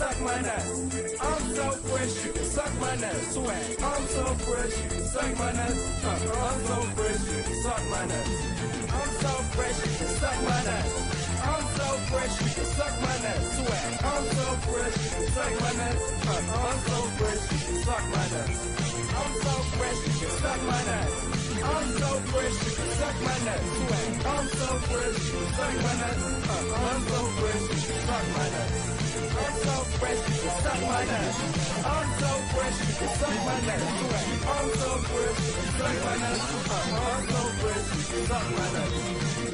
suck my nuts. I'm so fresh, you can suck my nuts. Swag. I'm so fresh, you can suck my nuts. I'm so fresh, you can suck my nuts. I'm so fresh, you can suck my nuts. I'm so fresh, you can suck my nuts. Swag. I'm so fresh, you can suck my nuts. I'm so fresh, you can suck my nuts. I'm so fresh, you can suck my nuts. I'm so fresh, you can suck my nuts. Swag. I'm so fresh, you can suck my nuts. I'm so fresh, you can suck my nuts. I'm so fresh, you can suck my nuts. I'm so fresh, you can suck my nuts. Swag.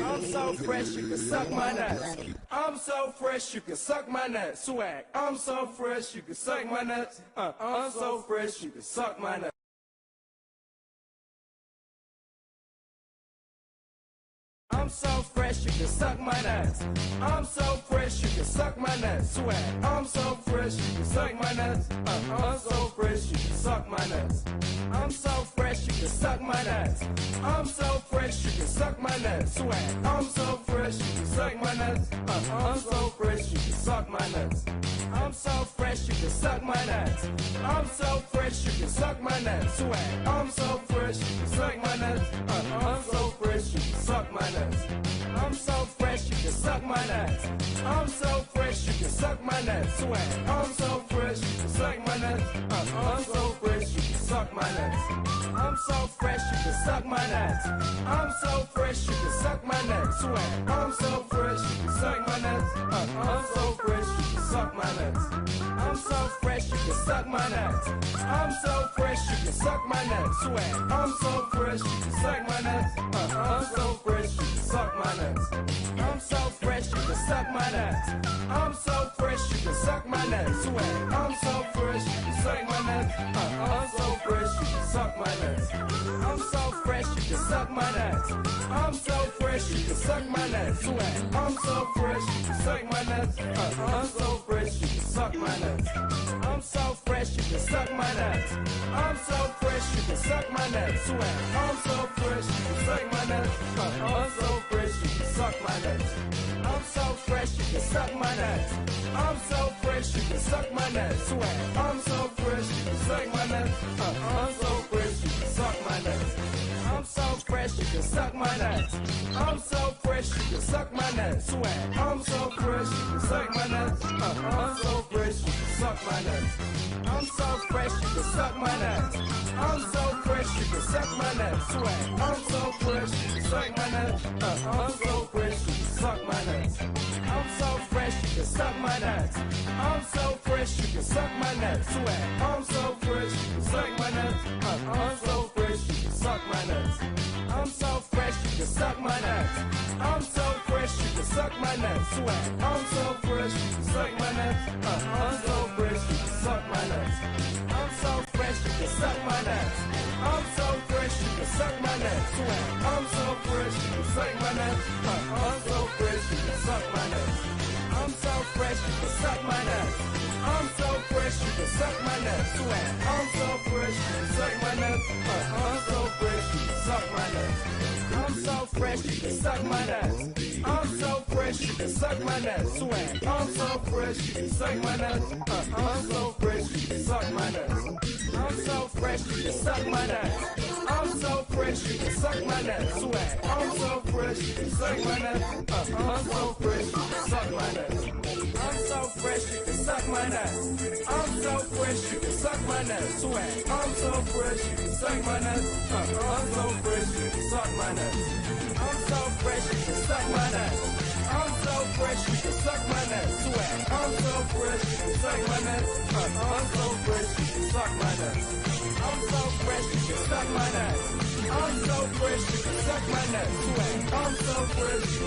I'm so fresh, you can suck my nuts. I'm so fresh, you can suck my nuts. I'm so fresh, you can suck my nuts. I'm so fresh, you can suck my nuts. Swag. I'm so fresh, you can suck my nuts. I'm so fresh, you can suck my nuts. I'm so fresh, you can suck my nuts. I'm so fresh, you can suck my nuts. Swag. I'm so fresh, you can suck my nuts. I'm so fresh, you can suck my nuts. I'm so fresh, you can suck my nuts. I'm so fresh, you can suck my nuts. Swag. I'm so fresh, you can suck my nuts. I'm so fresh, you can suck my nuts. I'm so fresh, you can suck my nuts. I'm so fresh, you can suck my nuts. Swag. I'm so fresh, you can suck my nuts. I'm so fresh, you can suck my nuts. I'm so fresh, you can suck my nuts. I'm so fresh, you can suck my nuts. Swag. I'm so fresh, you can suck my nuts. I'm so fresh, you can suck my nuts. I'm so fresh, you can suck my nuts. I'm so fresh, you can suck my nuts. Swag. I'm so fresh, you can suck my nuts. I'm so fresh, you can suck my nuts. I'm so fresh, you can suck my nuts. I'm so fresh, you can suck my nuts. Swag. I'm so fresh, you can suck my nuts. I'm so fresh, you can suck my nuts. I'm so fresh, you can suck my nuts. I'm so fresh, you can suck my nuts. Swag. I'm so fresh, you can suck my nuts. I'm so fresh, you can suck my nuts. I'm so fresh, you can suck my nuts. I'm so fresh, you can suck my nuts. Swag. I'm so fresh, you can suck my nuts. I'm so fresh, you can suck my nuts. I'm so fresh, you can suck my nuts. I'm so fresh, you can suck my nuts. Swag. I'm so fresh, you can suck my nuts. I'm so fresh, you can suck my nuts. I'm so fresh, you can suck my nuts. I'm so fresh, you can suck my nuts. Swag. I'm so fresh, you can suck my nuts. I'm so fresh, you can suck my nuts. I'm so fresh, you can suck my nuts. I'm so fresh, you can suck my nuts. Swag. I'm so fresh, you can suck my nuts. I'm so fresh, you can suck my nuts. I'm so fresh, you can suck my nuts. I'm so fresh, you can suck my nuts. Swag. I'm so fresh, you can suck my nuts. I'm so fresh, you can suck my nuts. I'm so fresh, you can suck my nuts. I'm so fresh, you can suck my nuts. Swag. I'm so fresh, you can suck my nuts. I'm so fresh, you can suck my nuts. I'm so fresh, you can suck my nuts. I'm so fresh, you can suck my nuts. Swag. I'm so fresh, you can suck my nuts. I'm so fresh, you can suck my nuts. I'm so fresh, you can suck my nuts. I'm so fresh, you can suck my nuts. Swag. I'm so fresh, you can suck my nuts. I'm so fresh, you can suck my nuts. I'm so fresh, you can suck my nuts. I'm so fresh, you can suck my nuts. Swag. I'm so fresh, you can suck my nuts. I'm so fresh, you can suck my nuts. I'm so fresh, you can suck my nuts. I'm so fresh, you can suck my nuts. Swag. I'm so fresh, you can suck my nuts. I'm so fresh, you can suck my nuts. I'm so fresh, you can suck my nuts. I'm so fresh, you can suck my nuts. Swag. I'm so fresh, you can suck my nuts. I'm so fresh, you can suck my nuts. I'm so fresh, you can suck my nuts. I'm so fresh, you can suck my nuts. Swag. I'm so fresh, you can suck my nuts. I'm so fresh, you can suck my nuts. I'm so fresh, you can suck my nuts. I'm so fresh, you can suck my nuts. Swag. I'm so fresh, you can suck my nuts. I'm so fresh, you can suck my nuts. I'm so fresh, you can suck my nuts. I'm so fresh, you can suck my nuts. Swag. I'm so fresh, you can suck my nuts. I'm so fresh, you can suck my nuts. I'm so fresh, you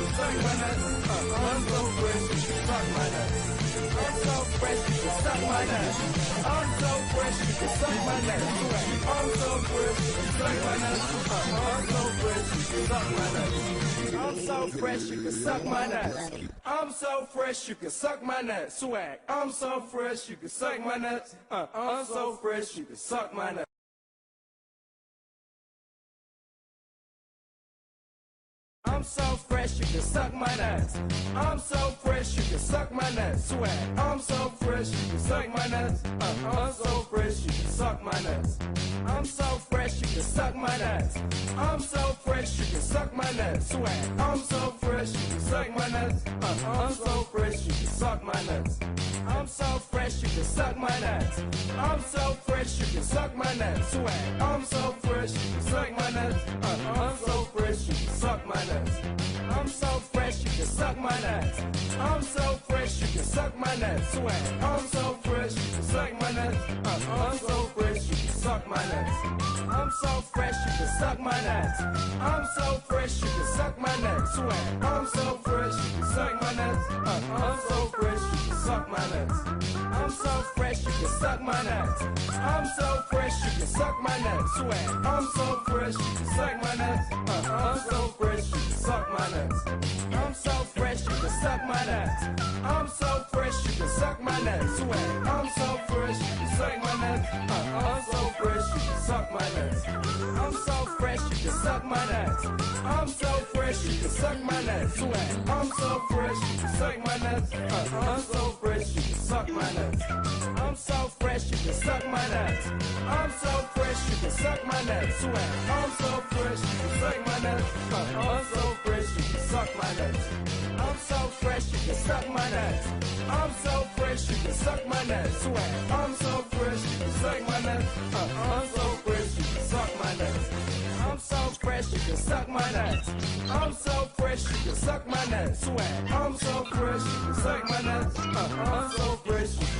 can suck my nuts. I'm so fresh, you can suck my nuts. Swag. I'm so fresh, you can suck my nuts. I'm so fresh, you can suck my nuts. I'm so fresh, you can suck my nuts. I'm so fresh, you can suck my nuts. Swag. I'm so fresh, you can suck my nuts. I'm so fresh, you can suck my nuts. I'm I'm so fresh, you can suck my nuts. I'm so fresh, you can suck my nuts. Swag. I'm so fresh, you can suck my nuts. I'm so fresh, you can suck my nuts. I'm so fresh, you can suck my nuts. I'm so fresh, you can suck my nuts. Swag. I'm so fresh, you can suck my nuts. I'm so fresh, you can suck my nuts. I'm so fresh, you can suck my nuts. I'm so fresh, you can suck my nuts. Swag. I'm so fresh, you can suck my nuts. I'm so fresh, you can suck my nuts. I'm so fresh, you can suck my nuts. I'm so fresh, you can suck my nuts. Swag. I'm so fresh, you can suck my nuts. I'm so fresh, you can suck my nuts. I'm so fresh, you can suck my nuts. I'm so fresh, you can suck my nuts. Swag. I'm so fresh, you can suck my nuts. I'm so fresh, you can suck my nuts. I'm so fresh, you can suck my nuts. I'm so fresh, you can suck my nuts. Swag. I'm so fresh, you can suck my nuts. I'm so fresh, you can suck my nuts. I'm so fresh, you can suck my nuts. I'm so fresh, you can suck my nuts. Swag. I'm so fresh, you can suck my nuts. I'm so fresh, you can suck my nuts. I'm so fresh, you can suck my nuts. I'm so fresh, you can suck my nuts. Swag. I'm so fresh, you can suck my nuts. I'm so fresh, you can suck my nuts. I'm so fresh, you can suck my nuts. I'm so fresh, you can suck my nuts. Swag. I'm so fresh, you can suck my nuts. I'm so fresh, you can suck my nuts. I'm so fresh, you can suck my nuts. I'm so fresh, you can suck my nuts. Swag. I'm so fresh, you can suck my nuts. I'm so fresh, you can suck my nuts. I'm so fresh, you can suck my nuts. I'm so fresh, you can suck my nuts. Swag. I'm so fresh, you can suck my nuts. I'm so fresh, you can suck my nuts. I'm so fresh, you can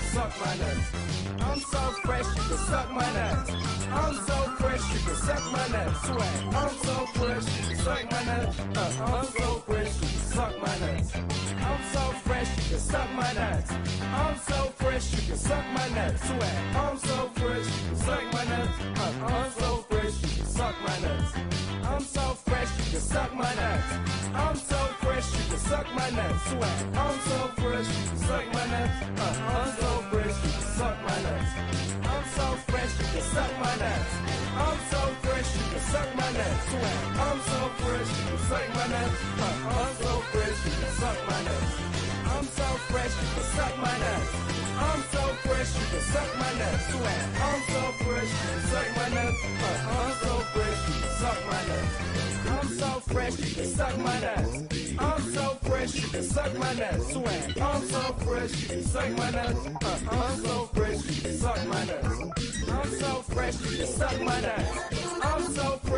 suck my nuts. I'm so fresh, you can suck my nuts. Swag. I'm so fresh, you can suck my nuts. I'm so fresh, you can suck my nuts. I'm so fresh, you can suck my nuts. I'm so fresh, you can suck my nuts. Swag. I'm so fresh, you can suck my nuts. I'm so fresh, you can suck my nuts. I'm so fresh, you can suck my nuts. I'm so fresh, you can suck my nuts. Swag. I'm so fresh, you can suck my nuts. I'm so fresh, you can suck my nuts. I'm so fresh, you can suck my nuts. I'm so fresh, you can suck my nuts. Swag. I'm so fresh, you can suck my nuts. I'm so fresh, you can suck my nuts. I'm so fresh, you can suck my nuts. I'm so fresh, you can suck my nuts. Swag. I'm so fresh, you can suck my nuts. I'm so fresh, you can suck my nuts. I'm so fresh, you can suck my nuts. I'm so fresh, you can suck my nuts. Swag. I'm so fresh, you can suck my nuts. I'm so fresh, you can suck my nuts. I'm so fresh, you can suck my nuts. I'm so fresh,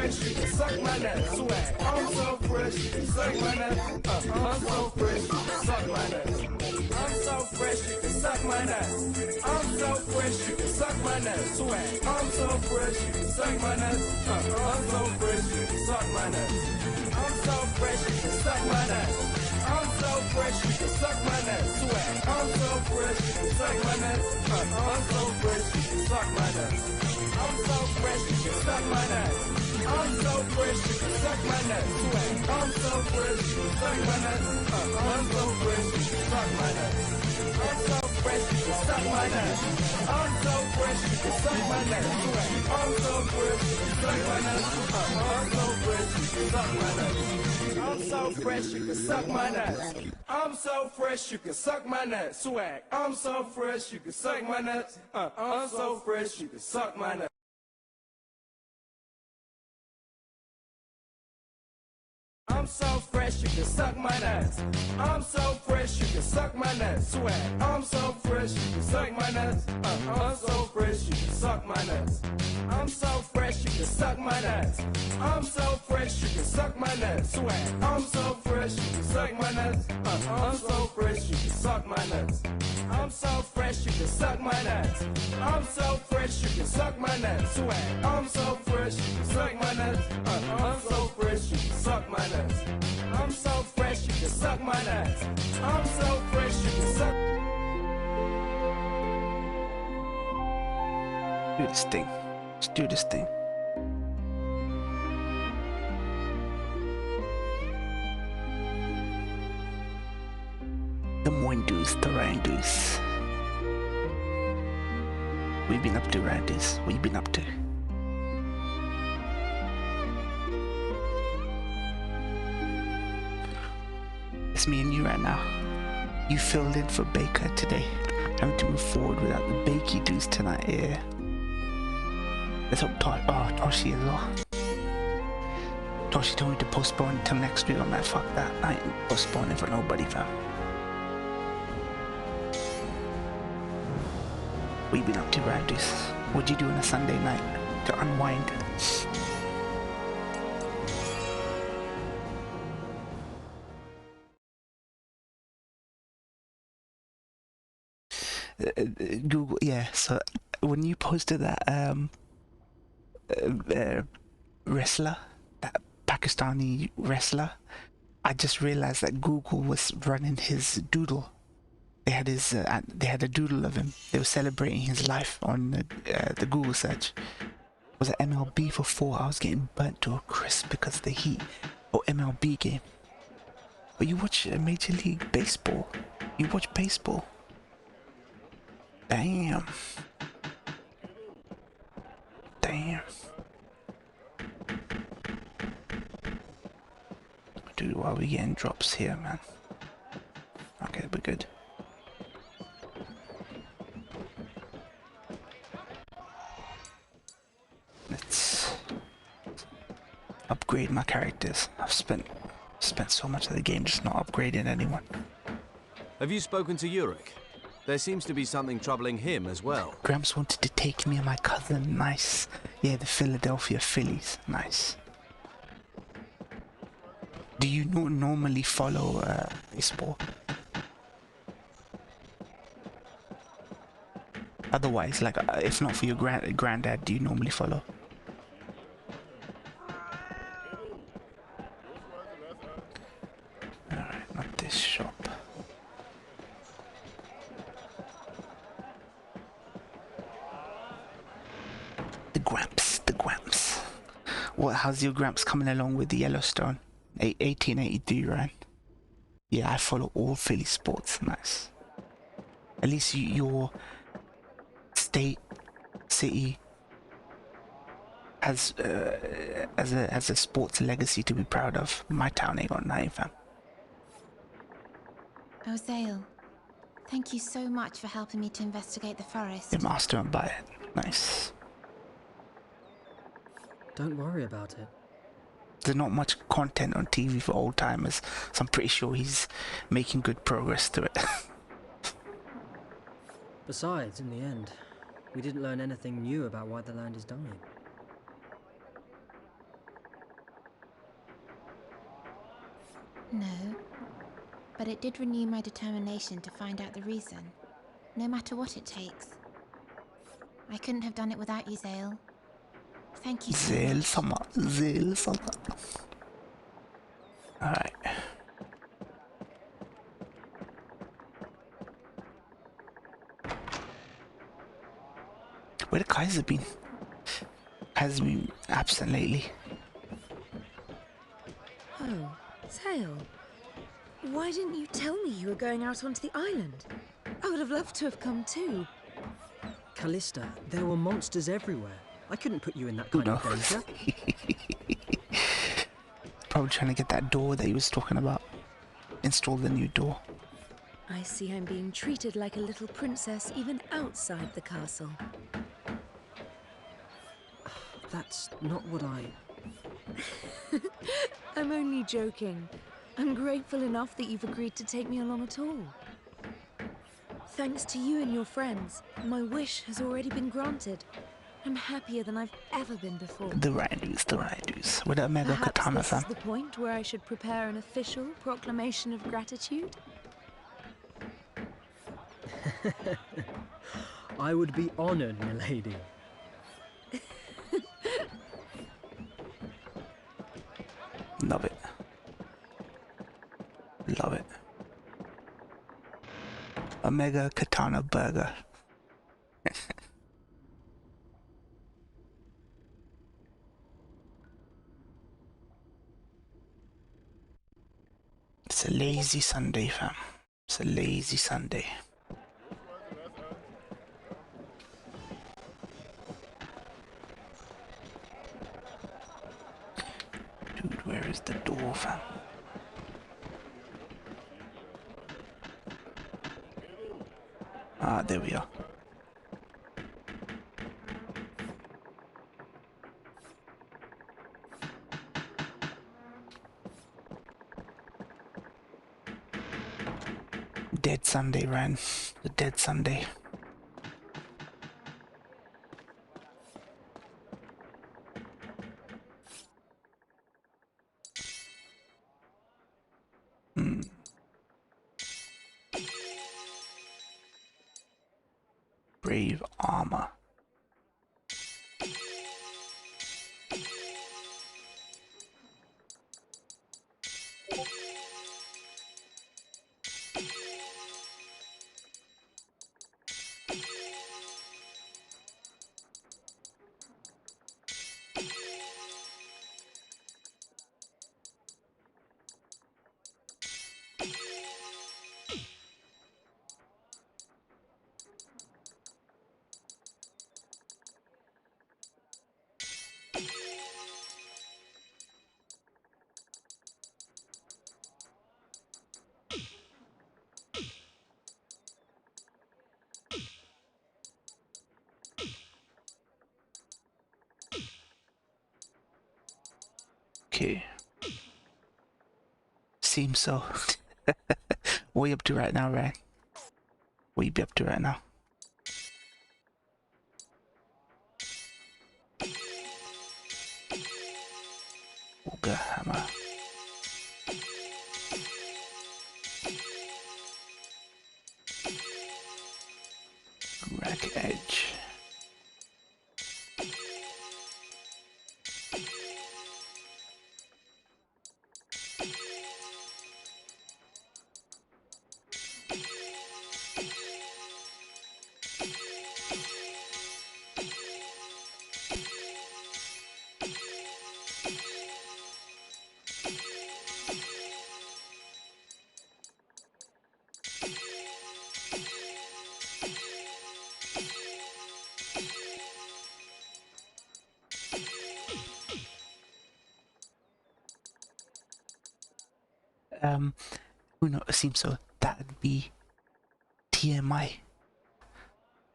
you can suck my nuts. Swag. I'm so fresh, you can suck my nuts. I'm so fresh, you can suck my nuts. I'm so fresh, you can suck my nuts. I'm so fresh, you can suck my nuts. Swag. I'm so fresh, you can suck my nuts. I'm so fresh, you can suck my nuts. I'm so fresh, you can suck my nuts. I'm so fresh, you can suck my nuts. Swag. I'm so fresh, you can suck my nuts. I'm so fresh, you can suck my nuts. I'm so fresh, you can suck my nuts. I'm so fresh, you can suck my nuts. Swag. I'm so fresh, you can suck my nuts. I'm so fresh, you can suck my nuts. I'm so fresh, you can suck my nuts. I'm so fresh, you can suck my nuts. Swag. I'm so fresh, you can suck my nuts. I'm so fresh, you can suck my nuts. I'm so fresh, you can suck my nuts. I'm so fresh, you can suck my nuts. Swag. I'm so fresh, you can suck my nuts. I'm so fresh, you can suck my nuts. I'm so fresh, you can suck my nuts. I'm so fresh, you can suck my nuts. Swag. I'm so fresh, you can suck my nuts. I'm so fresh, you can suck my nuts. I'm so fresh, you can suck my nuts. I'm so fresh, you can suck my nuts. Swag. I'm so fresh, you can suck my nuts. I'm so fresh, you can suck my nuts. I'm so fresh, you can suck my nuts. I'm so fresh, you can suck my nuts. Swag. I'm so fresh, you can suck my nuts. I'm so fresh, you can suck my nuts. I'm so fresh, you can suck my nuts. I'm so fresh, you can suck. Do this thing. Let's do this thing. The Moindus, the Randus. We've been up to Randus. What you been up to? just me and you right now. You filled in for Baker today. Having to move forward without the Bakey dudes tonight, yeah. Let's hope Toshi as well. Toshi told me to postpone until next week. I'm like, fuck that. I ain't postponing for nobody, fam. What you been up to, Randy? What'd you do on a Sunday night to unwind? Google, yeah. So when you posted that wrestler, that Pakistani wrestler, I just realized that Google was running his doodle. They had a doodle of him. They were celebrating his life on the Google search. It was an MLB for 4 hours getting burnt to a crisp because of the heat. Or MLB game. But you watch Major League Baseball. You watch baseball. Damn. Dude, why are we getting drops here, man? Okay, we're good. Let's upgrade my characters. I've spent so much of the game just not upgrading anyone. Have you spoken to Yurik? There seems to be something troubling him as well. Gramps wanted to take me and my cousin. Nice. Yeah, the Philadelphia Phillies. Nice. Do you normally follow baseball? Otherwise, like, if not for your granddad, do you normally follow? Alright, not this shop. The Gramps. What? How's your Gramps coming along with the Yellowstone? 1883, right? Yeah, I follow all Philly sports. Nice. At least your state, city has a sports legacy to be proud of. My town ain't got nothing, fam. Oh, Zale, thank you so much for helping me to investigate the forest. Your master and buy it. Nice. Don't worry about it. There's not much content on TV for old timers, so I'm pretty sure he's making good progress to it. Besides, in the end, we didn't learn anything new about why the land is dying. No, but it did renew my determination to find out the reason, no matter what it takes. I couldn't have done it without you, Zale. Thank you so much. Zale sama. Alright. Where the Kaiser been? Has been absent lately. Oh, Zale. Why didn't you tell me you were going out onto the island? I would have loved to have come too. Callista, there were monsters everywhere. I couldn't put you in that kind of danger. Probably trying to get that door that he was talking about. Install the new door. I see I'm being treated like a little princess even outside the castle. That's not what I... I'm only joking. I'm grateful enough that you've agreed to take me along at all. Thanks to you and your friends, my wish has already been granted. I'm happier than I've ever been before. The Rindus. With a mega katana, Perhaps this fam. is the point where I should prepare an official proclamation of gratitude? I would be honored, milady. Love it. Love it. A mega katana burger. It's a lazy Sunday, fam. It's a lazy Sunday. Dude, where is the door, fam? Ah, there we are. Dead Sunday, Ran. The Dead Sunday. Brave armor. Okay. Seems so. What are you up to right now, Ran? What you be up to right now? Ooga hammer. Rack edge. Who knows? Seems so. That'd be TMI.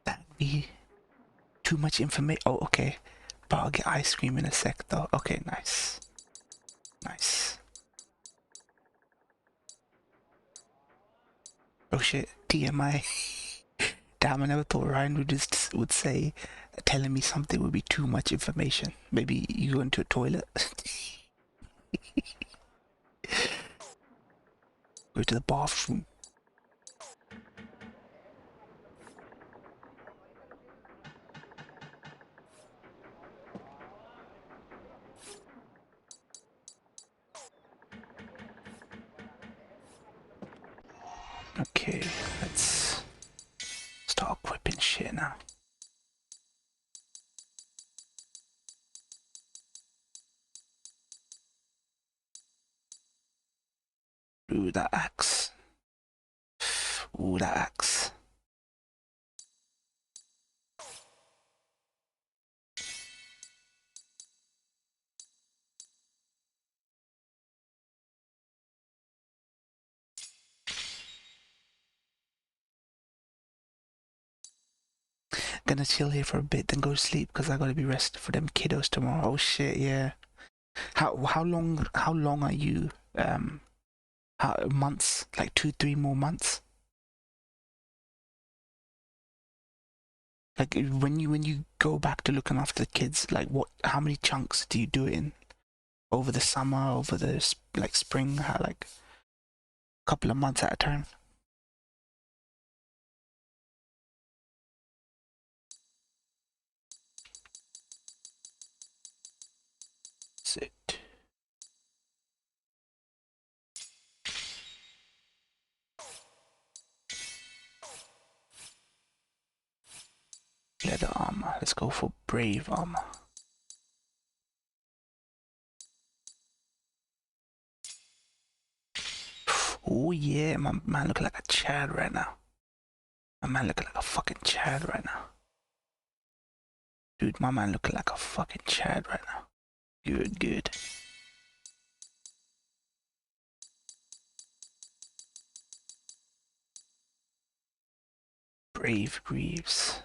That'd be too much information. Oh, okay. But I'll get ice cream in a sec, though. Okay, nice. Nice. Oh shit, TMI. Damn, I never thought Ryan would say telling me something would be too much information. Maybe you go into a toilet. Go to the bathroom. Okay, let's start equipping shit now. Ooh, that axe. Ooh, that axe. Gonna chill here for a bit, then go to sleep because I gotta be rested for them kiddos tomorrow. Oh shit, yeah. How long are you how months? Like 2-3 more months? Like when you go back to looking after the kids, like how many chunks do you do it in? Over the summer, over the like spring, how like a couple of months at a time? Sit. Leather armor. Let's go for brave armor. Oh yeah, my man looking like a Chad right now. My man looking like a fucking Chad right now. Dude, my man looking like a fucking Chad right now. Good, good. Grave Greaves.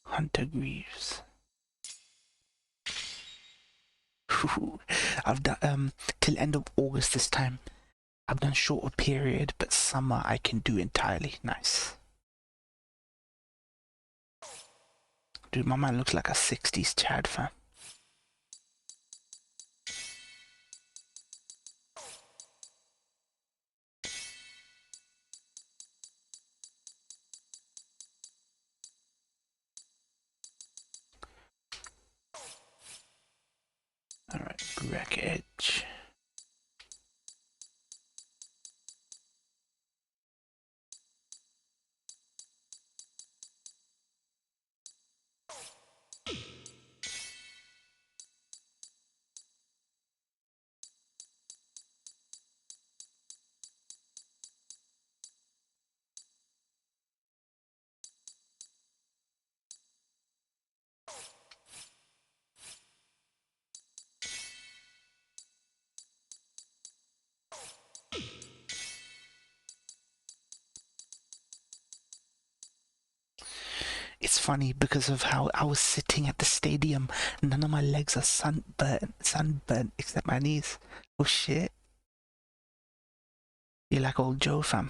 Hunter Greaves. I've done till end of August this time. I've done shorter period, but summer I can do entirely. Nice. Dude, my man looks like a 60s Chad fam. Alright, Greg Edge. It's funny because of how I was sitting at the stadium. None of my legs are sunburnt except my knees. Oh shit. You're like old Joe fam.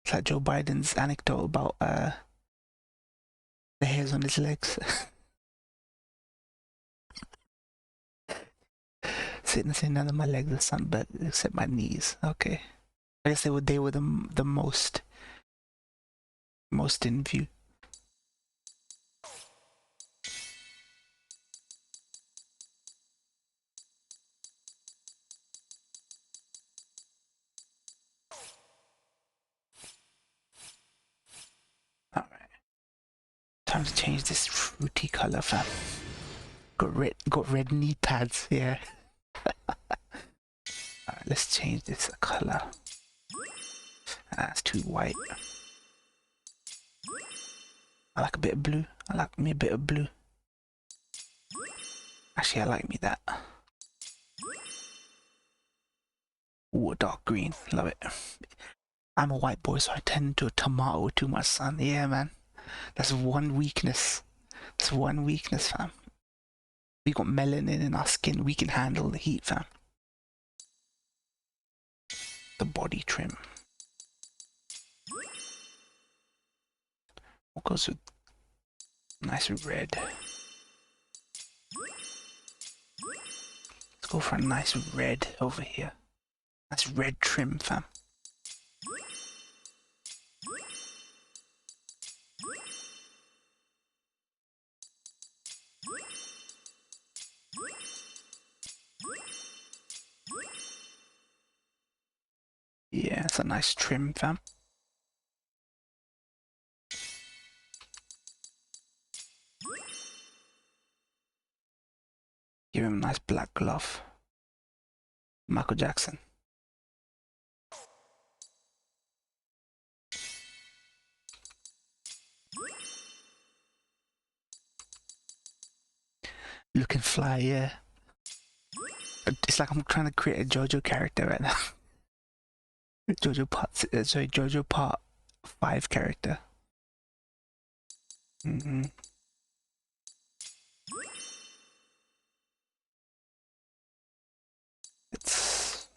It's like Joe Biden's anecdote about the hairs on his legs. Sitting and saying none of my legs are sunburnt except my knees. Okay. I guess they were the most in view. Alright. Time to change this fruity color fam. Got red knee pads, yeah. Alright, let's change this color. That's too white. I like a bit of blue. I like me a bit of blue. Actually, I like me that. Ooh, a dark green. Love it. I'm a white boy, so I tend to a tomato with too much sun. Yeah, man. That's one weakness. That's one weakness, fam. We got melanin in our skin. We can handle the heat, fam. The body trim. What goes with nice red? Let's go for a nice red over here. Nice red trim, fam. Yeah, it's a nice trim, fam. Give him a nice black glove. Michael Jackson. Looking fly, yeah. It's like I'm trying to create a JoJo character right now. JoJo Part 5 character. It's...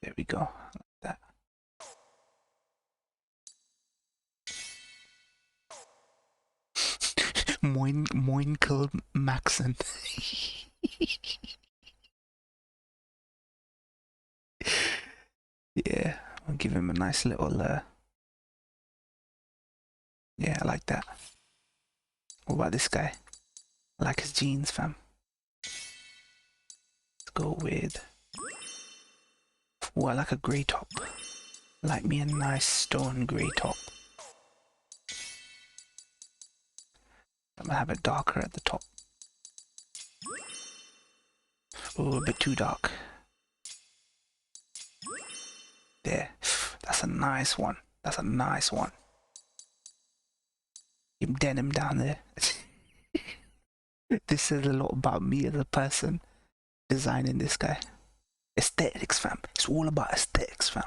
There we go. Like that. Moinkel Maxon. Yeah, I'll give him a nice little yeah, I like that. What about this guy? I like his jeans, fam. Let's go with... Oh, I like a grey top. I like me a nice stone grey top. I'm gonna have it darker at the top. Oh, a bit too dark. There. That's a nice one. That's a nice one. Keep denim down there. This says a lot about me as a person designing this guy. Aesthetics, fam. It's all about aesthetics, fam.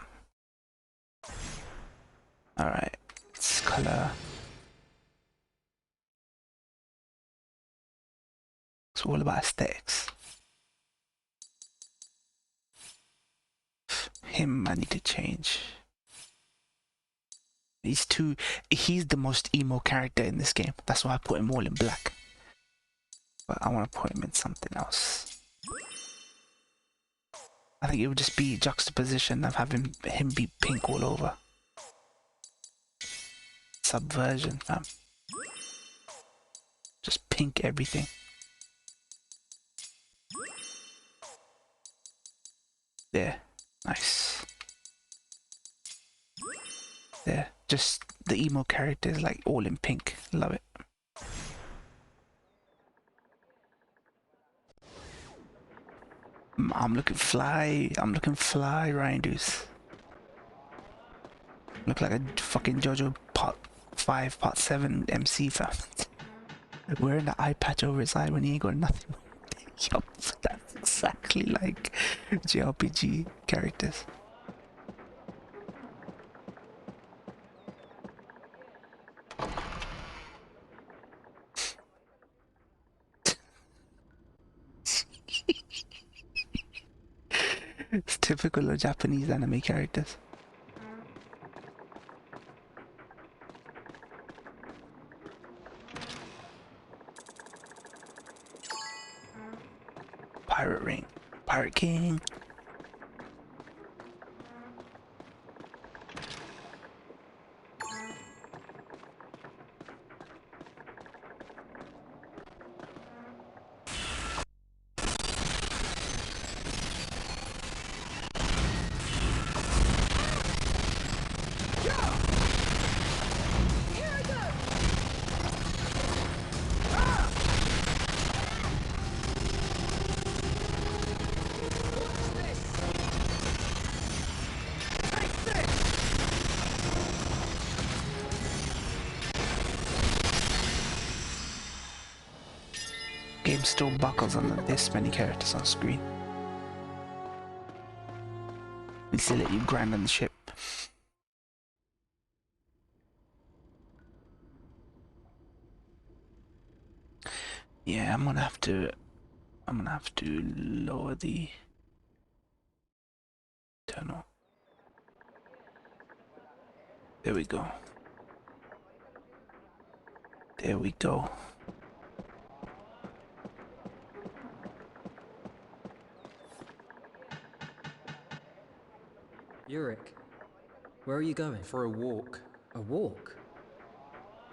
Alright. Let's color. It's all about aesthetics. Him, I need to change. He's the most emo character in this game. That's why I put him all in black. But I want to put him in something else. I think it would just be juxtaposition of having him be pink all over. Subversion, fam. Just pink everything. There. Nice. There. Just the emo characters like all in pink. Love it. I'm looking fly. I'm looking fly, Ryan Deuce. Look like a fucking JoJo Part 5, Part 7 MC, fam. Wearing the eye patch over his eye when he ain't got nothing. Yup, that's exactly like JRPG characters. It's typical of Japanese anime characters. Pirate ring. Pirate king. Game still buckles on this many characters on screen. They still let you grind on the ship. Yeah, I'm gonna have to lower the tunnel. There we go. There we go. Yurik, where are you going? For a walk. A walk?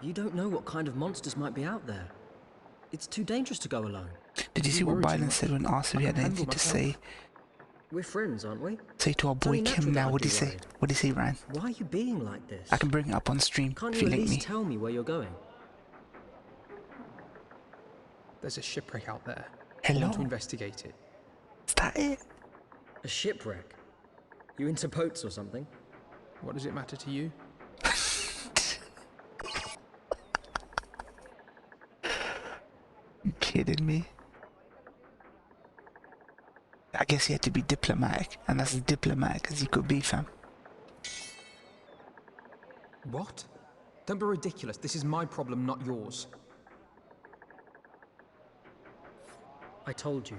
You don't know what kind of monsters might be out there. It's too dangerous to go alone. Did you see what Biden said when asked if he had anything to say? We're friends, aren't we? Say to our boy Kim now. What did he say? What did he say, Ryan? Why are you being like this? I can bring it up on stream Can't if you you at link least me. tell me where you're going? There's a shipwreck out there. Hello? I want to investigate it. Is that it? A shipwreck? You into boats or something? What does it matter to you? You kidding me? I guess you had to be diplomatic, and that's as diplomatic as you could be, fam. What? Don't be ridiculous. This is my problem, not yours. I told you.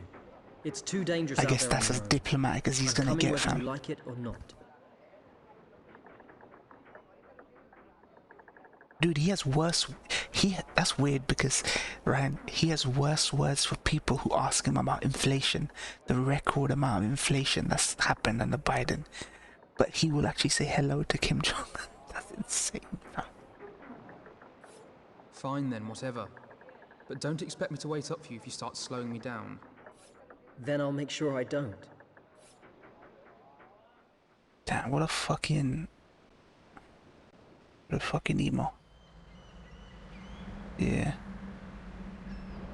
It's too dangerous I out guess there that's on as your own. diplomatic as he's I'm gonna coming get, whether fam. you like it or not. Dude, he has worse. That's weird because, Ryan, he has worse words for people who ask him about inflation, the record amount of inflation that's happened under Biden. But he will actually say hello to Kim Jong. That's insane, fam. Fine then, whatever. But don't expect me to wait up for you if you start slowing me down. Then I'll make sure I don't. Damn, what a fucking emo. Yeah.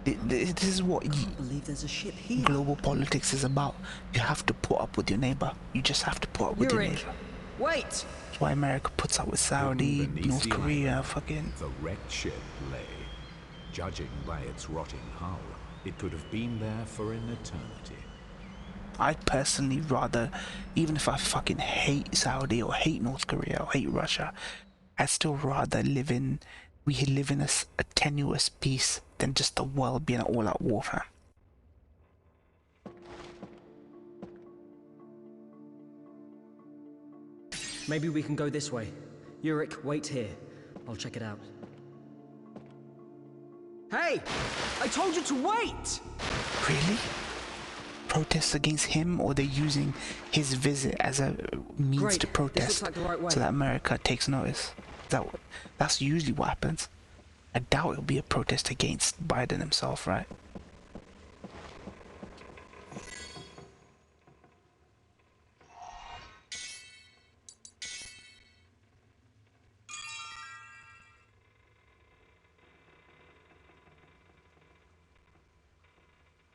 This is what I can't believe there's a ship here. global politics is about. You have to put up with your neighbor. You just have to put up with your neighbor. Wait! That's why America puts up with Saudi, Beneath North the Korea, island, fucking. the wrecked ship lay. Judging by its rotting hull, it could have been there for an eternity. I'd personally rather, even if I fucking hate Saudi or hate North Korea or hate Russia, I'd still rather we live in a tenuous peace than just the world being an all-out warfare. Maybe we can go this way. Yurik, wait here. I'll check it out. Hey! I told you to wait! Really? Protests against him, or they're using his visit as a means Great. to This protest looks like the right way. so that America takes notice? That's usually what happens. I doubt it'll be a protest against Biden himself, right?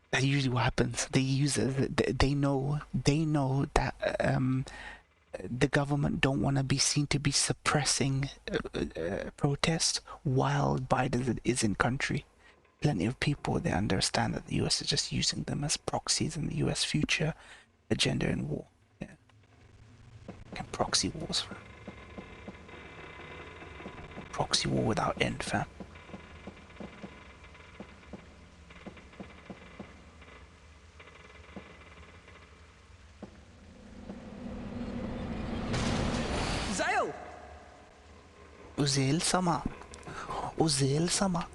That's usually what happens. They use it. They know that the government don't want to be seen to be suppressing protests while Biden is in country. Plenty of people, they understand that the US is just using them as proxies in the US future agenda in war. Yeah. And proxy wars, fam. Proxy war without end, fam. Uzel sama. Uzel sama.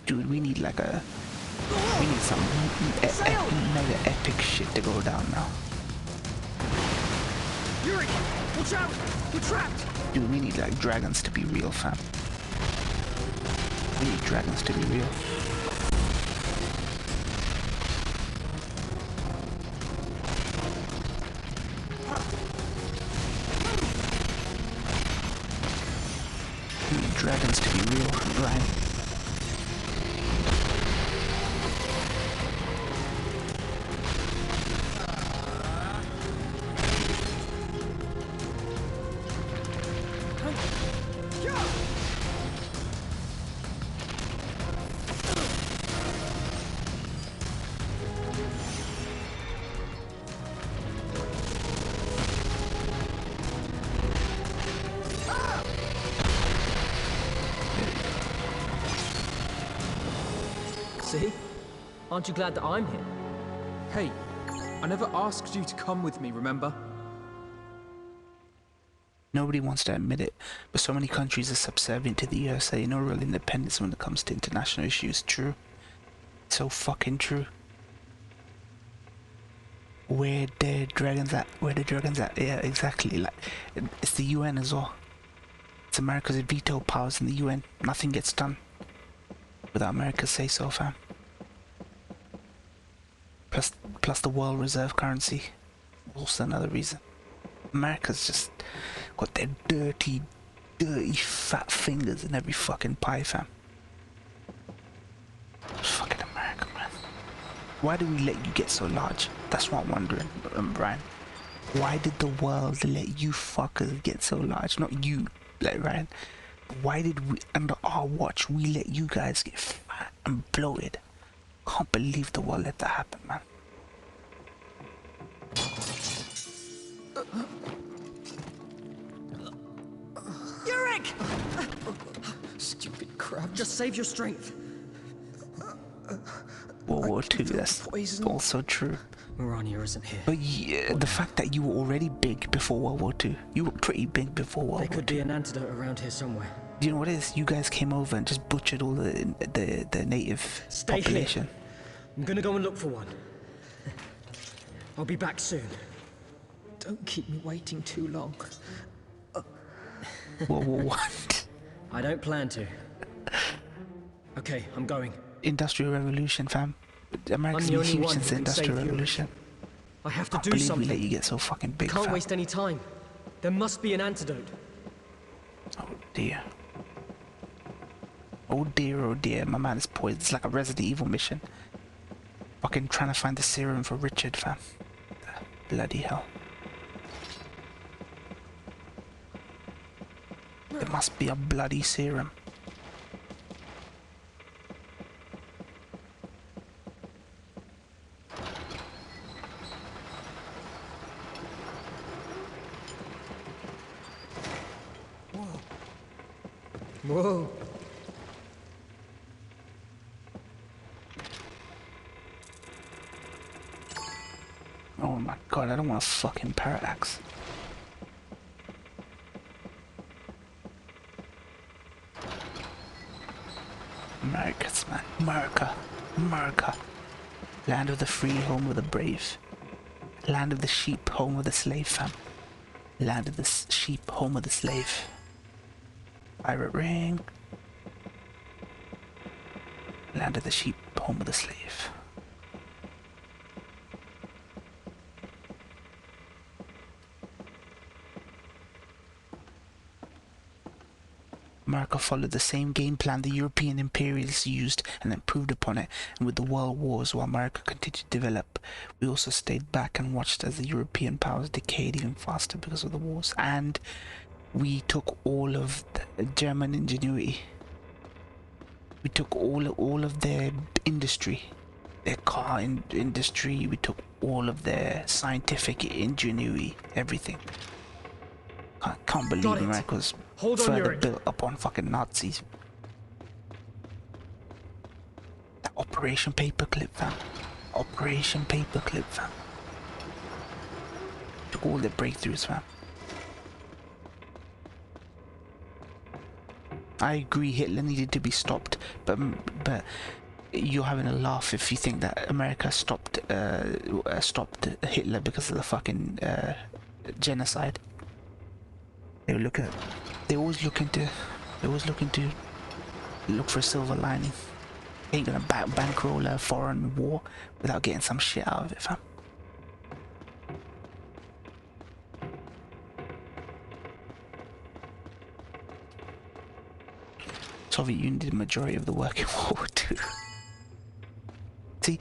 Dude, we need like we need some mega epic shit to go down now. Yuri, watch out! We're trapped! Dude, we need like dragons to be real, fam. We need dragons to be real. We need dragons to be real, Ryan. See? Aren't you glad that I'm here? Hey, I never asked you to come with me, remember? Nobody wants to admit it, but so many countries are subservient to the USA. No real independence when it comes to international issues. True. So fucking true. Where the dragons at? Where the dragons at? Yeah, exactly. Like, it's the UN as well. It's America's veto powers in the UN. Nothing gets done without America's say so, fam. Plus the world reserve currency. Also another reason. America's just got their dirty fat fingers in every fucking pie, fam. Fucking America, man. Why do we let you get so large? That's what I'm wondering, Brian. Why did the world let you fuckers get so large? Not you, like Ryan. Why did we, under our watch, we let you guys get fat and bloated? Can't believe the world let that happen, man. Yurik! Stupid crab, just save your strength. World War II, that's also true. Mirania isn't here. But yeah, the fact that you were already big before World War II. You were pretty big before World War II. There could be an antidote around here somewhere. Do you know what it is? You guys came over and just butchered all the native population. Here. I'm gonna go and look for one. I'll be back soon. Don't keep me waiting too long. World War One. I don't plan to. Okay. Okay, I'm going. Industrial Revolution, fam. I'm America's the been only huge one since who the can save Industrial Europe. Revolution. I have to Can't do believe something. we let you get so fucking big, Can't fam. waste any time. There must be an antidote. Oh dear. Oh dear, my man is poisoned. It's like a Resident Evil mission. Fucking trying to find the serum for Richard, fam. Bloody hell. There must be a bloody serum. Whoa. Oh my god, I don't want a fucking parallax. America's man. America. Land of the free, home of the brave. Land of the sheep, home of the slave, fam. Land of the sheep, home of the slave. Pirate ring. Land of the sheep, home of the slave. America followed the same game plan the European imperialists used and improved upon it, and with the world wars, while America continued to develop, we also stayed back and watched as the European powers decayed even faster because of the wars, and we took all of the German ingenuity. We took all of their industry, their car industry, we took all of their scientific ingenuity, everything. I can't believe America was further built upon fucking Nazis. That Operation Paperclip, fam. Operation Paperclip, fam. Took all their breakthroughs, fam. I agree Hitler needed to be stopped, but you're having a laugh if you think that America stopped Hitler because of the fucking genocide. They're always looking to look for a silver lining. They ain't gonna bankroll a foreign war without getting some shit out of it, fam. Soviet Union did the majority of the work in World War II. See,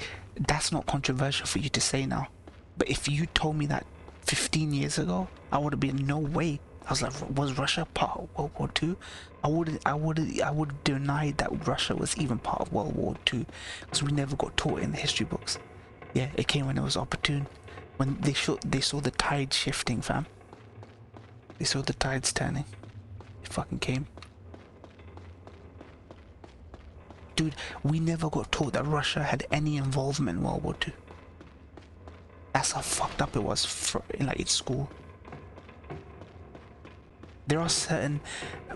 that's not controversial for you to say now. But if you told me that 15 years ago, I would have been no way. I was like, was Russia part of World War II? I would deny that Russia was even part of World War II, because we never got taught in the history books. Yeah, it came when it was opportune. When they saw the tide shifting, fam. They saw the tides turning. It fucking came. Dude, we never got taught that Russia had any involvement in World War II. That's how fucked up it was in school. There are certain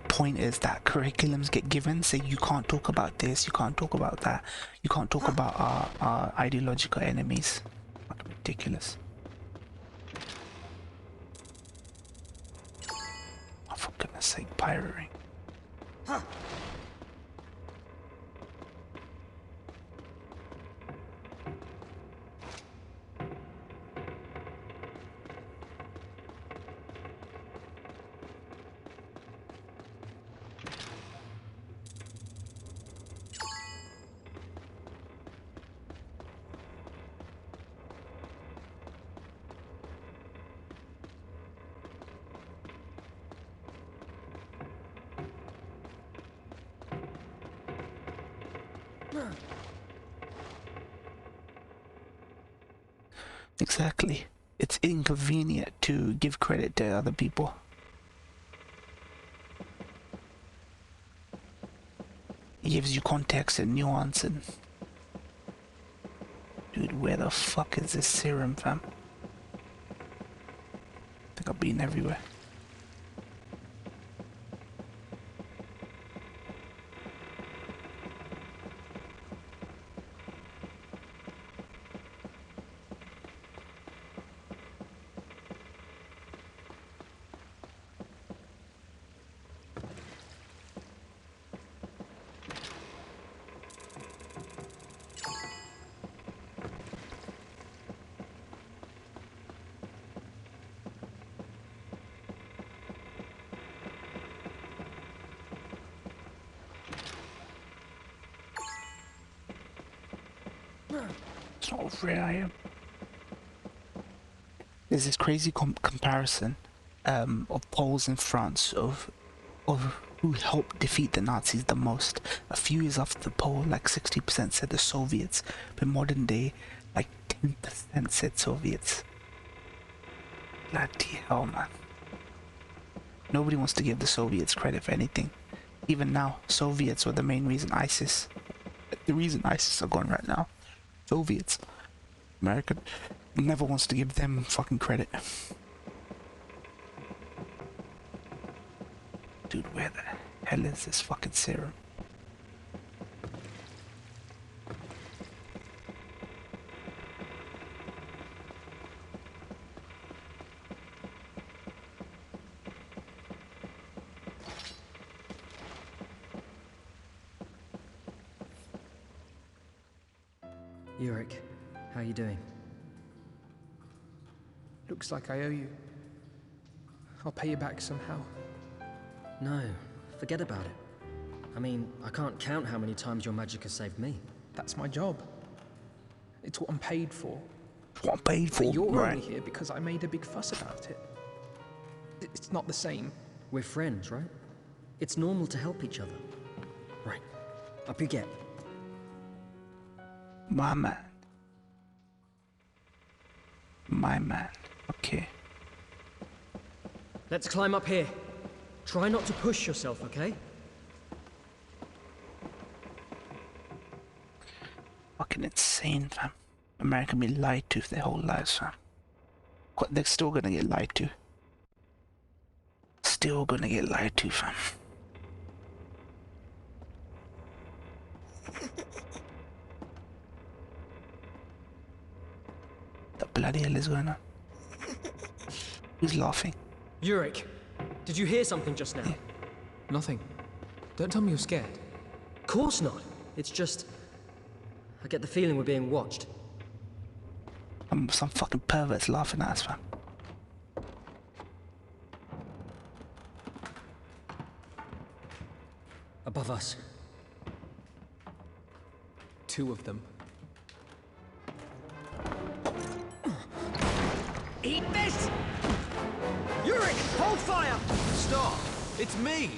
pointers that curriculums get given, say you can't talk about this, you can't talk about that, you can't talk about our ideological enemies. Fucking ridiculous. Oh, for goodness sake, pirate ring. Exactly. It's inconvenient to give credit to other people. It gives you context and nuance and... Dude, where the fuck is this serum, fam? I think I've been everywhere. rare I am. There's this crazy comparison of polls in France of who helped defeat the Nazis the most. A few years after the poll, like 60% said the Soviets, but modern day, like 10% said Soviets. Bloody hell, man. Nobody wants to give the Soviets credit for anything. Even now, Soviets were the main reason the reason ISIS are gone right now. Soviets. America never wants to give them fucking credit. Dude, where the hell is this fucking serum? Yurik, how you doing? Looks like I owe you. I'll pay you back somehow. No, forget about it. I mean, I can't count how many times your magic has saved me. That's my job. It's what I'm paid for. What I'm paid for, But you're right? only here because I made a big fuss about it. It's not the same. We're friends, right? It's normal to help each other. Right, up you get. My man. My man. Okay. Let's climb up here. Try not to push yourself, okay? Fucking insane, fam. America be lied to their whole lives, fam. They're still gonna get lied to. Still gonna get lied to, fam. The bloody hell is going on? Who's laughing? Yurik, did you hear something just now? Nothing. Don't tell me you're scared. Of course not. It's just... I get the feeling we're being watched. Some fucking perverts laughing at us, fam. Above us. 2 of them. Eat this! Yurik, hold fire! Stop! It's me!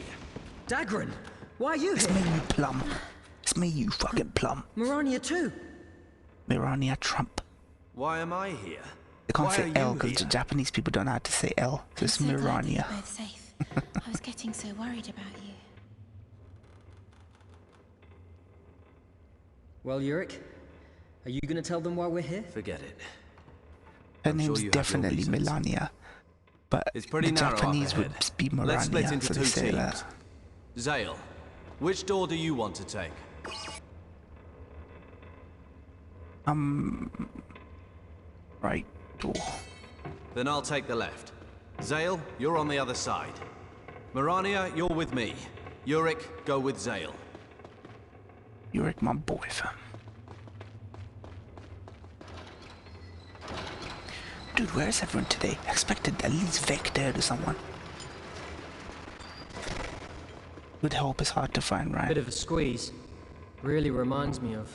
Dagran, why are you It's here? me, you plum. It's me, you fucking plum. Mirania too. Mirania Trump. Why am I here? They can't Why say are L you because the here? Japanese people don't know how to say L. So it's I'm so glad that you're Mirania. both safe. I was getting so worried about you. Well, Yurik, are you gonna tell them why we're here? Forget it. Her I'm sure name's you have your definitely reasons. Melania. But It's pretty the narrow Japanese up would ahead. be Let's split Mirania, into so 2 they say teams. that. Zale, which door do you want to take? Right door. Then I'll take the left. Zale, you're on the other side. Mirania, you're with me. Yurik, go with Zale. You're like my boy, fam. Dude, where is everyone today? I expected at least Vector to someone. Good help is hard to find, right? Bit of a squeeze. Really reminds me of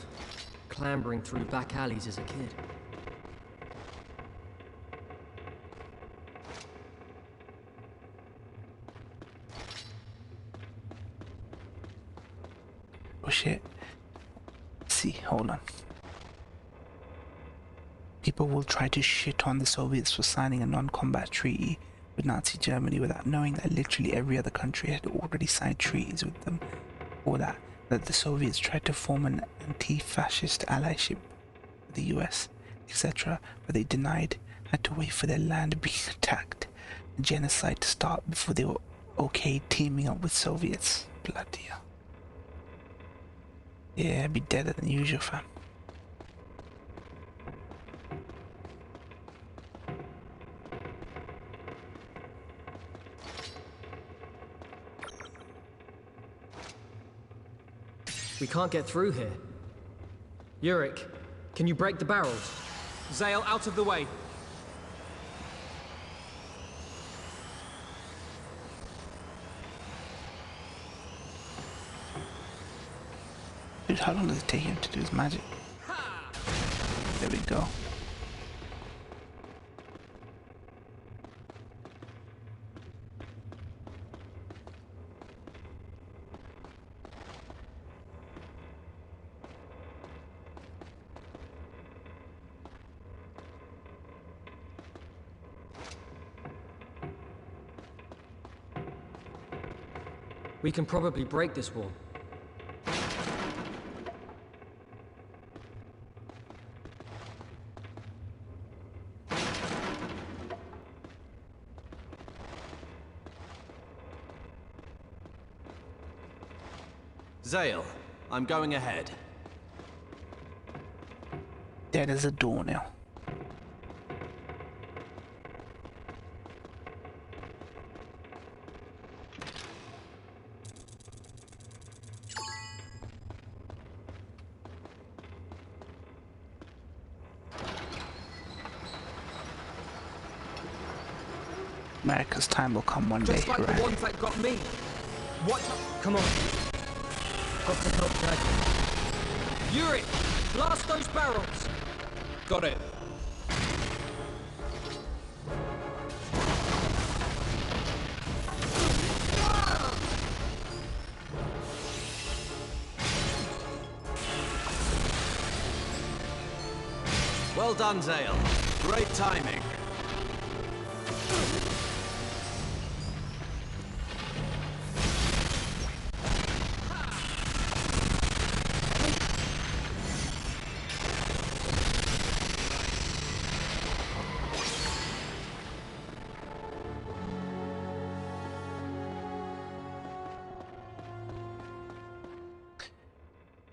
clambering through back alleys as a kid. Oh shit. Let's see, hold on. People will try to shit on the Soviets for signing a non-combat treaty with Nazi Germany without knowing that literally every other country had already signed treaties with them, or that the Soviets tried to form an anti-fascist allyship with the US, etc., but they denied, had to wait for their land being attacked, the genocide to start before they were okay teaming up with Soviets. Bloody hell. Yeah, I'd be deader than usual, fam. We can't get through here. Yurik, can you break the barrels? Zale, out of the way. Dude, how long does it take him to do his magic? There There we go. We can probably break this wall. Zale, I'm going ahead. There is a door now. America's time will come one day, Just like right? the ones that got me. What? Come on. Got to help Dad. Yuri, blast those barrels. Got it. Well done, Zale. Great timing.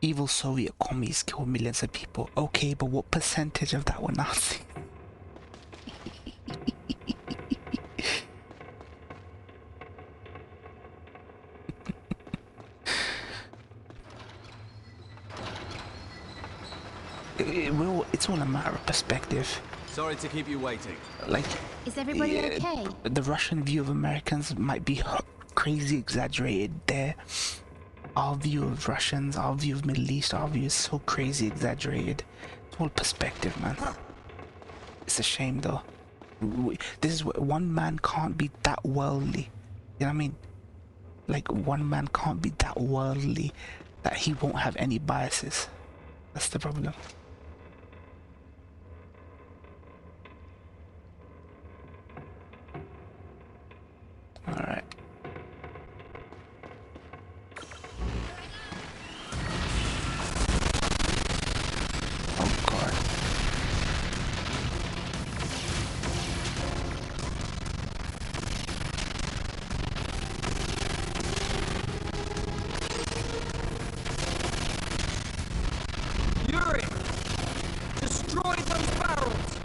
Evil Soviet commies killed millions of people. Okay, but what percentage of that were Nazis? It's all a matter of perspective. Sorry to keep you waiting. Like, Is everybody okay? the Russian view of Americans might be crazy exaggerated there. Our view of Russians, our view of Middle East, our view is so crazy exaggerated. It's all perspective, man. It's a shame, though. This is what one man can't be that worldly. You know what I mean? Like, one man can't be that worldly that he won't have any biases. That's the problem. Alright. Oh god. Yuri, destroy those barrels.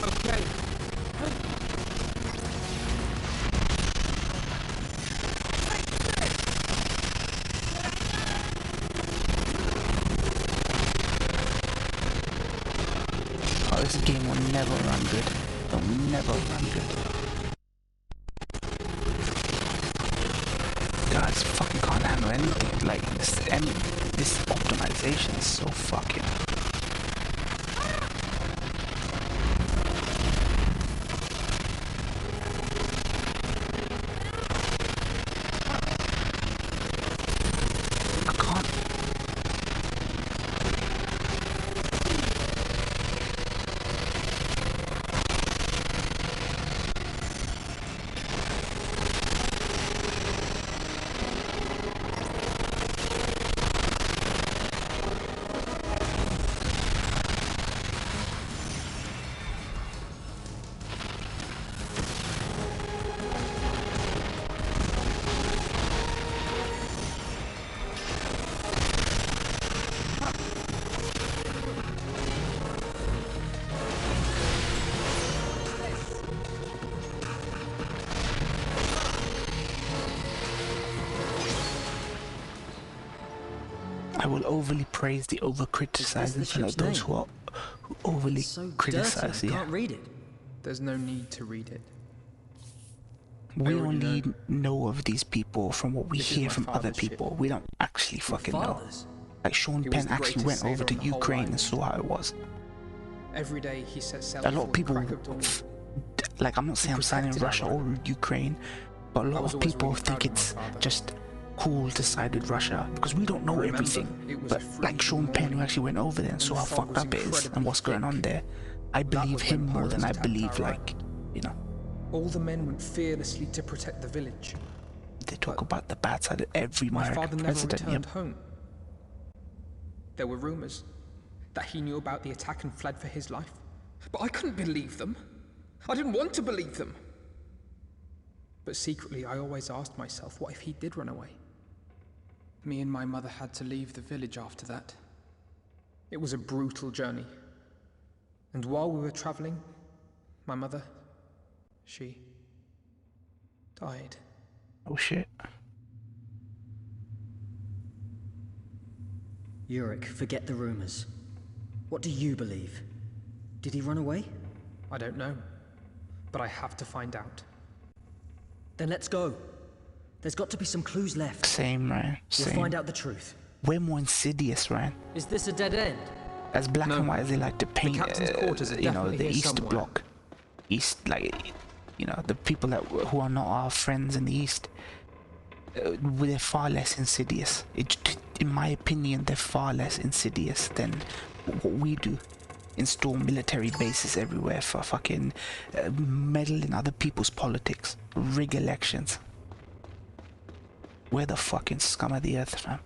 Okay. Oh, this game will never run good. It will never run good. Guys, fucking can't handle anything. Like this optimization is so fucking. I can't. I will overly praise the over-criticize Is this the instead of ship's those name? who overly It's so criticize. dirty, I Yeah, can't read it. There's no need to read it. we I already only know. know of these people from what we This is hear my from other father's ship. people. We don't actually Your fucking know. father's? Like Sean He was Penn the actually greatest went over sailor to on the whole Ukraine and island. saw how it was. Every day he sets sail A lot before of the people, crack of dawn. like, I'm not saying I'm signing protected Russia our or Ukraine, but a I lot was of always people really proud think of my it's father. just cool to side with Russia because we don't know Remember, everything. it was But a like freezing Sean Penn, who morning, actually went over there and and saw the how fog fucked was up it is incredibly and what's going on thick. there, I That believe was when him more than pirates I attacked believe, our like, you know, All the men went fearlessly to protect the village. they talk But about the bad side of every my American father never president. returned Yep. home. There were rumors that he knew about the attack and fled for his life. But I couldn't believe them. I didn't want to believe them. But secretly, I always asked myself, what if he did run away? Me and my mother had to leave the village after that. It was a brutal journey. And while we were traveling, my mother, she died. Oh shit. Yurik, forget the rumors. What do you believe? Did he run away? I don't know, but I have to find out. Then let's go. There's got to be some clues left. Same, Ryan. We'll Same. find out the truth. We're more insidious, Ryan. Is this a dead end? As black No. and white as they like to paint, captain's quarters are you know, definitely the here East somewhere. Bloc, East, like, you know, the people that who are not our friends in the East, they're far less insidious. In my opinion, they're far less insidious than what we do. Install military bases everywhere for fucking meddle in other people's politics, rig elections. We're the fucking scum of the earth, fam.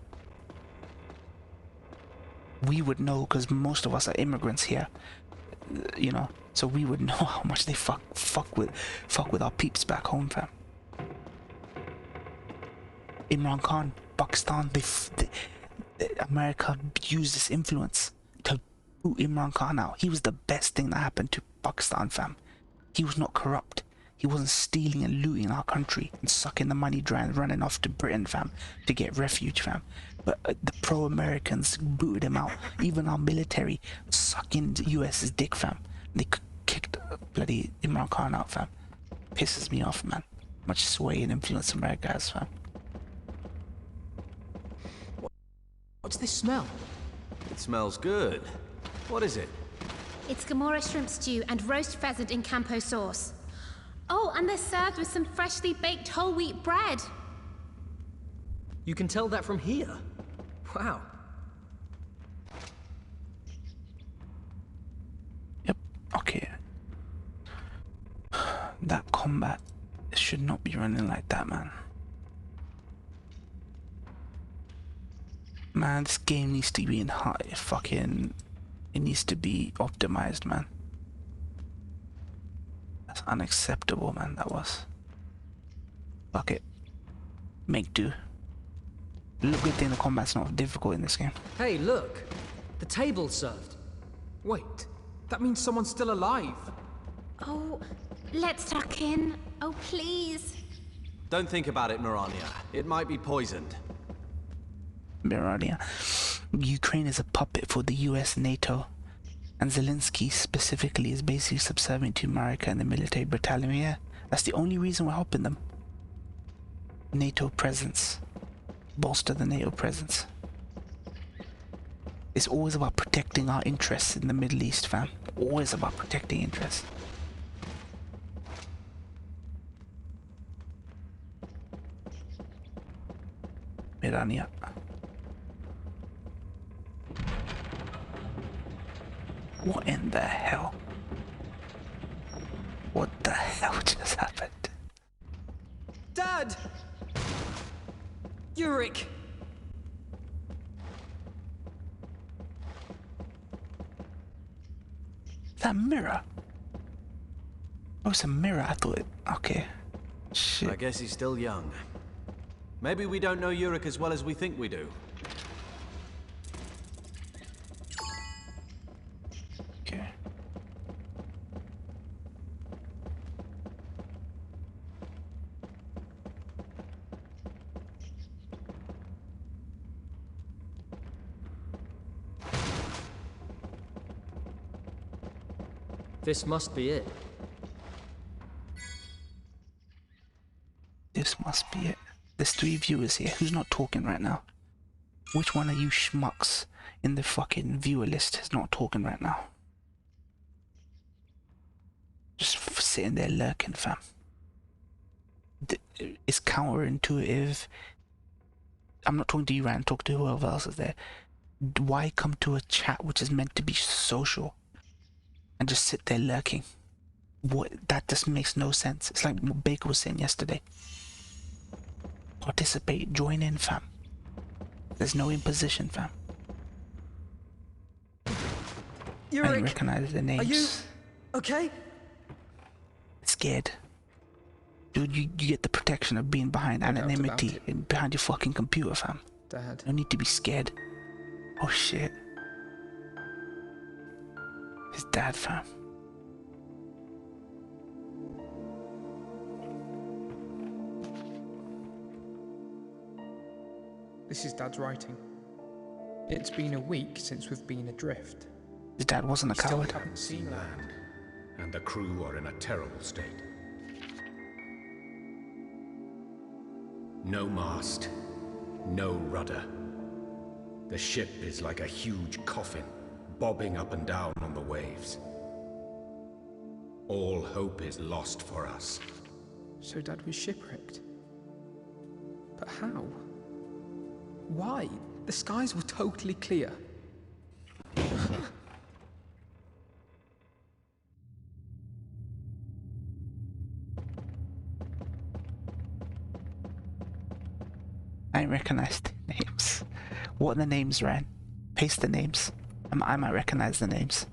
We would know because most of us are immigrants here, you know, so we would know how much they fuck with our peeps back home, fam. Imran Khan, Pakistan, America used this influence to boot Imran Khan out. He was the best thing that happened to Pakistan, fam. He was not corrupt. He wasn't stealing and looting our country and sucking the money dry and running off to Britain, fam, to get refuge, fam. But the pro-Americans booted him out. Even our military sucking the US's dick, fam. They kicked bloody Imran Khan out, fam. Pisses me off, man. Much sway and influence America has, fam. What's this smell? It smells good. What is it? It's Gamora shrimp stew and roast pheasant in Campo sauce. Oh, and they're served with some freshly baked whole wheat bread. You can tell that from here. Wow. Yep, okay. That combat should not be running like that, man. Man, this game needs to be in high fucking... It needs to be optimized, man. That's unacceptable, man, that was. Fuck it. Make do. Look, good thing the combat's not difficult in this game. Hey, look. The table's served. Wait, that means someone's still alive. Oh, let's tuck in. Oh, please. Don't think about it, Mirania. It might be poisoned. Mirania. Ukraine is a puppet for the US, NATO, and Zelensky specifically is basically subservient to America and the military battalion. Yeah, that's the only reason we're helping them. NATO presence. Bolster the NATO presence. It's always about protecting our interests in the Middle East, fam. Always about protecting interests. Mirania. What in the hell? What the hell just happened? Dad! Yurik! That mirror? Oh, it's a mirror. I thought it... Okay. Shit. I guess he's still young. Maybe we don't know Yurik as well as we think we do. Okay. This must be it. This must be it. There's 3 viewers here. Who's not talking right now? Which one of you schmucks in the fucking viewer list is not talking right now? sitting there lurking, fam. It's counterintuitive. I'm not talking to you, Ryan. I'm talking to whoever else is there. Why come to a chat which is meant to be social and just sit there lurking? What? That just makes no sense. It's like what Baker was saying yesterday. Participate, join in, fam. There's no imposition, fam. I didn't recognize the names. Are you okay? Scared. Dude, you get the protection of being behind anonymity and behind your fucking computer, fam. Dad. No need to be scared. Oh shit. His dad, fam. This is Dad's writing. It's been a week since we've been adrift. His dad wasn't a Still coward. haven't seen land. And the crew are in a terrible state. No mast, no rudder. The ship is like a huge coffin, bobbing up and down on the waves. All hope is lost for us. So Dad was shipwrecked. But how? Why? The skies were totally clear. I didn't recognize the names. What are the names, Ryan? Paste the names. I might recognize the names.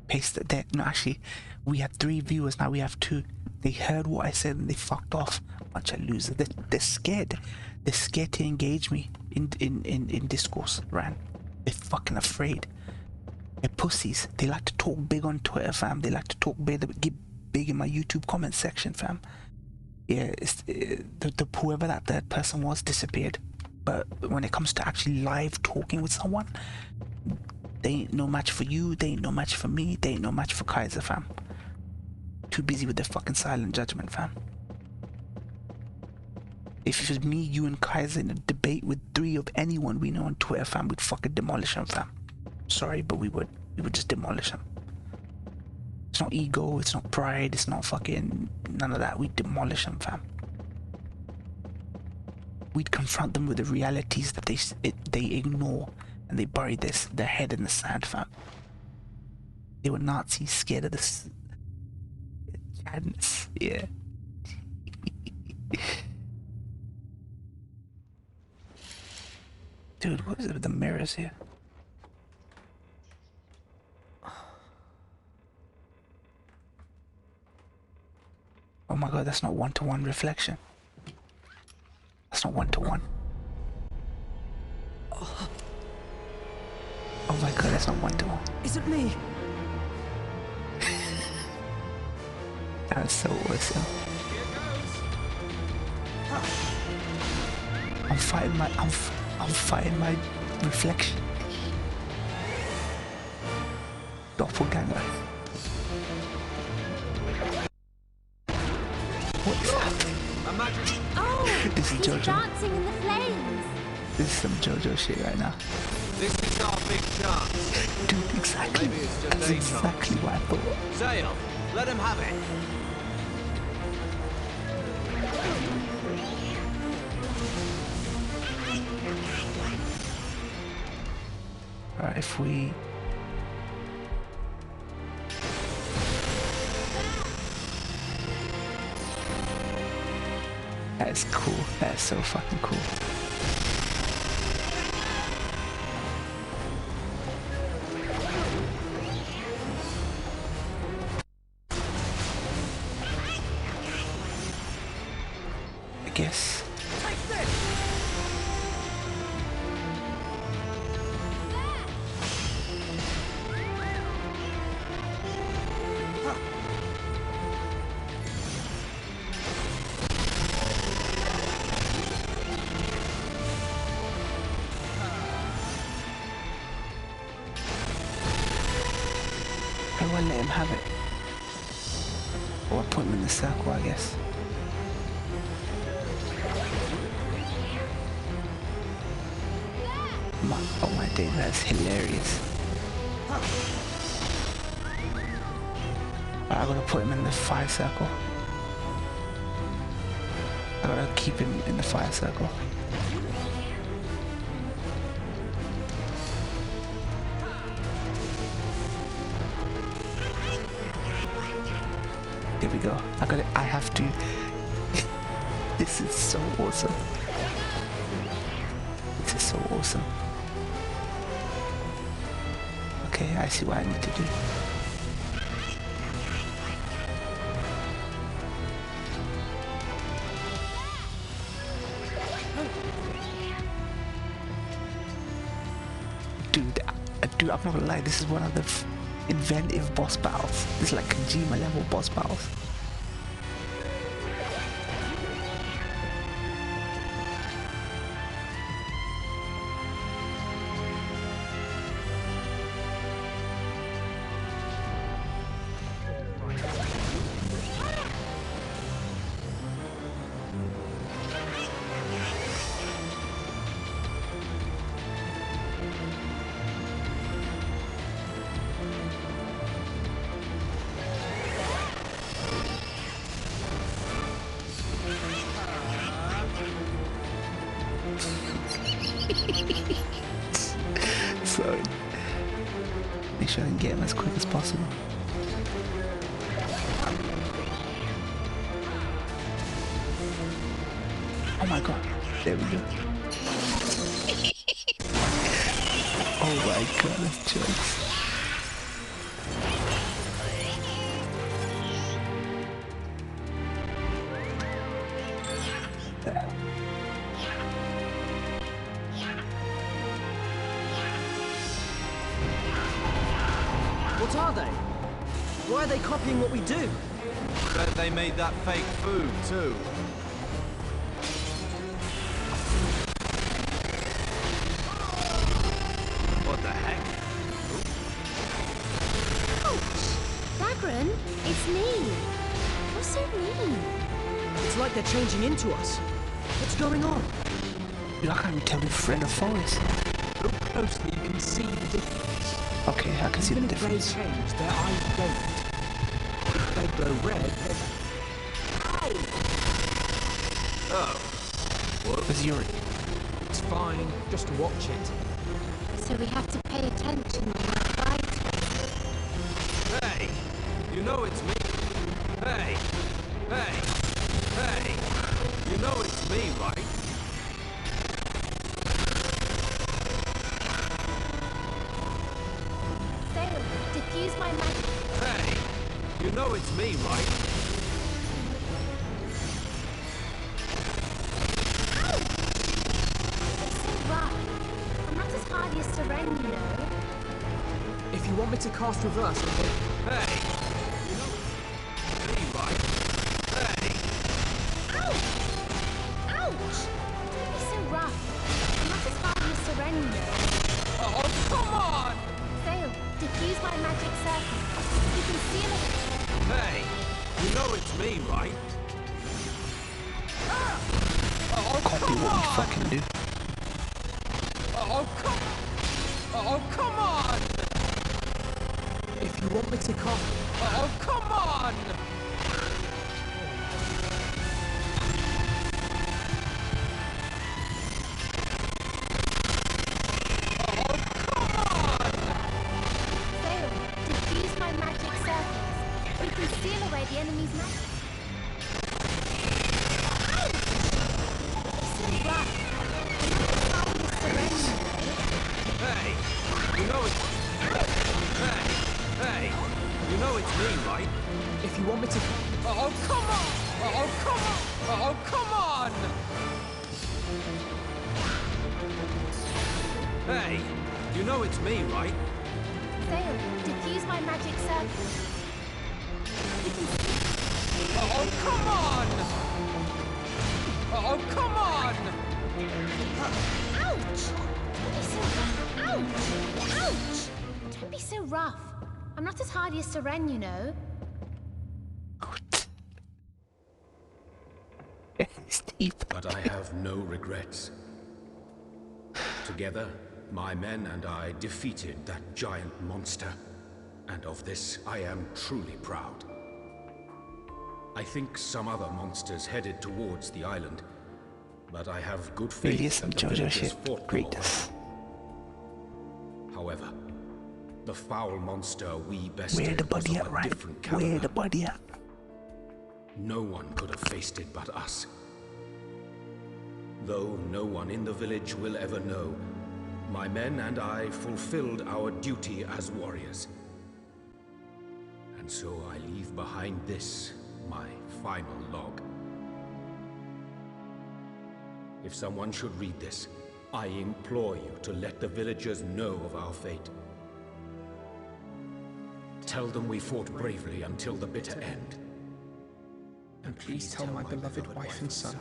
Paste it there. No, actually, we had 3 viewers, now we have 2. They heard what I said and they fucked off. Bunch of losers. They're scared. They're scared to engage me in discourse, Ryan. They're fucking afraid. They're pussies. They like to talk big on Twitter, fam. They like to talk big in my YouTube comment section, fam. Yeah, whoever that third person was disappeared. But when it comes to actually live talking with someone, they ain't no match for you, they ain't no match for me, they ain't no match for Kaiser, fam. Too busy with their fucking silent judgment, fam. If it was me, you, and Kaiser in a debate with 3 of anyone we know on Twitter, fam, we'd fucking demolish them, fam. Sorry, but we would just demolish them. It's not ego, it's not pride, it's not fucking none of that. We'd demolish them, fam. We'd confront them with the realities that they ignore, and they bury their head in the sand, fam. They were Nazis, scared of this sadness, yeah. Dude, what is it with the mirrors here? Oh my god, that's not one-to-one reflection. That's not one-to-one. Oh my god, that's not one-to-one. Is it me? That's so awesome. I'm fighting my reflection. Doppelganger. What is happening? Oh, This is he's JoJo. dancing in the flames. This is some JoJo shit right now. This is our big chance. Dude, exactly. Maybe it's just That's a exactly what I thought. Zale, let him have it. Alright, if we... That is cool. That is so fucking cool. I guess. I will let him have it. Or put him in the circle, I guess. Oh my day, that's hilarious. I gotta put him in the fire circle. I gotta keep him in the fire circle. Here we go. I have to. This is so awesome. This is so awesome. Okay, I see what I need to do. Dude, I'm not gonna lie, this is one of the inventive boss battles. This is like Kojima level boss battles. So, make sure I can get him as quick as possible. Oh my god, there we go. Oh my god, that's jokes. What are they? Why are they copying what we do? Bet they made that fake food too. What the heck? Dagran, it's me. You're so mean. It's like they're changing into us. What's going on? Dude, I can't even tell if friend or foe is. Look closely, you can see the difference. Okay, I can see the Even if they difference. change, their eyes don't. If they glow red, then... Oh. Where's Yuri? It's fine, just watch it. So we have to pay attention when we fight. Hey! You know it's me. Hey! Hey! Hey! You know it's me, right? Sail, diffuse my magic. Hey! You know it's me, right? It's so rough. I'm not as hardy as Seren, you know. If you want me to cast reverse, I'll do. Hey! You know it's me, right? Hey! Ouch! Don't be so rough. I'm not as hardy as Seren, you know. Oh, come on! Sail, diffuse my magic circle. You can seal it. Hey! You know it's me, right? Copy what we fucking do. Oh, come on! If you want me to cast... Oh, come on! Sail, diffuse my magic circles. We can seal away the enemy's magic. Ouch! So rough. I'm not as hardy as Seren, you know. Hey! You know it's... Hey! Hey! You know it's me, right? If you want me to... Oh, come on! Oh, come on! Oh, come on! Hey! You know it's me, right? Sail, diffuse my magic circle. We can seal. Oh, come on! Oh, come on! Ouch! Don't be so rough. Ouch! Ouch! Don't be so rough. I'm not as hardy as Seren, you know. His teeth. But I have no regrets. Together, my men and I defeated that giant monster. And of this, I am truly proud. I think some other monsters headed towards the island, but I have good faith Really is some that the JoJo villagers shit. fought them Greatness. already. However, the foul monster we bested Where the was body of at, a right? different Where caliber. the body at? No one could have faced it but us. Though no one in the village will ever know, my men and I fulfilled our duty as warriors. And so I leave behind this, my final log. If someone should read this, I implore you to let the villagers know of our fate. Tell them we fought bravely until the bitter end. And please tell my beloved wife and son.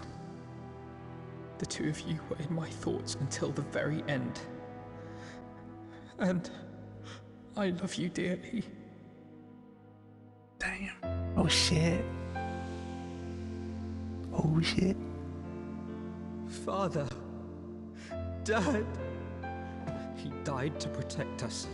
The two of you were in my thoughts until the very end. And I love you dearly. Damn. Oh shit. Oh shit. Father. Dad. He died to protect us.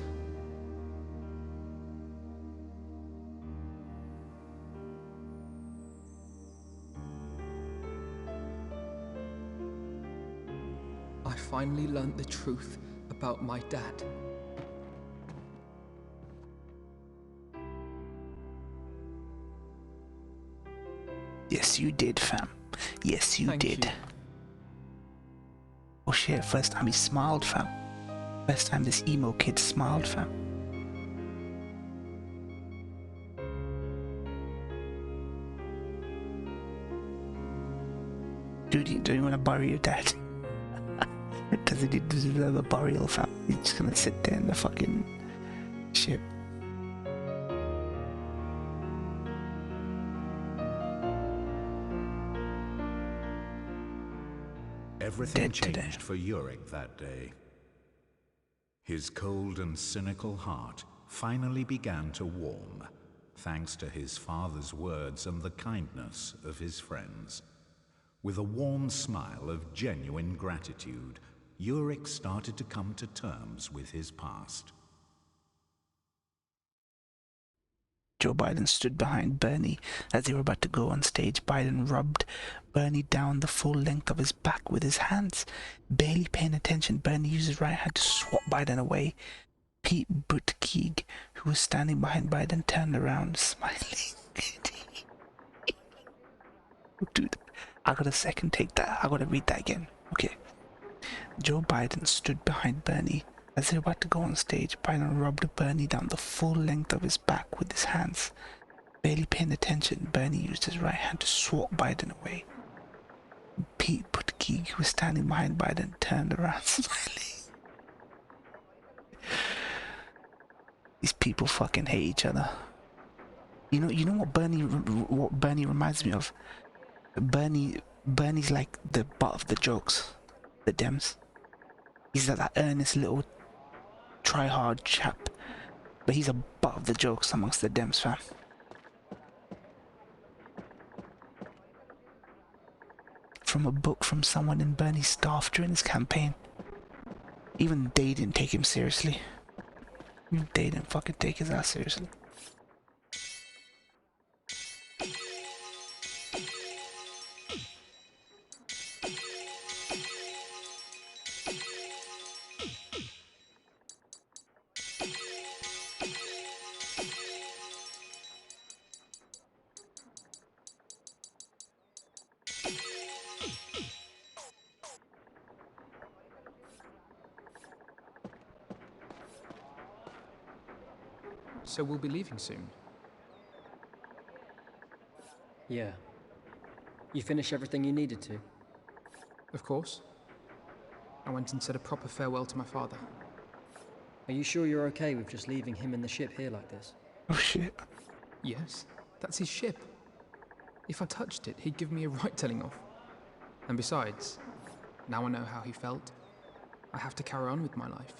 I finally learned the truth about my dad. Yes, you did, fam. Yes, you Thank did. you. Oh shit, first time he smiled, fam. First time this emo kid smiled, fam. Dude, don't you want to bury your dad? Doesn't he deserve a burial, fam? He's just gonna sit there in the fucking ship. Everything Dead today. changed for Yurik that day. His cold and cynical heart finally began to warm, thanks to his father's words and the kindness of his friends. With a warm smile of genuine gratitude, Yurik started to come to terms with his past. Joe Biden stood behind Bernie as they were about to go on stage. Biden rubbed Bernie down the full length of his back with his hands. Barely paying attention, Bernie used his right hand to swat Biden away. Pete Buttigieg, who was standing behind Biden, turned around, smiling. Dude, I gotta second take that. I gotta read that again. Okay. Joe Biden stood behind Bernie. As they were about to go on stage, Biden rubbed Bernie down the full length of his back with his hands. Barely paying attention, Bernie used his right hand to swat Biden away. Pete Buttigieg, who was standing behind Biden, turned around, smiling. These people fucking hate each other. You know what Bernie reminds me of? Bernie's like the butt of the jokes, the Dems. He's like that earnest little try-hard chap, but he's a butt of the jokes amongst the Dems, fam. From a book from someone in Bernie's staff during his campaign. Even they didn't take him seriously. They didn't fucking take his ass seriously. So we'll be leaving soon. Yeah. You finished everything you needed to? Of course. I went and said a proper farewell to my father. Are you sure you're okay with just leaving him and the ship here like this? Oh shit. Yes, that's his ship. If I touched it, he'd give me a right telling off. And besides, now I know how he felt. I have to carry on with my life.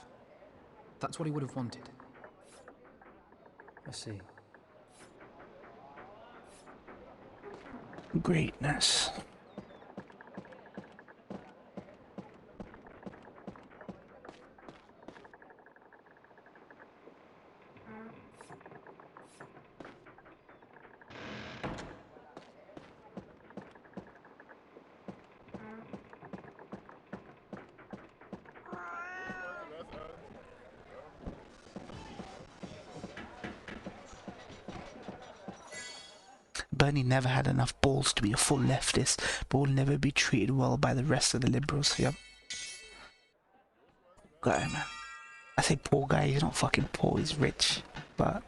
That's what he would have wanted. I see. Greatness. Bernie never had enough balls to be a full leftist, but will never be treated well by the rest of the liberals. Yep. Guy, man. I say poor guy, he's not fucking poor, he's rich. But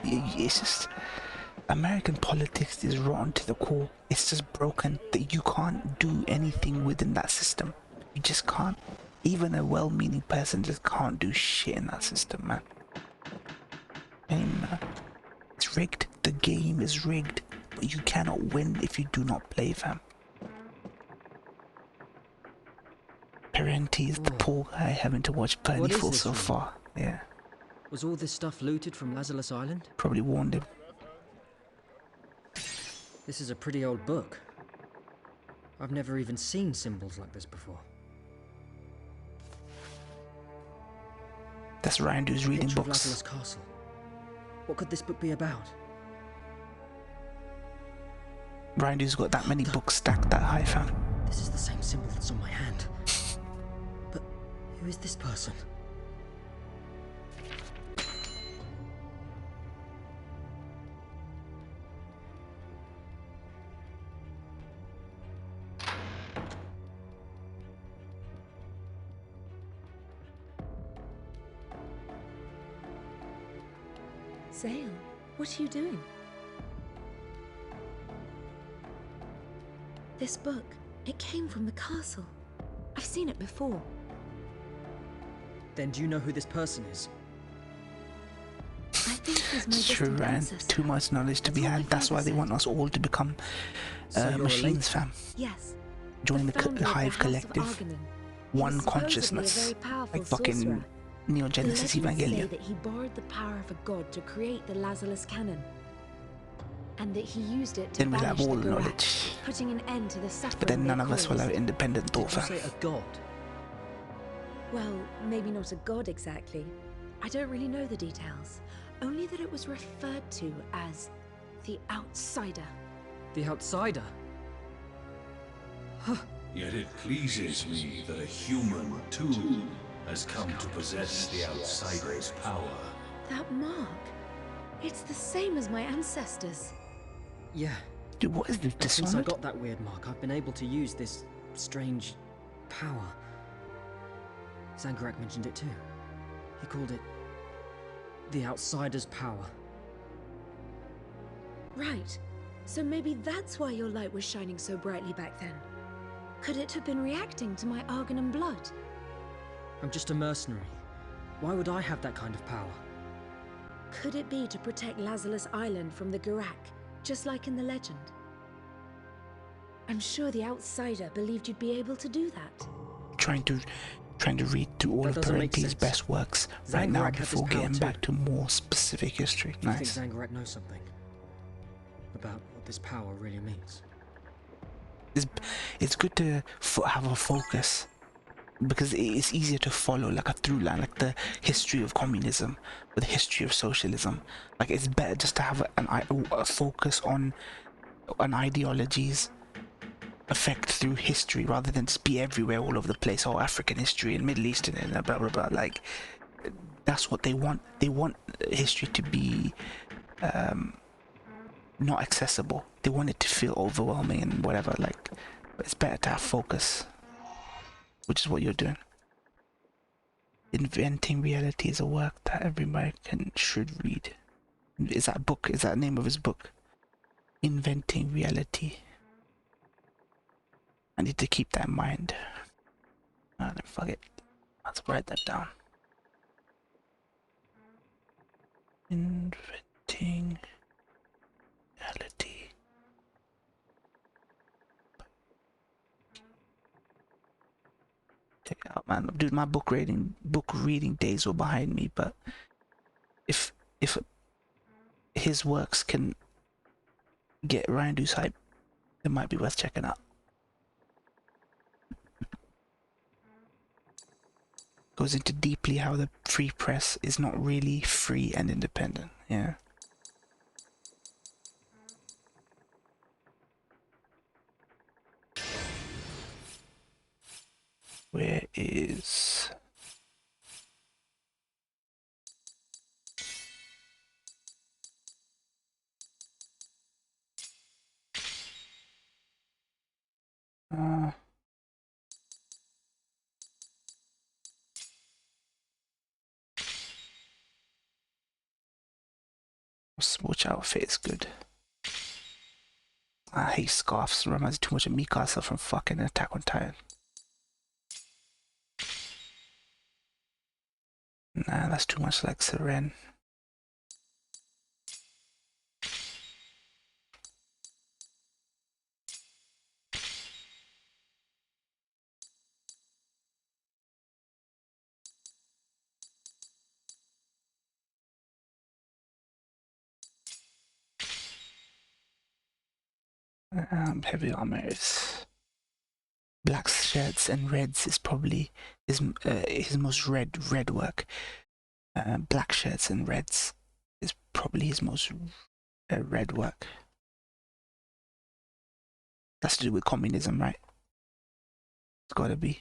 it's just, American politics is rotten to the core. It's just broken that you can't do anything within that system. You just can't. Even a well-meaning person just can't do shit in that system, man. And it's rigged. The game is rigged, but you cannot win if you do not play, fam. Parenti is the poor guy having to watch Bernie fall so far. Yeah. Was all this stuff looted from Lazarus Island? Probably warned him. This is a pretty old book. I've never even seen symbols like this before. That's Ryan who's reading Picture of books. Lazarus Castle. What could this book be about? Ryan who's got that many books stacked that high, fam. This is the same symbol that's on my hand. But who is this person? Zale, what are you doing? This book, it came from the castle. I've seen it before. Then do you know who this person is? I think he's my True, distant Ryan. ancestor. Too much knowledge to be That's what had. my That's father why they said. want us all to become So you're machines, related? fam. Yes. Join the founder of the Hive House of Collective. Argonon. He One was supposedly consciousness. a very powerful Like fucking sorcerer. Neo The Genesis legends say Evangelion. that he borrowed the power of a god to create the Lazarus cannon, and that he used it to Then we'll banish have all the the Garak, knowledge. putting an end to the suffering. But then they none of us will have caused. independent thought, Did you fam. say a god? Well, maybe not a god exactly. I don't really know the details. Only that it was referred to as the Outsider. The Outsider? Yet it pleases me that a human, too, has come to possess the Outsider's power. That mark, it's the same as my ancestors. Yeah. Dude, what is this? Since I Dishonored? got that weird mark, I've been able to use this strange power. Zangorak mentioned it too. He called it the Outsider's power. Right. So maybe that's why your light was shining so brightly back then. Could it have been reacting to my Argonon blood? I'm just a mercenary. Why would I have that kind of power? Could it be to protect Lazarus Island from the Garak, just like in the legend? I'm sure the Outsider believed you'd be able to do that. Trying to read through all That of doesn't make Parenti's sense. best works right now Zangorak had this before power getting too. back to more specific history. Do you Nice. think Zangorak knows something about what this power really means? It's good to have a focus because it's easier to follow like a through line, like the history of communism or the history of socialism. Like it's better just to have a focus on an ideology's effect through history rather than just be everywhere all over the place. Oh, African history and Middle Eastern and blah blah blah. Like that's what they want. They want history to be not accessible. They want it to feel overwhelming and whatever. Like it's better to have focus, which is what you're doing. Inventing Reality is a work that every American should read. Is that book? Is that the name of his book? Inventing Reality. I need to keep that in mind. Ah, then fuck it. Let's write that down. Inventing Reality. Check it out, man. Dude, my book reading days were behind me, but if his works can get Ryandu's hype, it might be worth checking out. Goes into deeply how the free press is not really free and independent. Yeah. Where is Which outfit is good? I hate scarves. Reminds me too much of Mikasa from fucking Attack on Titan. Nah, that's too much like Seren. Heavy armor is black shirts and reds is probably his most red work. Black shirts and reds is probably his most red work. That's to do with communism, right? It's gotta be.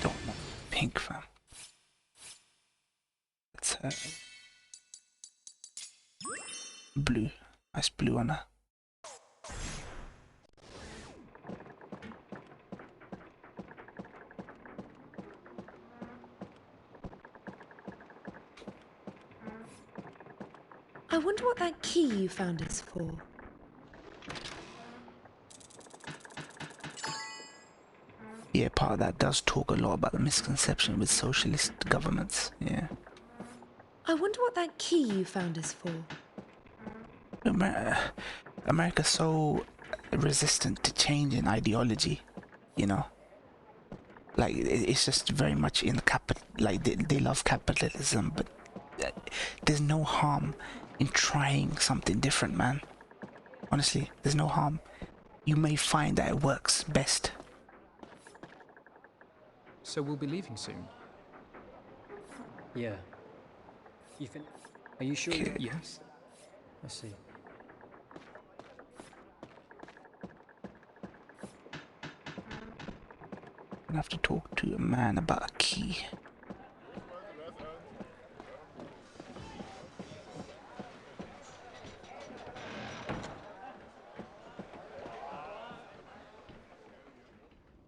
Don't know. Pink, fam. It's blue. Nice blue on her. I wonder what that key you found is for. Yeah, part of that does talk a lot about the misconception with socialist governments. Yeah. I wonder what that key you found is for. America's so resistant to change in ideology, you know. Like it's just very much in the like they love capitalism, but there's no harm in trying something different, man. Honestly, there's no harm. You may find that it works best. So we'll be leaving soon? Yeah. Are you sure? Yes. I see. I have to talk to a man about a key.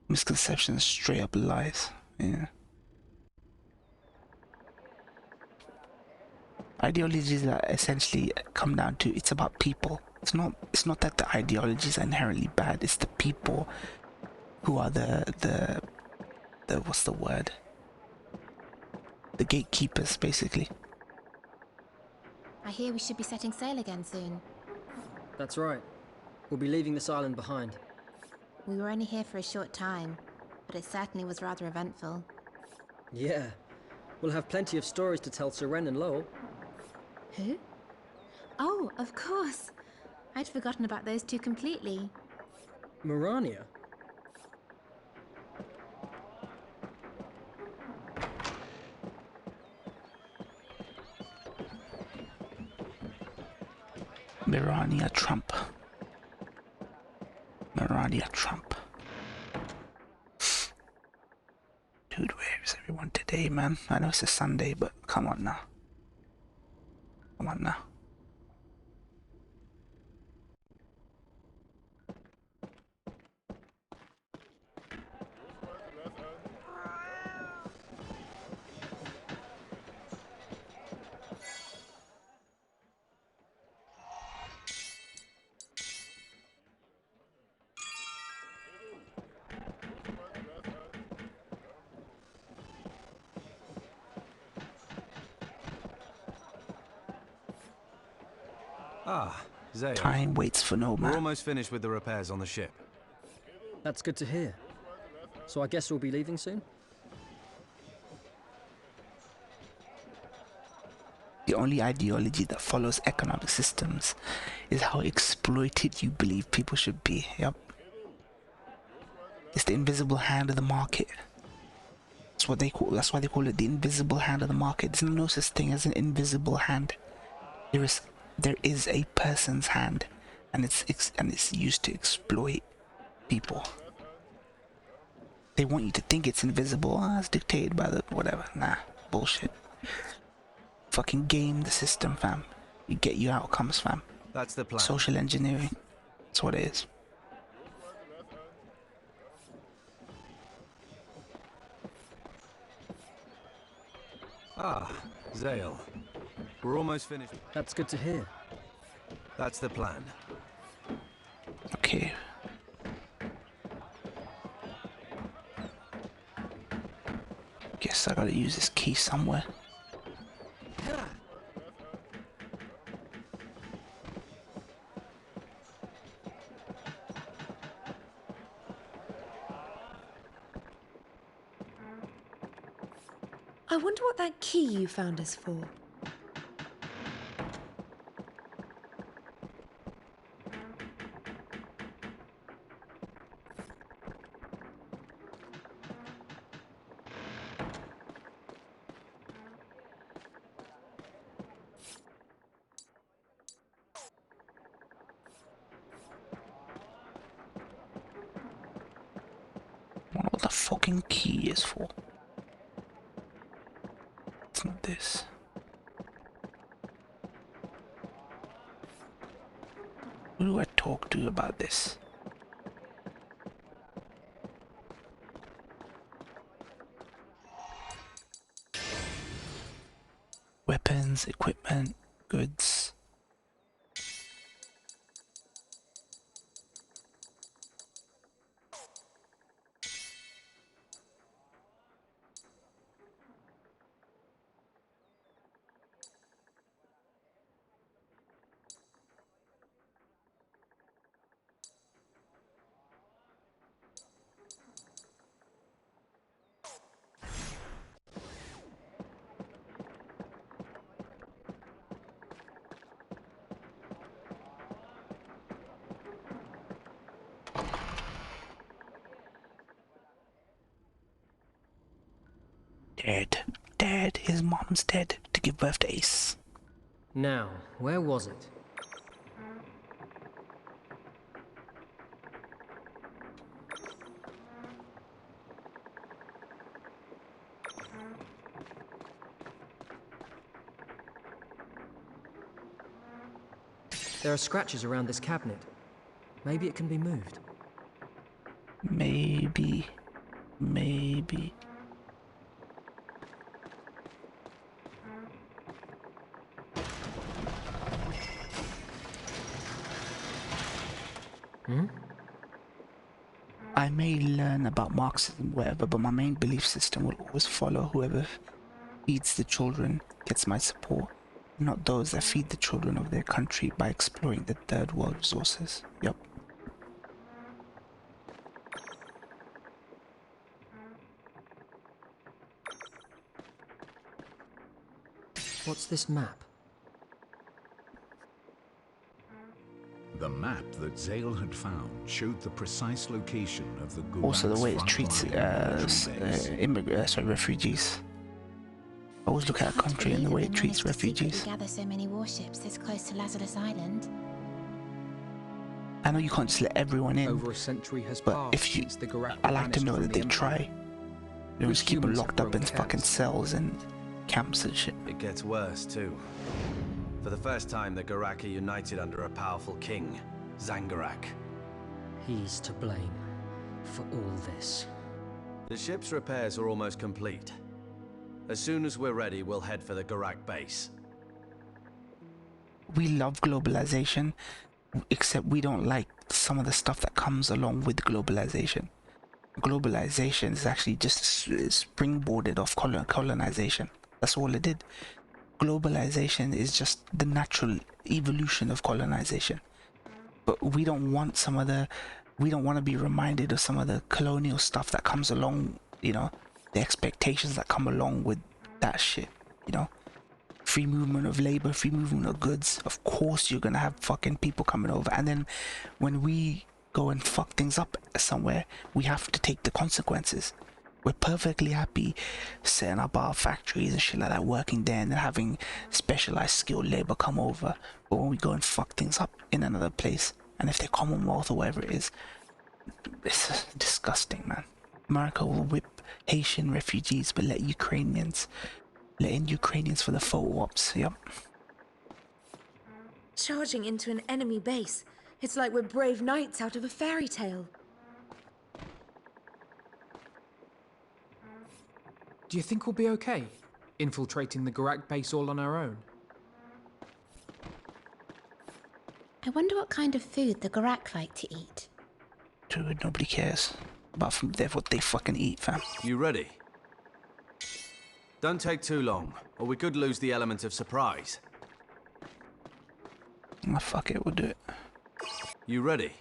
Misconceptions, straight up lies. Yeah. Ideologies that essentially come down to it's about people. It's not that the ideologies are inherently bad. It's the people who are the what's the word? The gatekeepers, basically. I hear we should be setting sail again soon. That's right. We'll be leaving this island behind. We were only here for a short time, but it certainly was rather eventful. Yeah. We'll have plenty of stories to tell Seren and Lowell. Who? Oh, of course. I'd forgotten about those two completely. Mirania? Mirania Trump. Mirania Trump. Dude, where is everyone today, man? I know it's a Sunday, but come on now. Come on now. Ah, Zaya. Time waits for no man. We're almost finished with the repairs on the ship. That's good to hear. So I guess we'll be leaving soon? The only ideology that follows economic systems is how exploited you believe people should be. Yep. It's the invisible hand of the market. That's what they call. That's why they call it the invisible hand of the market. There's no such thing as an invisible hand. There is a person's hand, and it's used to exploit people. They want you to think it's invisible. It's dictated by the whatever. Nah, bullshit. Fucking game the system, fam. You get you outcomes, fam. That's the plan. Social engineering. That's what it is. Ah, Zale. We're almost finished. That's good to hear. That's the plan. Okay. Guess I gotta use this key somewhere. I wonder what that key you found is for. I wonder what the fucking key is for. It's not this. Who do I talk to about this? Weapons, equipment, goods. Dead. Dead. His mom's dead to give birth to Ace. Now, where was it? There are scratches around this cabinet. Maybe it can be moved. Maybe. Maybe. Hmm? I may learn about Marxism, whatever, but my main belief system will always follow whoever feeds the children gets my support, not those that feed the children of their country by exploring the third world resources. Yup. What's this map? The map that Zale had found showed the precise location of the Gulag's Also the way it front treats line military base. refugees. I always look at a Hard to country and the believe way that it they treats managed to secretly refugees. gather so many warships this close to Lazarus Island. I know you can't just let everyone in, Over a century has but passed if you, since the Garak I like to vanished know from that the they Empire. try. They We just keep them humans have locked up in grown fucking careless. cells and camps and shit. It gets worse, too. For the first time, the Garak are united under a powerful king, Zangarak. He's to blame for all this. The ship's repairs are almost complete. As soon as we're ready, we'll head for the Garak base. We love globalization, except we don't like some of the stuff that comes along with globalization. Globalization is actually just springboarded off colonization. That's all it did. Globalization is just the natural evolution of colonization. But we don't want we don't want to be reminded of some of the colonial stuff that comes along, you know, the expectations that come along with that shit, you know. Free movement of labor, free movement of goods. Of course you're gonna have fucking people coming over, and then when we go and fuck things up somewhere, we have to take the consequences. We're perfectly happy setting up our factories and shit like that, working there and then having specialized skilled labor come over. But when we go and fuck things up in another place, and if they're Commonwealth or whatever it is, it's disgusting, man. America will whip Haitian refugees but let in Ukrainians for the photo ops. Yep. Charging into an enemy base. It's like we're brave knights out of a fairy tale. Do you think we'll be okay, infiltrating the Garak base all on our own? I wonder what kind of food the Garak like to eat. Dude, nobody cares. Apart from what they fucking eat, fam. You ready? Don't take too long, or we could lose the element of surprise. Oh, fuck it, we'll do it. You ready?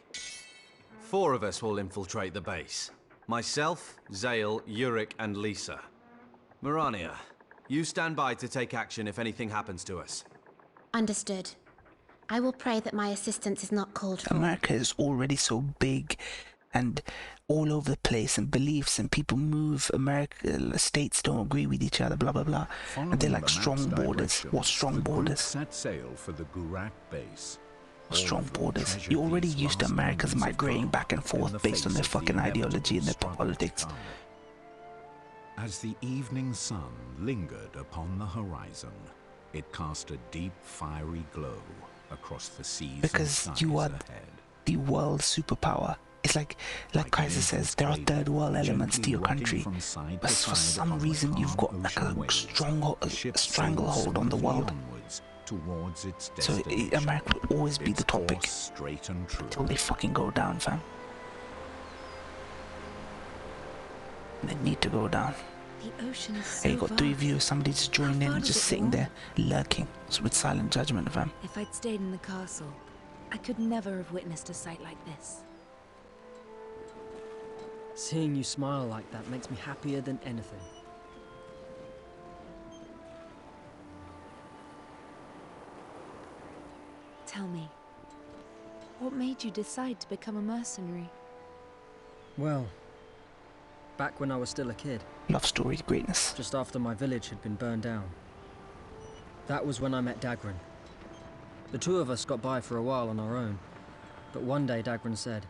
4 of us will infiltrate the base. Myself, Zale, Yurik, and Lisa. Mirania, you stand by to take action if anything happens to us. Understood. I will pray that my assistance is not called for. America is already so big and all over the place, and beliefs and people move. America states don't agree with each other, blah blah blah. And they're like strong borders. What strong borders? Set sail for the Garak base. Strong borders. You're already used to Americans migrating back and forth based on their fucking ideology and their politics. As the evening sun lingered upon the horizon, it cast a deep, fiery glow across the seas because and you are skies ahead. the world superpower. It's like Kaiser says, there are third world elements to your country, but for some reason you've got like a stranglehold on the world. So America will always be the topic until they fucking go down, fam. They need to go down. The ocean is so Hey, you got 3 vast. viewers, somebody just joined in, just sitting there, lurking, with silent judgment, fam. If I'd stayed in the castle, I could never have witnessed a sight like this. Seeing you smile like that makes me happier than anything. Tell me, what made you decide to become a mercenary? Well, back when I was still a kid, Love story, greatness. just after my village had been burned down. That was when I met Dagran. The 2 of us got by for a while on our own, but one day Dagran said,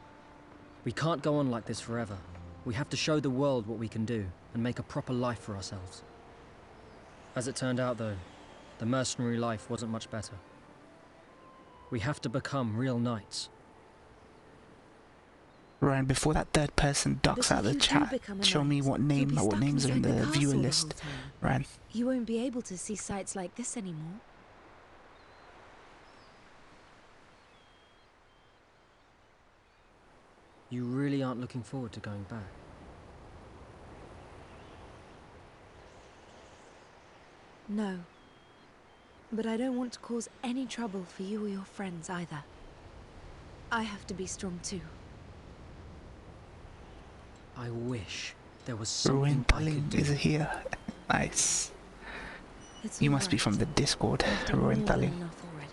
"We can't go on like this forever. We have to show the world what we can do and make a proper life for ourselves." As it turned out though, the mercenary life wasn't much better. We have to become real knights. Ryan, before that third person ducks But out of the if you do chat, become a show me knight, what you'll name be or what stuck names are in inside the castle viewer the whole list, time. Ryan. You won't be able to see sights like this anymore. You really aren't looking forward to going back. No. But I don't want to cause any trouble for you or your friends either. I have to be strong too. I wish there was something Ruin I could do. is here. Nice. It's You all must be right. from the Discord, I've done Ruin more than Tallinn. enough already.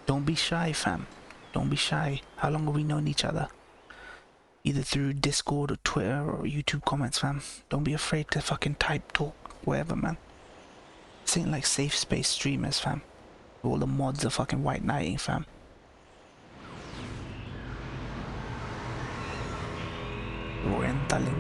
Don't be shy, fam. Don't be shy. How long have we known each other? Either through Discord or Twitter or YouTube comments, fam. Don't be afraid to fucking type, talk, whatever, man. This ain't like safe space streamers, fam. All the mods are fucking white knighting, fam. Ruin Tallinn.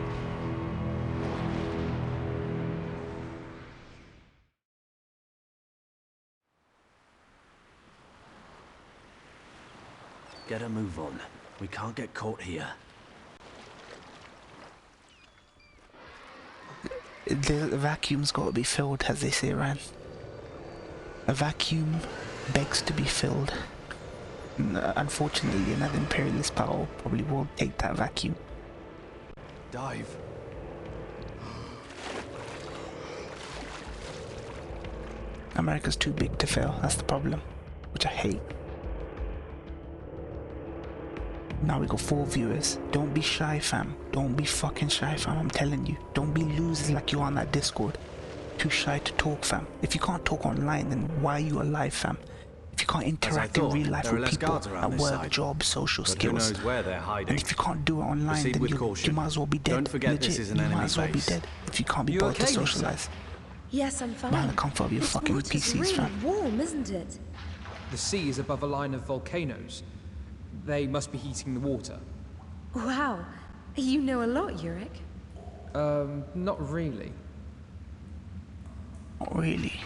Get a move on. We can't get caught here. The vacuum's got to be filled, as they say, Ryan. A vacuum begs to be filled. Unfortunately, another imperialist power probably will take that vacuum. Dive. America's too big to fail, that's the problem, which I hate. Now we got 4 viewers. Don't be shy, fam. Don't be fucking shy, fam. I'm telling you. Don't be losers like you are on that Discord. Too shy to talk, fam. If you can't talk online, then why are you alive, fam? If you can't interact in real life with people at work, job, social skills, Who knows where they're hiding? and if you can't do it online, Proceed then with you caution. might as well be dead. Don't forget Legit, this is an you enemy might as well be base. dead if you can't be You bothered to okay, Lisa? socialize. Yes, I'm fine. Man, the comfort of your This fucking water's PCs, really fam. warm, isn't it? The sea is above a line of volcanoes. They must be heating the water. Wow. You know a lot, Yurik. Not really. Not really.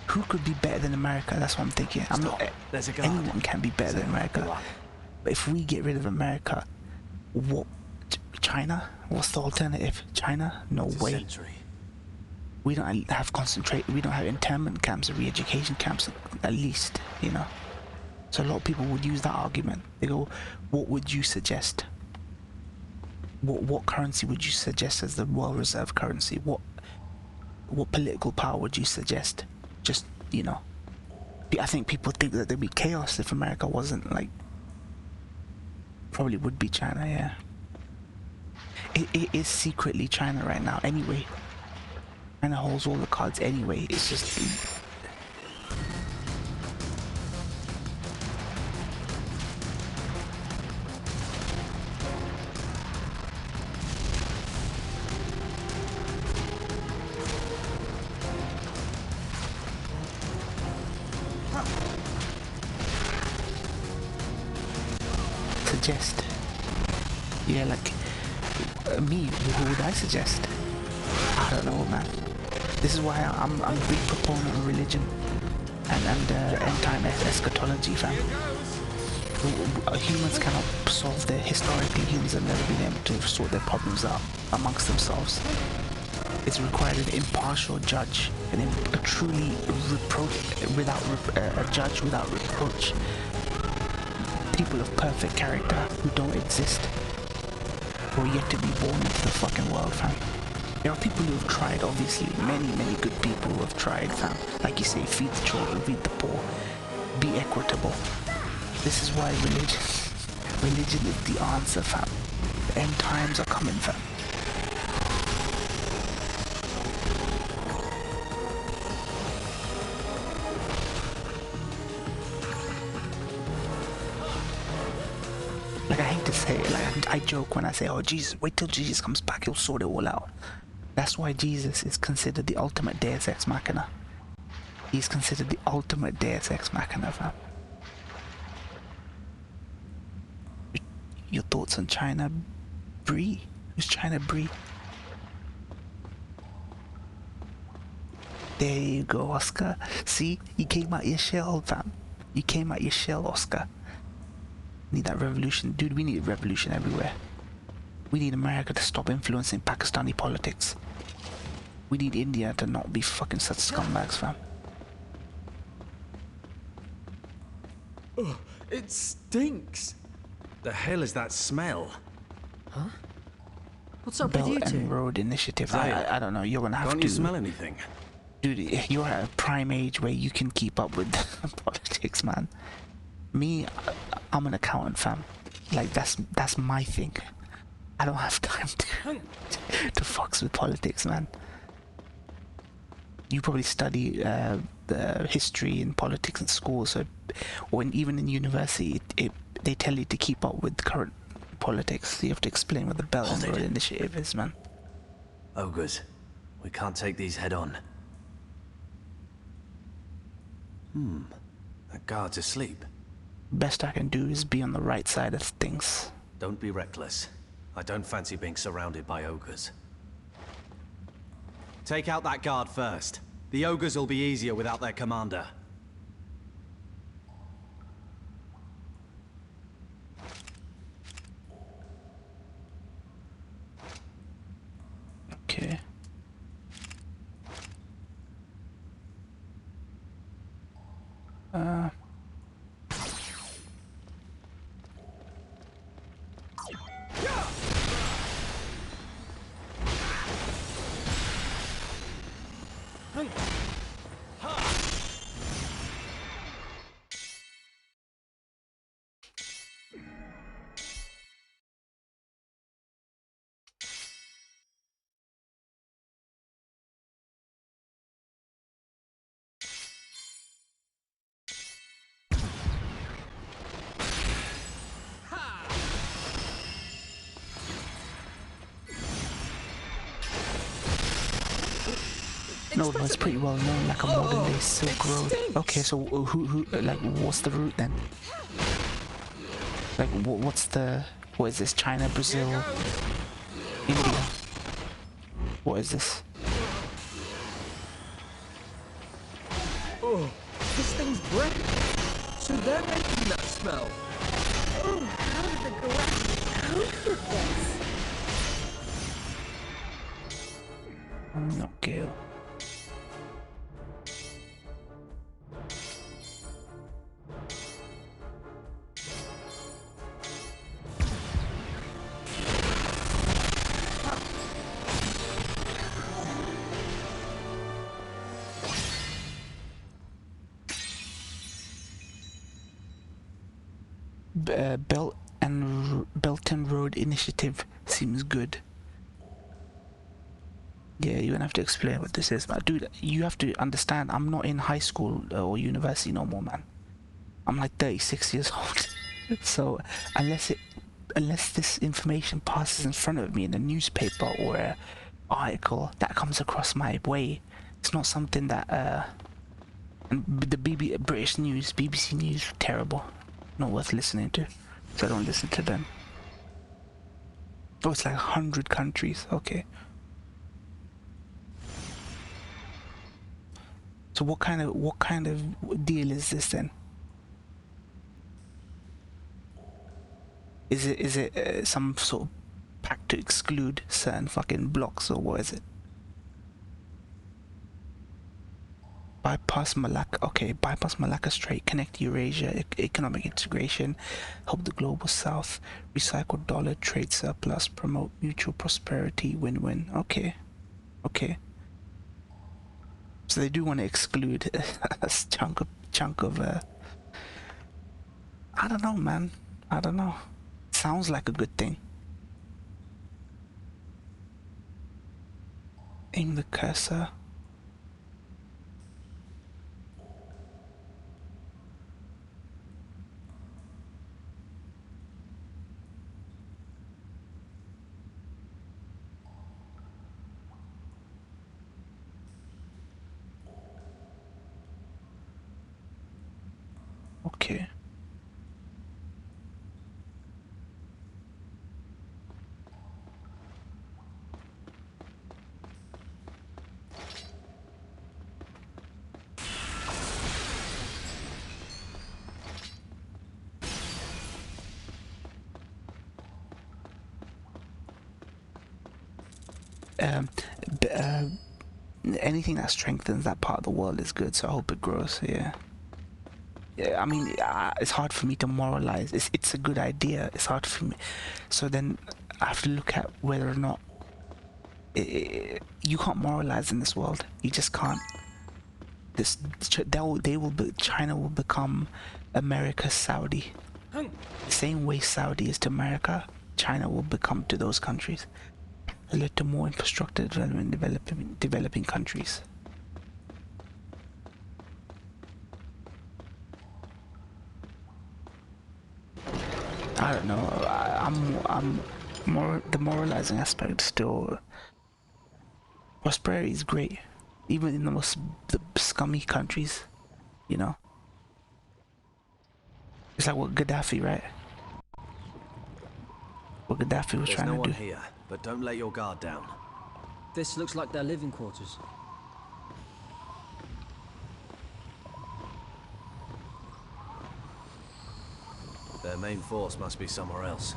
Who could be better than America? That's what I'm thinking. I'm not. There's a guard. Anyone can be better than America. But if we get rid of America, what? China? What's the alternative? China? No way. We don't have we don't have internment camps or re-education camps, at least, you know. So a lot of people would use that argument. They go, what would you suggest? What currency would you suggest as the world reserve currency? What political power would you suggest? Just, you know. I think people think that there'd be chaos if America wasn't, like, probably would be China, yeah. It is secretly China right now anyway. China holds all the cards anyway. It's just suggest. Yeah, like me, who would I suggest? I don't know, man. This is why I'm a big proponent of religion and end-time eschatology, fam. Humans cannot solve their historically. Humans have never been able to sort their problems out amongst themselves. It's required an impartial judge, a truly a judge without reproach. People of perfect character who don't exist, who are yet to be born into the fucking world, fam. There are people who have tried, obviously, many good people who have tried, fam. Like you say, feed the children, feed the poor, be equitable. This is why religion is the answer, fam. The end times are coming, fam. Like, I hate to say it, like, I joke when I say, oh, Jesus, wait till Jesus comes back, he'll sort it all out. That's why Jesus is considered the ultimate Deus Ex Machina. He's considered the ultimate Deus Ex Machina, fam. Your thoughts on China Bree? Who's China Bree? There you go, Oscar. See? You came out your shell, fam. You came out your shell, Oscar. Need that revolution. Dude, we need revolution everywhere. We need America to stop influencing Pakistani politics. We need India to not be fucking such scumbags, fam. Oh, it stinks. The hell is that smell? Huh? What's up Belt with you and two? Road Initiative. I don't know. You're gonna have to. Can't you smell anything? Dude, you're at a prime age where you can keep up with politics, man. Me, I'm an accountant, fam. Like, that's my thing. I don't have time to fucks with politics, man. You probably study the history and politics in school, so, or even in university, they tell you to keep up with current politics. You have to explain what the Belt and Road Initiative is, man. Ogres, we can't take these head on. That guard's asleep. Best I can do is be on the right side of things. Don't be reckless. I don't fancy being surrounded by ogres. Take out that guard first. The ogres will be easier without their commander. Okay. No, but it's pretty well known, like a modern day Silk Road. Okay, so who, like, what's the route then? Like, what is this? China, Brazil, India? What is this? Oh, this thing's breath. So they're making that smell. Oh, how did the Galactic cope with this? Okay. Belt and Road Initiative seems good. Yeah, you're gonna have to explain what this is, but dude, you have to understand, I'm not in high school or university no more, man. I'm like 36 years old. So unless this information passes in front of me in a newspaper or a article that comes across my way, it's not something that and the British news, BBC News, terrible, not worth listening to, so I don't listen to them. Oh, it's like 100 countries. Okay. So what kind of deal is this then? Is it some sort of pact to exclude certain fucking blocks, or what is it? Bypass Malacca. Okay, bypass Malacca Strait, connect Eurasia, economic integration, help the global south, recycle dollar, trade surplus, promote mutual prosperity, win-win. Okay, okay. So they do want to exclude a chunk of I don't know, man. I don't know. Sounds like a good thing. Aim the cursor. Okay. Anything that strengthens that part of the world is good, so I hope it grows. Yeah, I mean, it's hard for me to moralize. It's a good idea. It's hard for me, so then I have to look at whether or not you can't moralize in this world. You just can't. China will become America's Saudi. The same way Saudi is to America, China will become to those countries. Led to more infrastructure development in developing countries. I don't know. I'm more the moralizing aspect still. Prosperity is great, even in the scummy countries. You know, it's like what Gaddafi, right? What Gaddafi was trying to do. There's no one here, but don't let your guard down. This looks like their living quarters. Their main force must be somewhere else.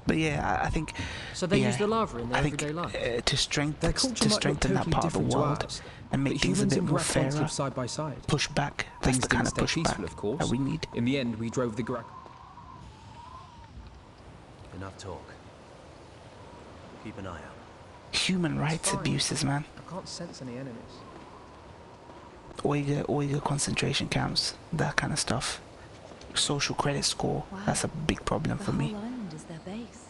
But yeah, I think. So they use the lava in their everyday life. To strengthen that part of the world and make things a bit more fairer. Side by side. Push back. That's the kind of pushback that we need. In the end, we drove the Enough talk. Keep an eye out. Human rights abuses, man. I can't sense any enemies. Uyghur concentration camps, that kind of stuff. Social credit score, wow. That's a big problem for me. The whole island is their base.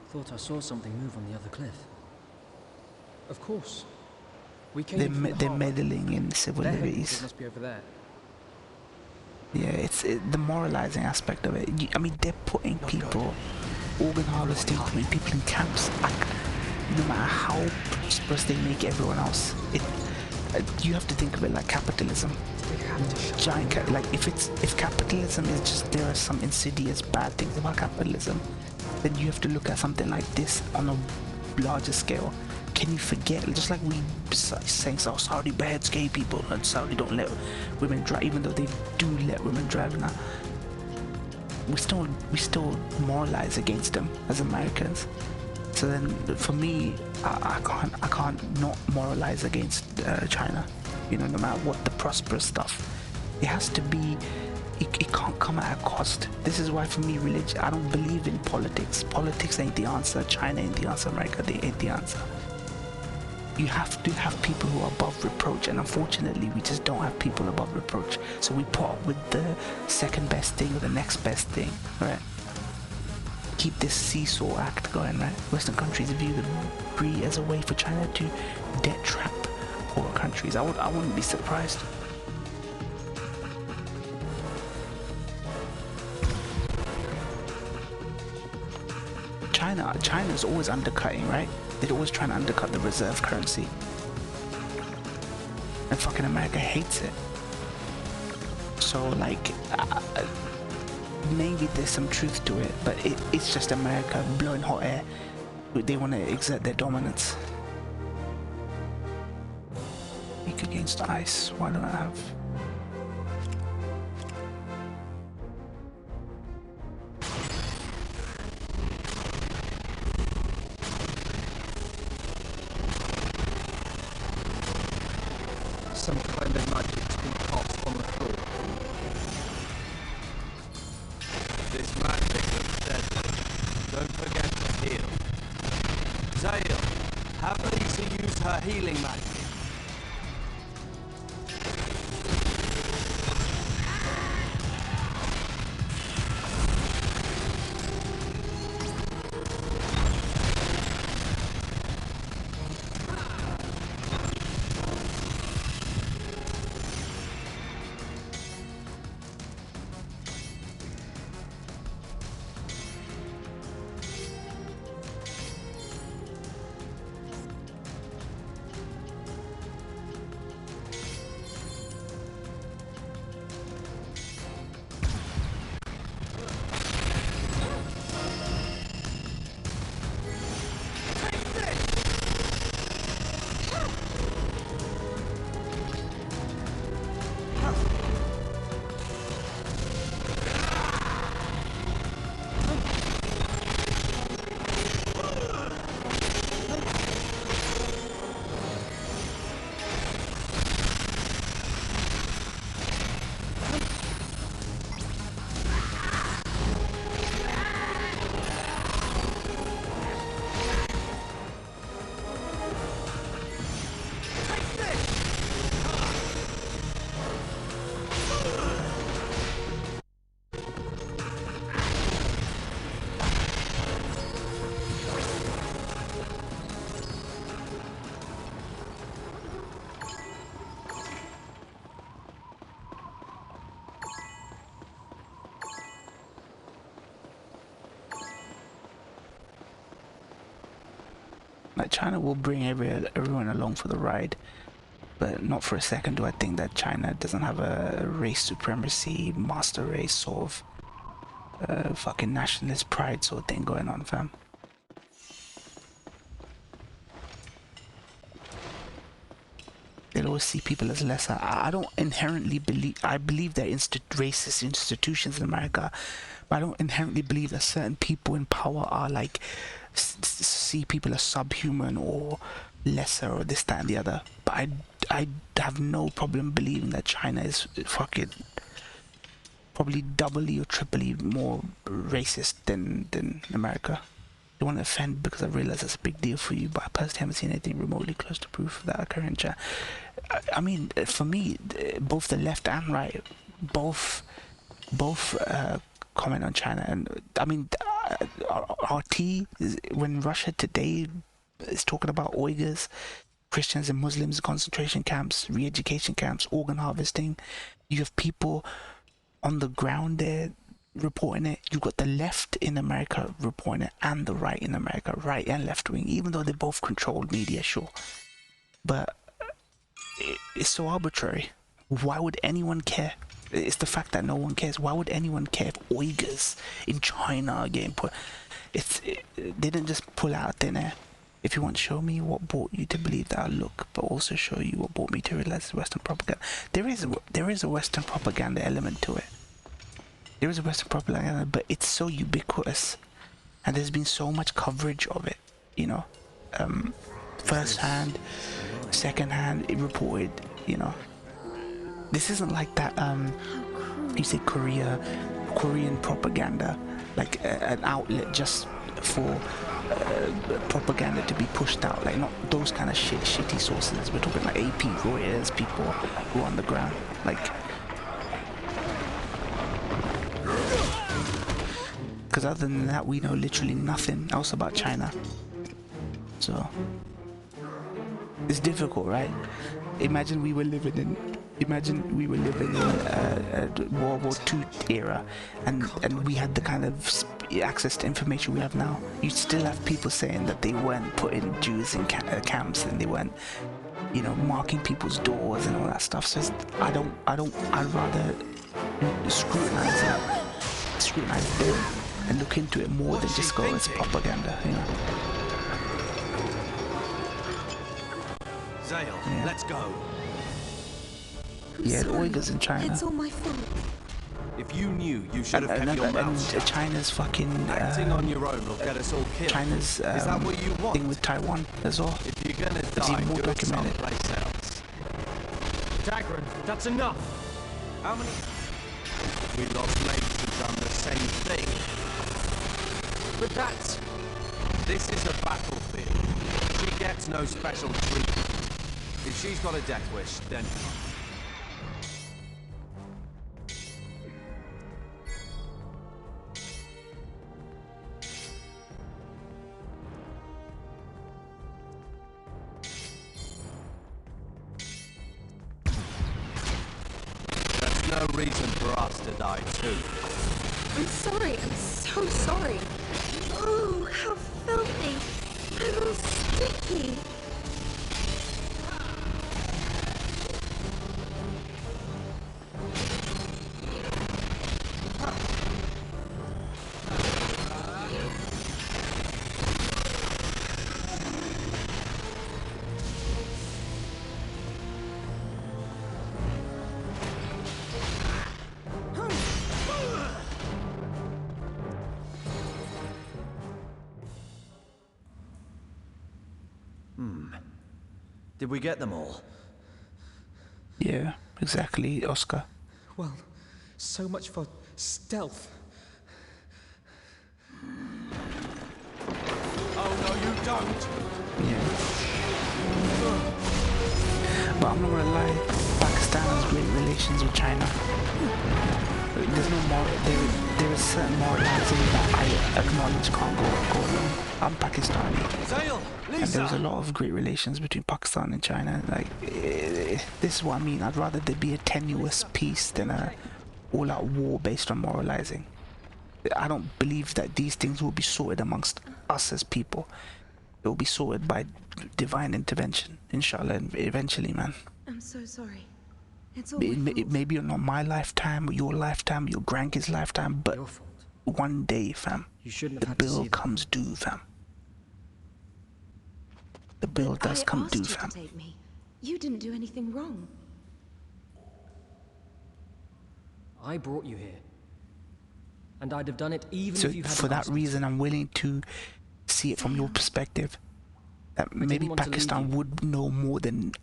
Thought I saw something move on the other cliff. Of course. We came they're meddling in civil liberties. Must be over there. Yeah, it's the moralizing aspect of it. I mean, they're putting people, organ harvesting, putting people in camps. No matter how prosperous they make everyone else, you have to think of it like capitalism. Giant, like if capitalism is just, there are some insidious bad things about capitalism. then you have to look at something like this on a larger scale. Can you forget, just like we saying so Saudi bans gay people and Saudi don't let women drive, even though they do let women drive now, we still moralize against them as Americans. So then for me, I can't not moralize against China, you know, no matter what the prosperous stuff. It has to be, it can't come at a cost. This is why for me, religion, I don't believe in politics. Politics ain't the answer. China ain't the answer. America, they ain't the answer. You have to have people who are above reproach, and unfortunately we just don't have people above reproach. So we put up with the second best thing or the next best thing, right? Keep this seesaw act going, right? Western countries view the BRICS as a way for China to debt trap poorer countries. I wouldn't be surprised. China's always undercutting, right? They're always trying to undercut the reserve currency. And fucking America hates it. So like, maybe there's some truth to it, but it's just America blowing hot air. They want to exert their dominance. Weak against ice. Why don't I have... Some kind of magic's been cast on the floor. This magic looks deadly. Don't forget to heal. Zale, have Lisa use her healing magic. Like, China will bring everyone along for the ride, but not for a second do I think that China doesn't have a race supremacy, master race sort of fucking nationalist pride sort of thing going on, fam. They'll always see people as lesser. I don't inherently believe, I believe there are racist institutions in America, but I don't inherently believe that certain people in power are like, see people as subhuman or lesser or this, that and the other. But I have no problem believing that China is fucking probably doubly or triply more racist than America. I don't want to offend because I realize that's a big deal for you, but I personally haven't seen anything remotely close to proof of that occurring in China. I mean, for me, both the left and right, both comment on China, and I mean, RT, when Russia today is talking about Uyghurs, Christians and Muslims, concentration camps, re-education camps, organ harvesting, you have people on the ground there reporting it. You've got the left in America reporting it, and the right in America, right and left wing, even though they both controlled media, sure. But it's so arbitrary. Why would anyone care? It's the fact that no one cares. Why would anyone care if Uyghurs in China are getting put? they didn't just pull out of thin air. If you want to show me what brought you to believe that outlook, but also show you what brought me to realize it's Western propaganda. There is a Western propaganda element to it. There is a Western propaganda, but it's so ubiquitous, and there's been so much coverage of it. You know, first hand, second hand, it reported. You know, this isn't like that. You say Korean propaganda, like an outlet just for propaganda to be pushed out, like not those kind of shitty sources. We're talking like AP, Reuters, people who are on the ground, like, because other than that we know literally nothing else about China. So it's difficult, right? Imagine we were living in World War II era, and we had the kind of access to information we have now. You still have people saying that they weren't putting Jews in camps, and they weren't, you know, marking people's doors and all that stuff. So I'd rather scrutinize it and look into it more than just go as propaganda, you know. Zale, yeah. Let's go. Yeah, the Uyghurs in China. It's all my fault. If you knew, you should have kept your mouth shut. China's fucking acting on your own will get us all killed. China's is that what you want? thing with Taiwan as well. If you're gonna die, more do it documented. someplace else. Dagran, that's enough. How many? We lost mates who've done the same thing. But that's... This is a battlefield. She gets no special treatment. If she's got a death wish, then... no reason for us to die too. I'm sorry, I'm so sorry. Oh, how filthy. I'm all sticky. Did we get them all? Yeah, exactly, Oscar. Well, so much for stealth. Oh, no, you don't! Yeah. But I'm not gonna lie, Pakistan has great relations with China. There's no more, there is certain moralizing that I acknowledge can't go wrong. I'm Pakistani. Zale, Lisa. And there's a lot of great relations between Pakistan and China. Like, this is what I mean. I'd rather there be a tenuous peace than a all-out war based on moralizing. I don't believe that these things will be sorted amongst us as people. It will be sorted by divine intervention, inshallah, and eventually, man. I'm so sorry. It's all my fault. It maybe not my lifetime, your lifetime, your grandkids' lifetime, but one day, fam, you shouldn't the have had bill to see comes due, fam. The bill does come due, fam. I asked you to take me. You didn't do anything wrong. I brought you here. And I'd have done it even So if you hadn't for that asked me. reason, I'm willing to see it from your perspective. That maybe want to leave Pakistan you. would know more than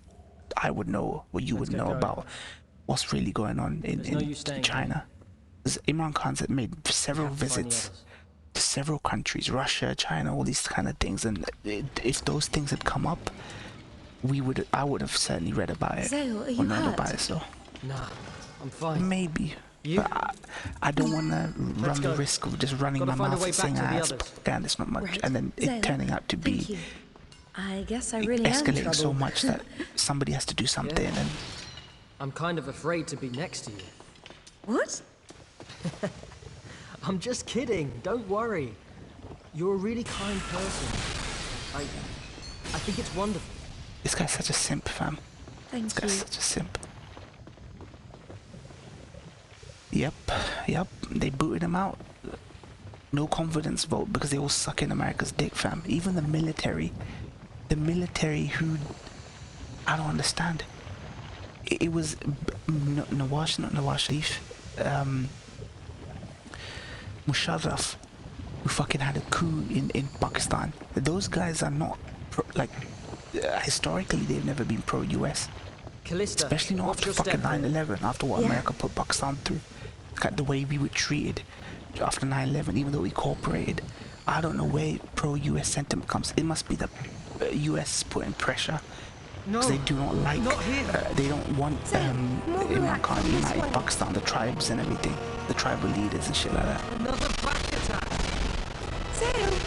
I would know, or you would get know going. about what's really going on There's no in use staying China. 'Cause Imran Khan's made several have to find the visits others. to several countries, Russia, China, all these kind of things, and if those things had come up, I would have certainly read about it Zale, are or you known hurt? about it. So Nah, I'm fine. maybe. You? But I don't want to run the go. risk of just running Gotta my find a mouth way and back saying, to the it's others." propaganda, it's not much, Right. and then it Zale, turning out to thank be you. I guess I really am escalating so trouble. much that somebody has to do something. Yeah. And I'm kind of afraid to be next to you. What? I'm just kidding. Don't worry. You're a really kind person. I think it's wonderful. this guy's such a simp, fam. Thank This guy's you. such a simp. Yep, they booted him out. no confidence vote because they all suck in America's dick, fam. Even the military who, I don't understand. It was Nawaz Sharif, Musharraf, who fucking had a coup in Pakistan. Those guys are not historically they've never been pro-US, especially not after fucking 9/11, after what America put Pakistan through. Look at the way we were treated after 9/11, even though we cooperated. I don't know where pro-US sentiment comes. It must be the US putting pressure. Because they do not like, they don't want Imran Khan to unite Pakistan, the tribes and everything, the tribal leaders and shit like that. Another back attack. Zale!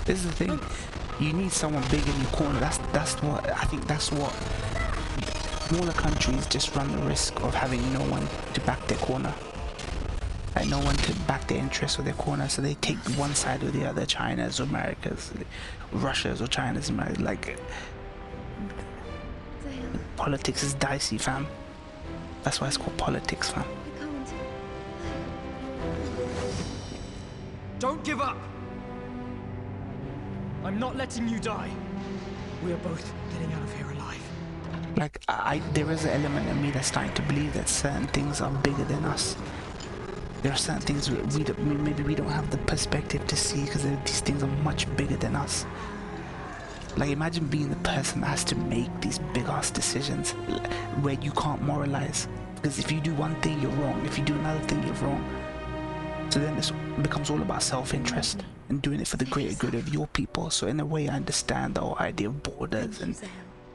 This is the thing. You need someone big in your corner. That's what I think. That's what smaller countries just run the risk of having no one to back their corner, like no one to back their interests or their corner. So they take one side or the other. China's or America's, Russia's or China's. Like politics is dicey, fam. That's why it's called politics, fam. Don't give up! I'm not letting you die. We are both getting out of here alive. Like, there is an element in me that's starting to believe that certain things are bigger than us. There are certain things maybe we don't have the perspective to see because these things are much bigger than us. Like, imagine being the person that has to make these big-ass decisions where you can't moralize. Because if you do one thing, you're wrong. If you do another thing, you're wrong. So then this becomes all about self-interest and doing it for the greater good of your people. So in a way, I understand the whole idea of borders and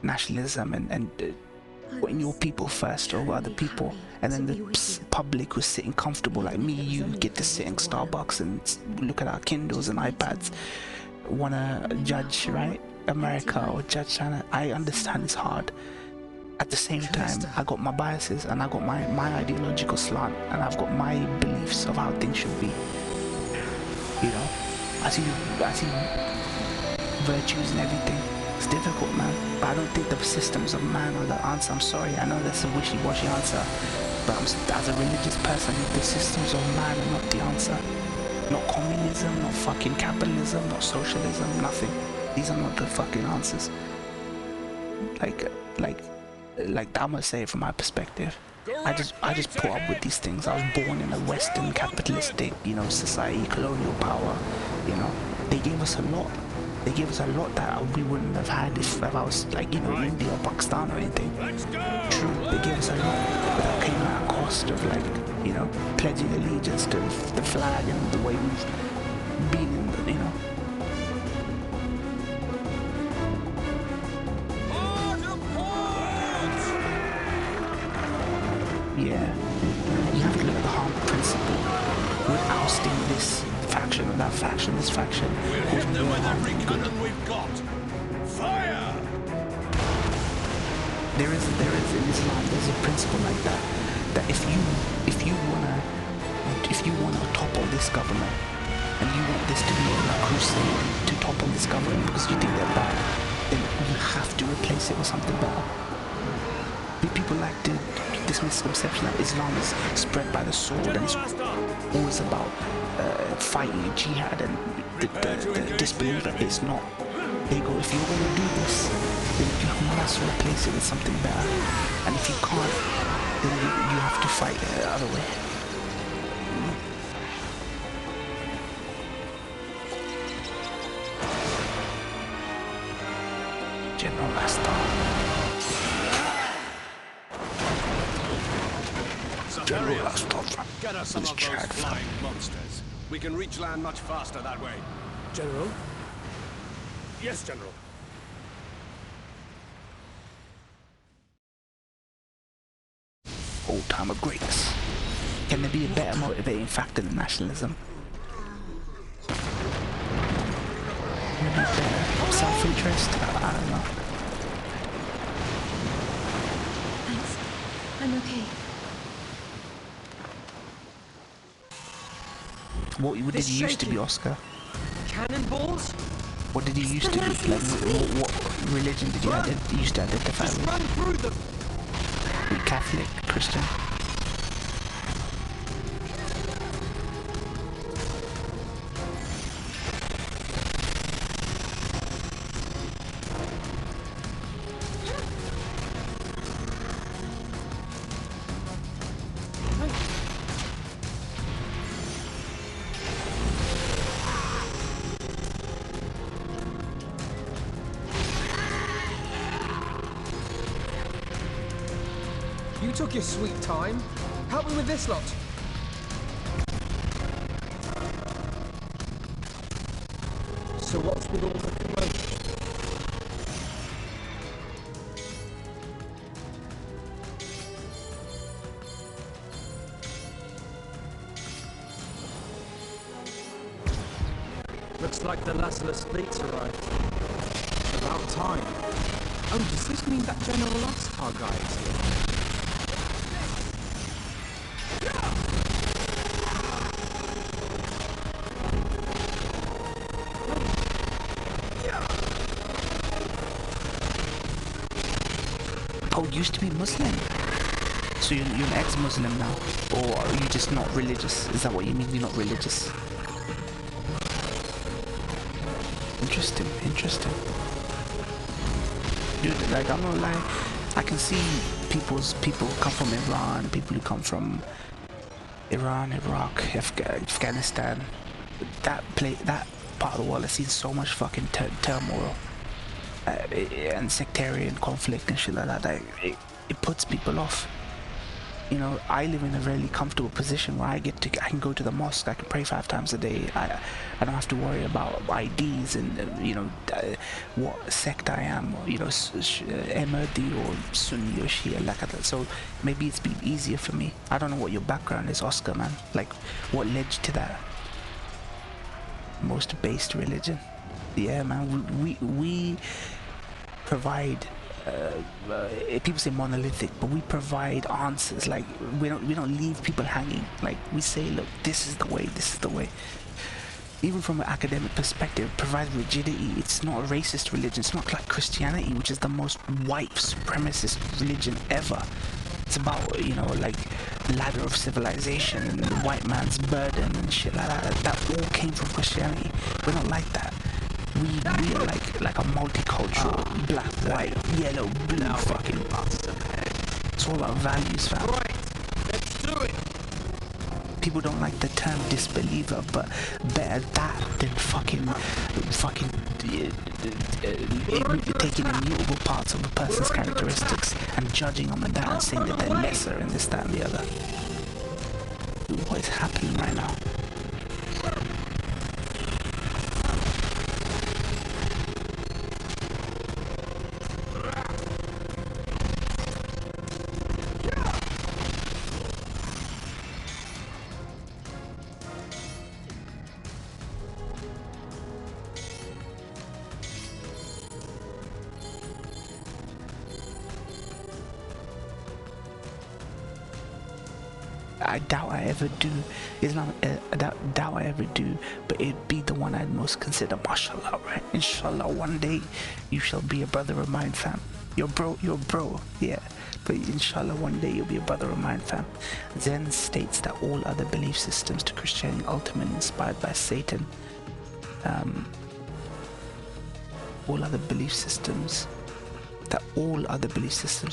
nationalism and putting your people first over other people. And then the public who's sitting comfortable, like me, you get to sit in Starbucks and look at our Kindles and iPads, want to judge, right, America or judge China. I understand it's hard. At the same time, I got my biases and I got my ideological slant and I've got my beliefs of how things should be. You know, I see virtues in everything. It's difficult, man, but I don't think the systems of man are the answer. I'm sorry, I know that's a wishy-washy answer, but as a religious person, the systems of man are not the answer. Not communism, not fucking capitalism, not socialism, nothing. These are not the fucking answers. Like I'm gonna say it from my perspective. I just put up with these things. I was born in a Western capitalistic, society, colonial power. They gave us a lot. They gave us a lot that we wouldn't have had if I was like, India or Pakistan or anything. True, they gave us a lot, but that came at a cost of pledging allegiance to the flag and the way we've been in the, Yeah, you have to look at the harm principle. We're ousting this faction or that faction, this faction. We'll hit them with every cannon we've got. Fire! There is in Islam, there's a principle like that. That if you wanna topple this government, and you want this to be a crusade to topple this government because you think they're bad, then you have to replace it with something better. People like to this misconception that Islam is spread by the sword and it's always about fighting jihad and the disbeliever. It's not. They go, if you're going to do this, then you must replace it with something better. And if you can't, then you have to fight the other way. General Get us some of those flying monsters. We can reach land much faster that way. General? Yes, General. Old time of greatness. Can there be a better motivating factor than nationalism? Maybe better self-interest? I don't know. Thanks. I'm okay. What did he used to be, Oscar? Cannonballs? What did he used to be? Like, what religion did you used to identify with? Run through them. Catholic, Christian? You took your sweet time. Help me with this lot. So what's with all the commotion? Looks like the Lassalus fleet's arrived. About time. Oh, does this mean that General Oscar guy is here? Oh, you used to be Muslim. So you're an ex-Muslim now? Or are you just not religious? Is that what you mean, you're not religious? Interesting, interesting. Dude, like, I'm not lying. I can see people come from Iran, people who come from Iran, Iraq, Afghanistan. That part of the world has seen so much fucking turmoil. And sectarian conflict and shit like that, it puts people off. You know, I live in a really comfortable position where I can go to the mosque, I can pray 5 times a day. I don't have to worry about IDs and you know, what sect I am, or, you know, Ahmadi or Sunni or Shia, like that. So maybe it's been easier for me. I don't know what your background is, Oscar, man. Like, what led you to that most based religion? Yeah, man, we provide people say monolithic, but we provide answers. Like, we don't leave people hanging. Like, we say, look, this is the way, this is the way. Even from an academic perspective, it provides rigidity. It's not a racist religion. It's not like Christianity, which is the most white supremacist religion ever. It's about, you know, like, the ladder of civilization and the white man's burden and shit like that. That all came from Christianity. We're not like that. We are like a multicultural, black, white, yellow, blue fucking. It's all about values, fam. Right, let's do it. People don't like the term disbeliever, but better that than fucking taking immutable parts of a person's characteristics and judging them and that and saying that they're lesser and this, that, and the other. What is happening right now? I doubt I ever do. Islam, I doubt I ever do, but it'd be the one I'd most consider, mashallah, right? Inshallah, one day you shall be a brother of mine, fam. You're bro, yeah. But inshallah, one day you'll be a brother of mine, fam. Zen states that all other belief systems to Christianity ultimately inspired by Satan. All other belief systems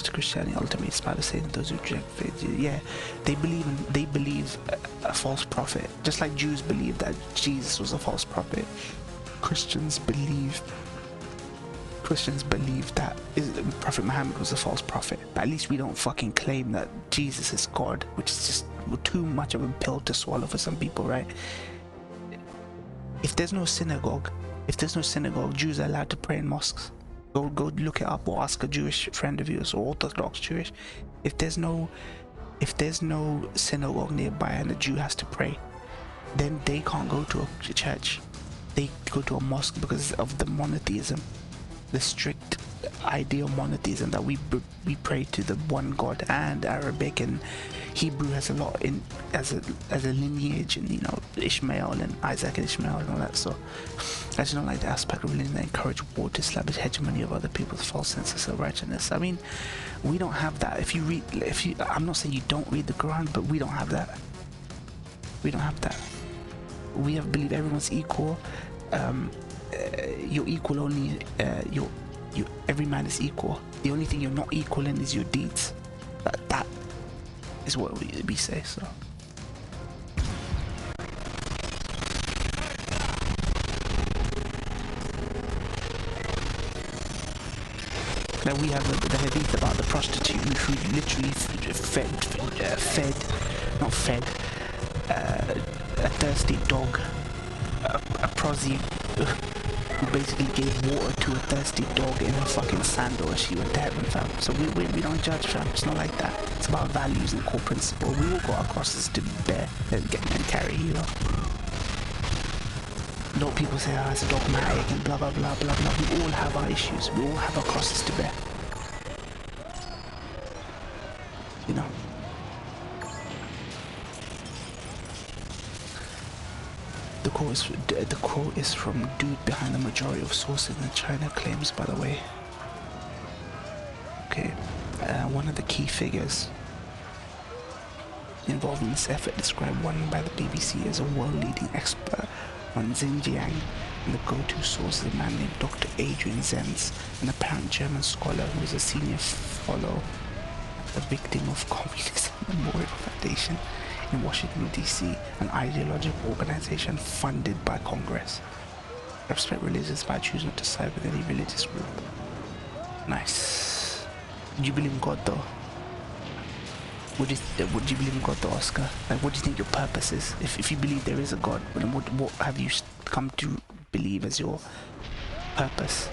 to Christianity ultimately inspired by Satan. Those who reject faith, yeah, they believe a false prophet, just like Jews believe that Jesus was a false prophet. Christians believe that Prophet Muhammad was a false prophet, but at least we don't fucking claim that Jesus is God, which is just too much of a pill to swallow for some people, right? If there's no synagogue, Jews are allowed to pray in mosques. Go look it up, or ask a Jewish friend of yours, or Orthodox Jewish. If there's no synagogue nearby and a Jew has to pray, then they can't go to a church. They go to a mosque because of the monotheism, the strict idea of monotheism, that we pray to the one God. And Arabic and Hebrew has a lot in as a lineage, and you know, Ishmael and Isaac and Ishmael and all that. So I just don't like the aspect of religion that encourage war to establish hegemony of other people's false senses of righteousness. I mean, we don't have that. I'm not saying you don't read the Quran, but we don't have that. We don't have that. We believe everyone's equal. You're equal only. Every man is equal. The only thing you're not equal in is your deeds. That is what we say. So. Now we have the hadith about the prostitute who literally fed a thirsty dog, a prosy who basically gave water to a thirsty dog in her fucking sandal as she went to heaven, fam. So we don't judge, fam. It's not like that. It's about values and core principle. We all got our crosses to bear and carry, you know. A lot of people say, it's dogmatic and blah blah blah blah blah. We all have our issues. We all have our crosses to bear. You know. The quote is from dude behind the majority of sources in China claims, by the way. Okay, one of the key figures involved in this effort, described one by the BBC as a world-leading expert on Xinjiang, and the go-to source is a man named Dr. Adrian Zenz, an apparent German scholar who is a senior fellow at the Victim of Communism Memorial Foundation in Washington, D.C., an ideological organization funded by Congress. I respect religions, but I choose not to side with any religious group. Nice. Do you believe in God, though? Would you believe in God, though, Oscar? Like, what do you think your purpose is? If you believe there is a God, then what have you come to believe as your purpose?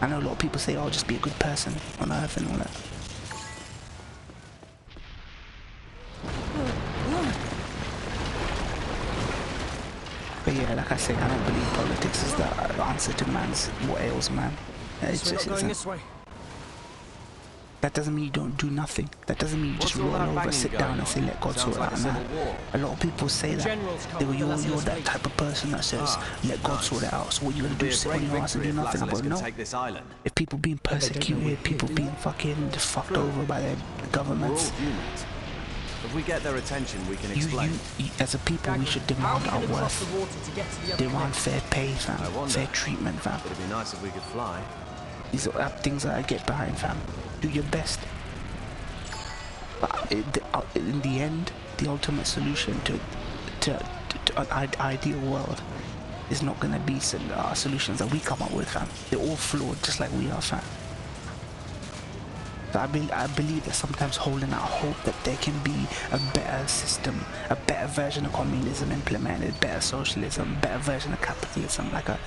I know a lot of people say, oh, just be a good person on earth and all that. But yeah, like I say, I don't believe politics is the answer to what ails man. It's just, that doesn't mean you don't do nothing. That doesn't mean you just roll over, sit down and say, let God sort it out. Nah. A lot of people say that. You're that type of person that says, let God sort it out. So what you gonna do, sit on your ass and do nothing? I go, no. If people being persecuted, people being fucked over by their governments, if we get their attention, we can explain. As a people, we should demand our worth. Demand fair pay, fam. Fair treatment, fam. It'd be nice if we could fly. These are things that I get behind, fam. Do your best. But in the end, the ultimate solution to an ideal world is not going to be solutions that we come up with, fam. They're all flawed, just like we are, fam. So I believe that sometimes holding out hope that there can be a better system, a better version of communism implemented, better socialism, better version of capitalism, like a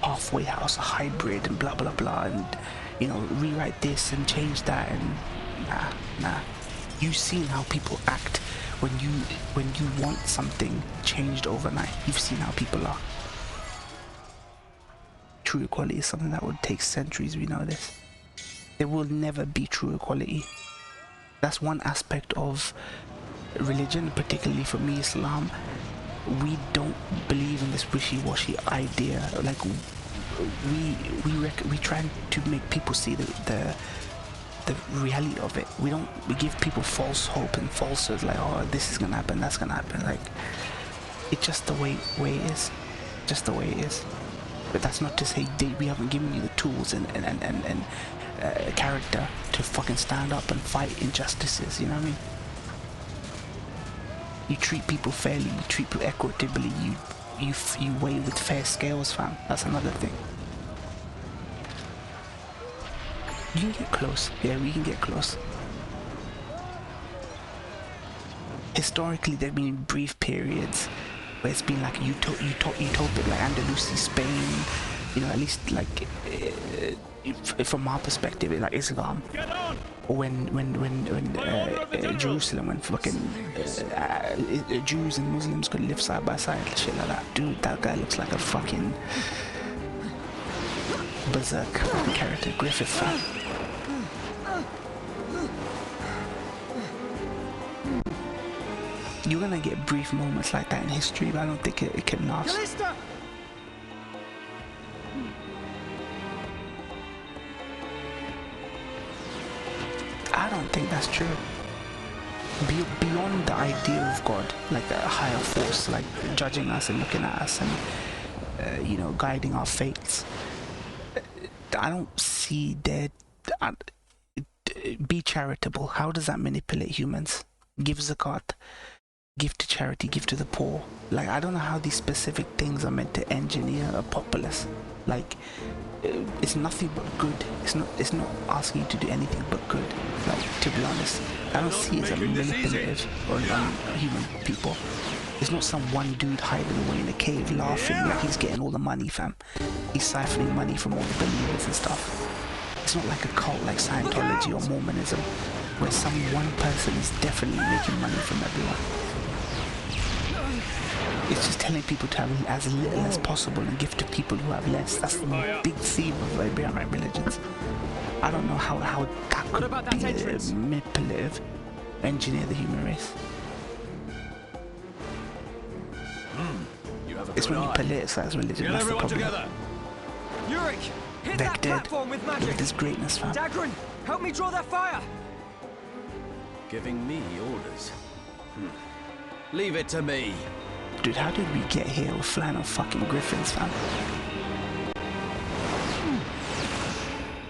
halfway house, a hybrid, and blah blah blah, and you know, rewrite this and change that, and nah. You've seen how people act when you want something changed overnight. You've seen how people are. True equality is something that would take centuries. We know this. There will never be true equality. That's one aspect of religion, particularly for me, Islam. We don't believe in this wishy-washy idea. Like we try to make people see the reality of it. We give people false hope and falsehoods, like, oh, this is gonna happen, that's gonna happen. Like, it's just the way it is. Just the way it is. But that's not to say we haven't given you the tools and character to fucking stand up and fight injustices, you know what I mean? You treat people fairly, you treat people equitably, you weigh with fair scales, fam. That's another thing. You can get close. Yeah, we can get close. Historically, there have been brief periods where it's been like utopic, like Andalusia, Spain, you know, at least like from our perspective, like Islam, or when Jerusalem, when fucking Jews and Muslims could live side by side, shit like that. Dude, that guy looks like a fucking berserk character, Griffith, fam. You're gonna get brief moments like that in history, but I don't think it can last. I don't think that's true. Beyond the idea of God, like a higher force, like judging us and looking at us and, you know, guiding our fates, I don't see that. Be charitable. How does that manipulate humans? Give zakat. Give to charity, give to the poor. Like, I don't know how these specific things are meant to engineer a populace. Like, it's nothing but good. It's not asking you to do anything but good. Like, to be honest, I don't see it as a manipulative or human people. It's not some one dude hiding away in a cave laughing like he's getting all the money, fam. He's siphoning money from all the believers and stuff. It's not like a cult like Scientology or Mormonism, where some one person is definitely making money from everyone. It's just telling people to have as little as possible and give to people who have less. That's the big theme of Abrahamic religions. I don't know how that could be manipulative, engineer the human race. It's when you politicize religion, that's the problem. Yurik, hit that platform with magic. Look at this greatness, fam. Dagran, help me draw that fire. Giving me orders. Leave it to me. Dude, how did we get here with flannel fucking griffins, fam?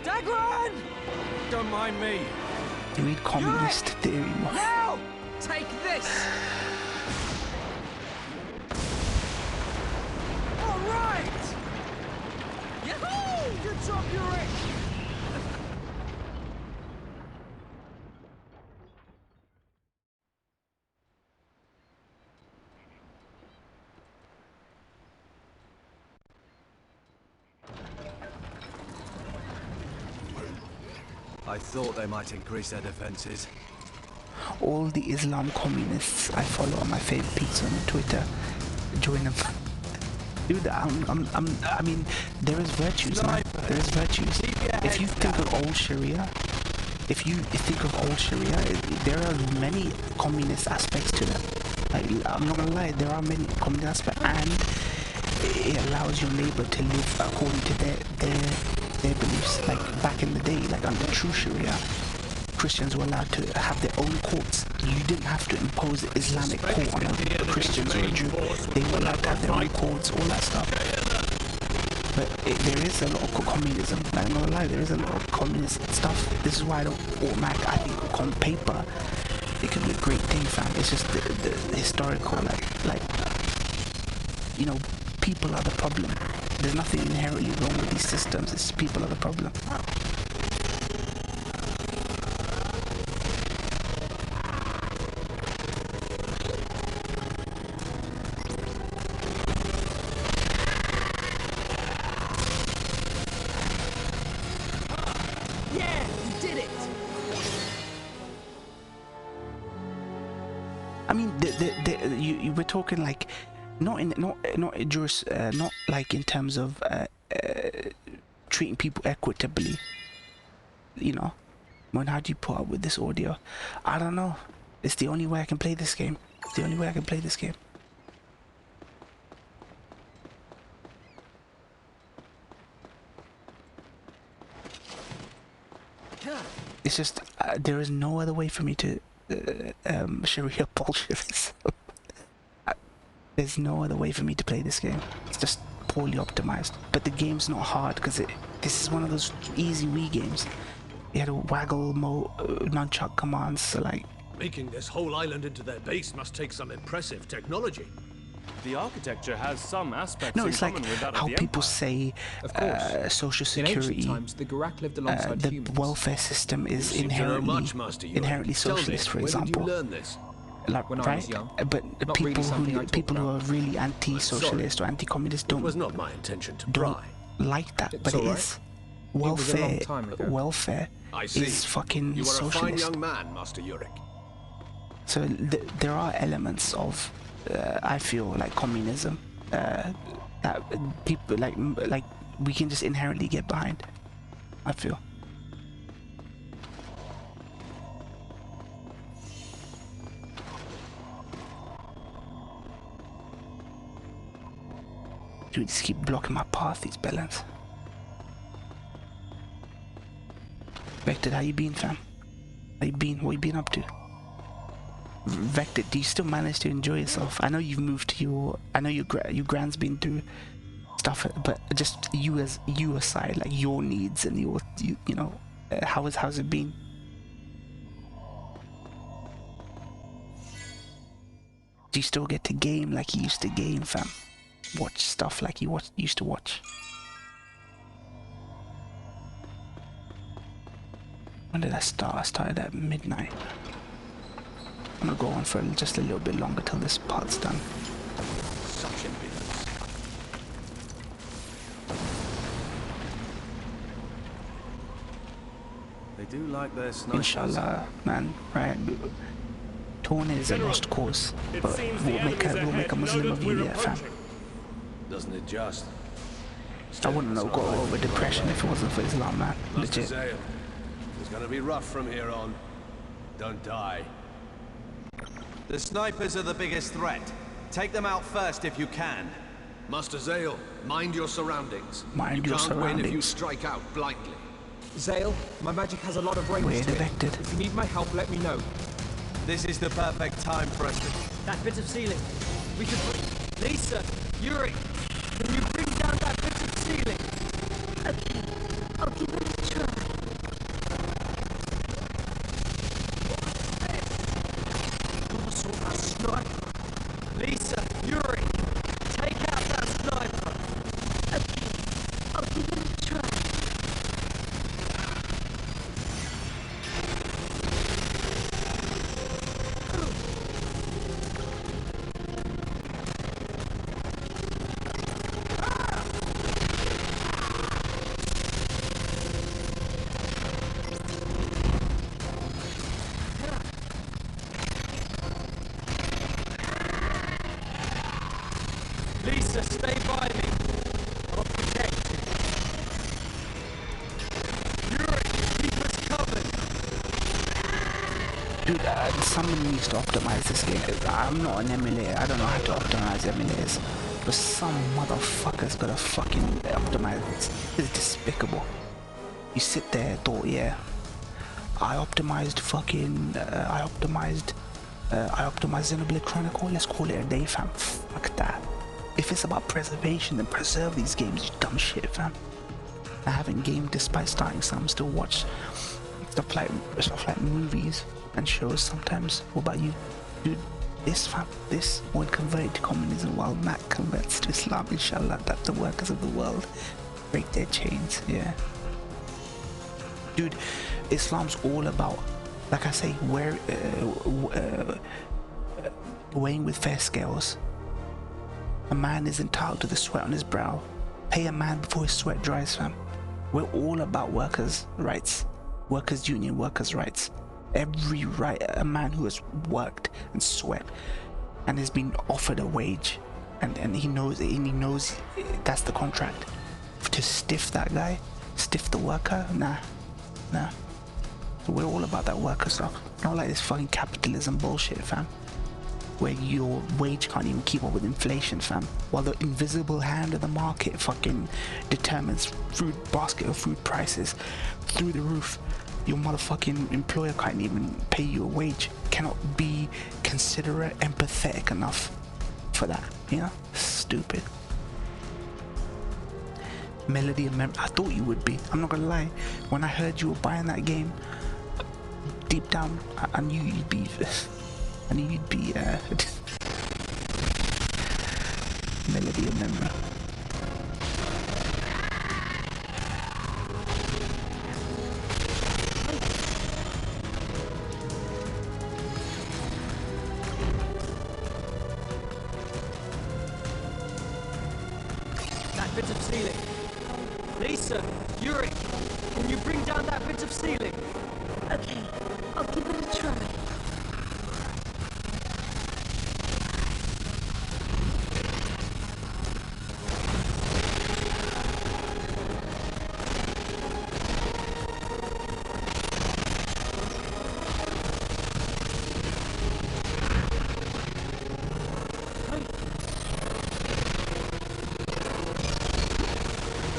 Dagran! Don't mind me. You read communist theory, man. Now! Take this! Alright! Yahoo! Good job, Yurik! I thought they might increase their defenses. All the Islam communists I follow on my favorite peaks on Twitter, join them. Dude, I mean, there is virtues, man. There is virtues. If you think of old Sharia, there are many communist aspects to them. Like, I'm not gonna lie, there are many communist aspects, and it allows your neighbor to live according to their beliefs. Like back in the day, like under true Sharia, Christians were allowed to have their own courts. You didn't have to impose the Islamic court on a Christians or a Jew. They were allowed to have their own courts, all that stuff. But there is a lot of communism. Like, I'm not gonna lie, there is a lot of communist stuff. This is why I don't automatically, I think on paper it could be a great thing, fam. It's just the historical, like, you know, people are the problem. There's nothing inherently wrong with these systems. It's just people are the problem. Yeah, you did it! I mean, we're talking like, not like in terms of treating people equitably, you know, When how do you put up with this audio? I don't know. It's the only way I can play this game. It's the only way I can play this game. It's just there is no other way for me to Sharia bullshit this. There's no other way for me to play this game. It's just poorly optimized. But the game's not hard because this is one of those easy Wii games. You had to waggle nunchuck commands, so like... Making this whole island into their base must take some impressive technology. The architecture has some aspects No, in it's like common with that how of the people Empire. say social security, times, the Garak lived alongside the humans. welfare system is inherently socialist, for example. Where did you learn this? Like, When I right? was young. But Not people really something I talk people who are about. really anti-socialist or anti-communist It was not my intention to don't pry. like that, but all it right. is. was a long Welfare, time ago. welfare I see. is fucking You are a fine socialist. young man, Master Yurik. So there are elements of, I feel like communism that people like we can just inherently get behind. I feel. Dude, just keep blocking my path, these bellends. Vector, how you been, fam? How you been? What you been up to? Vector, do you still manage to enjoy yourself? I know you've moved to your... I know your grand's been through stuff, but just you aside, like your needs and you know, how's it been? Do you still get to game like you used to game, fam? Watch stuff like you used to watch? When did I start? I started at midnight. I'm gonna go on for just a little bit longer till this part's done. Such impudence. They do like their snipers. Inshallah, man. Right. Torn is a lost cause, but we'll make a Muslim of you, yeah, fam. Doesn't it just? I wouldn't have got over depression if it wasn't for Islam, man. Master Legit. Zale, it's gonna be rough from here on. Don't die. The snipers are the biggest threat. Take them out first if you can. Master Zale, mind your surroundings. Mind your You can't win if you surroundings. strike out blindly. Zale, my magic has a lot of range We're to it. defected. If you need my help, let me know. This is the perfect time for us to... That bit of ceiling. We could bring... Lisa! Yuri! Can you bring down that bit of ceiling? Okay, I'll give it a try. Also, that sniper! Lisa! Yuri! Take out that sniper! Okay, I'll give it a try. Lisa, stay by me! I'll protect you! Yuri, keep us covered! Dude, someone needs to optimize this game. I'm not an emulator. I don't know how to optimize emulators. But some motherfucker's gotta fucking optimize it. It's despicable. You sit there and thought, yeah, I optimized Xenoblade Chronicle. Let's call it a day, fam. Fuck that. If it's about preservation, then preserve these games, you dumb shit, fam. I haven't gamed despite starting some. Still watch stuff like movies and shows sometimes. What about you? Dude, this fam, this won't convert to communism while Mac converts to Islam, inshallah, that the workers of the world break their chains, yeah. Dude, Islam's all about, like I say, weighing with fair scales. A man is entitled to the sweat on his brow. Pay a man before his sweat dries, fam. We're all about workers' rights. Workers' union, workers' rights. Every right, a man who has worked and sweat and has been offered a wage and he knows it, and he knows that's the contract. To stiff that guy, stiff the worker, nah. We're all about that worker stuff. Not like this fucking capitalism bullshit, fam. Where your wage can't even keep up with inflation, fam. While the invisible hand of the market fucking determines food basket of food prices through the roof. Your motherfucking employer can't even pay you a wage. Cannot be considerate, empathetic enough for that, you know? Stupid. Melody and I thought you would be. I'm not gonna lie. When I heard you were buying that game, deep down, I knew you'd be. I knew you'd be. Melody and memory. That bit of ceiling. Lisa, Yuri, can you bring down that bit of ceiling? Okay, I'll give it a try.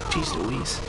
Jeez Louise.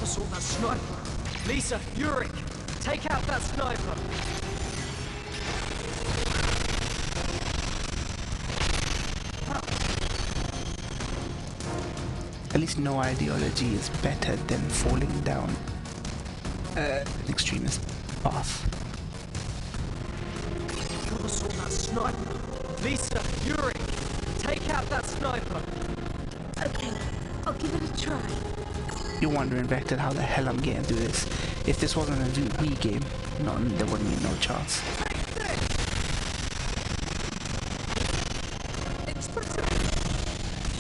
Assault that sniper. Lisa, Yuri, take out that sniper. At least no ideology is better than falling down an extremist path. Assault that sniper. Lisa, Yuri, take out that sniper. Okay, I'll give it a try. You're wondering, Vector, how the hell I'm getting through this. If this wasn't a Wii game, there wouldn't be no chance.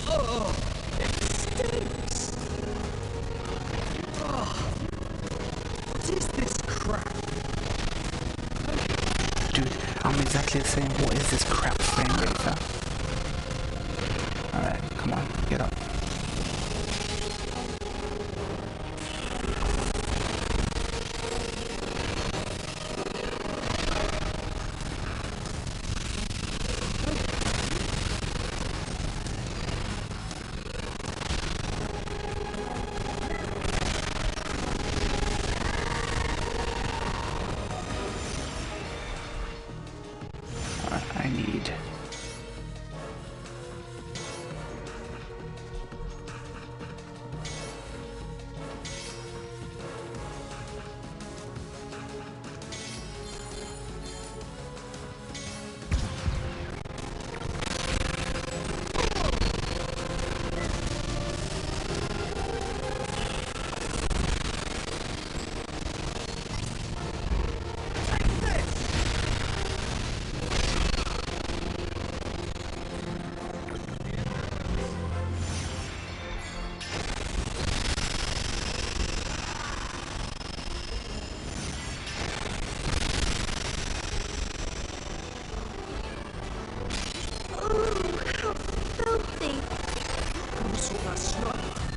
Oh, it stinks. Oh, what is this crap? Dude, I'm exactly the same. What is this crap frame rate, fam? Alright, come on, get up. I need.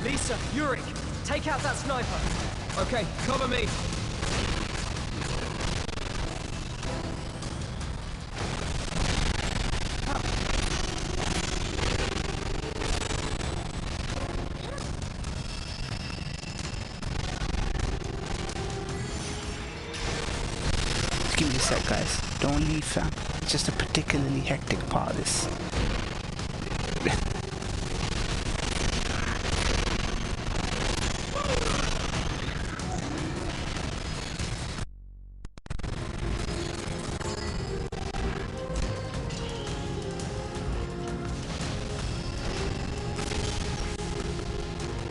Lisa, Yuri, take out that sniper. Okay, cover me. Give me a sec, guys. Don't leave, fam. It's just a particularly hectic part of this.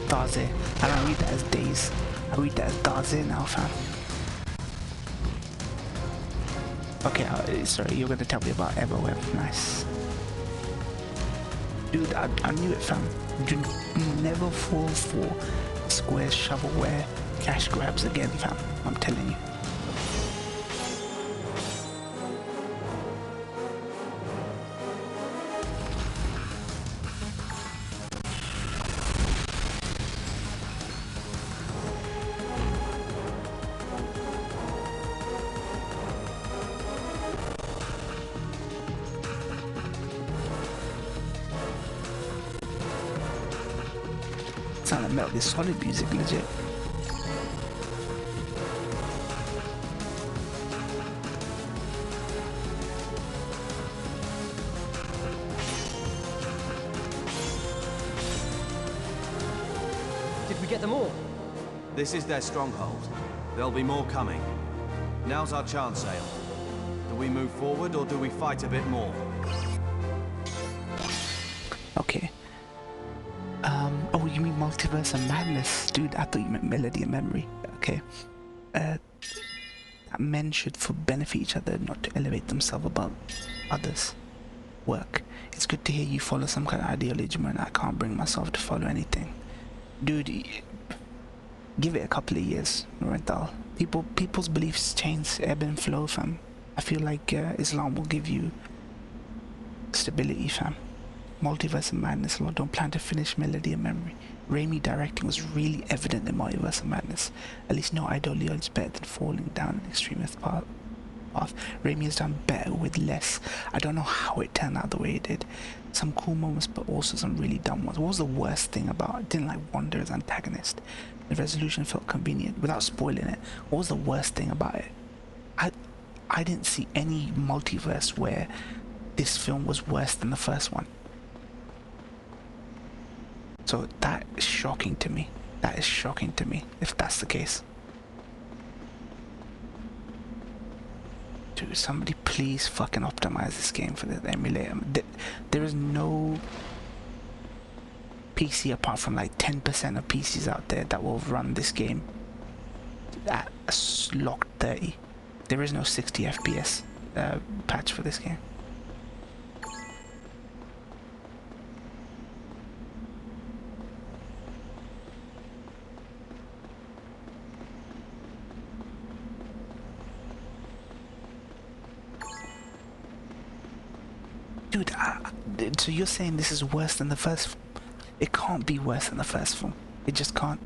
Daze. I don't read that as days. I read that as Daze now, fam. Okay, sorry, you're gonna tell me about Everweb. Nice. Dude, I knew it, fam. Do never fall for Square's shovelware cash grabs again, fam. I'm telling you. Sound like Metal Gear Solid music, legit. Did we get them all? This is their stronghold. There'll be more coming. Now's our chance, Zale. Do we move forward or do we fight a bit more? Okay. Oh, you mean Multiverse of Madness? Dude, I thought you meant Melody of Memory. Okay. That men should benefit each other, not to elevate themselves above others. Work. It's good to hear you follow some kind of ideology, man. I can't bring myself to follow anything. Dude, give it a couple of years, Rental. People's beliefs change, ebb and flow, fam. I feel like Islam will give you stability, fam. Multiverse of Madness, Lord, don't plan to finish Melody of Memory. Raimi directing was really evident in Multiverse of Madness. At least no ideology is better than falling down an extremist path. Raimi has done better with less. I don't know how it turned out the way it did. Some cool moments, but also some really dumb ones. What was the worst thing about it? I didn't like Wanda as antagonist. The resolution felt convenient. Without spoiling it, what was the worst thing about it? I didn't see any multiverse where this film was worse than the first one. So that is shocking to me. That is shocking to me, if that's the case. Dude, somebody please fucking optimize this game for the emulator. There is no PC apart from like 10% of PCs out there that will run this game at a locked 30. There is no 60 FPS patch for this game. Dude, so you're saying this is worse than the first film? It can't be worse than the first film. It just can't.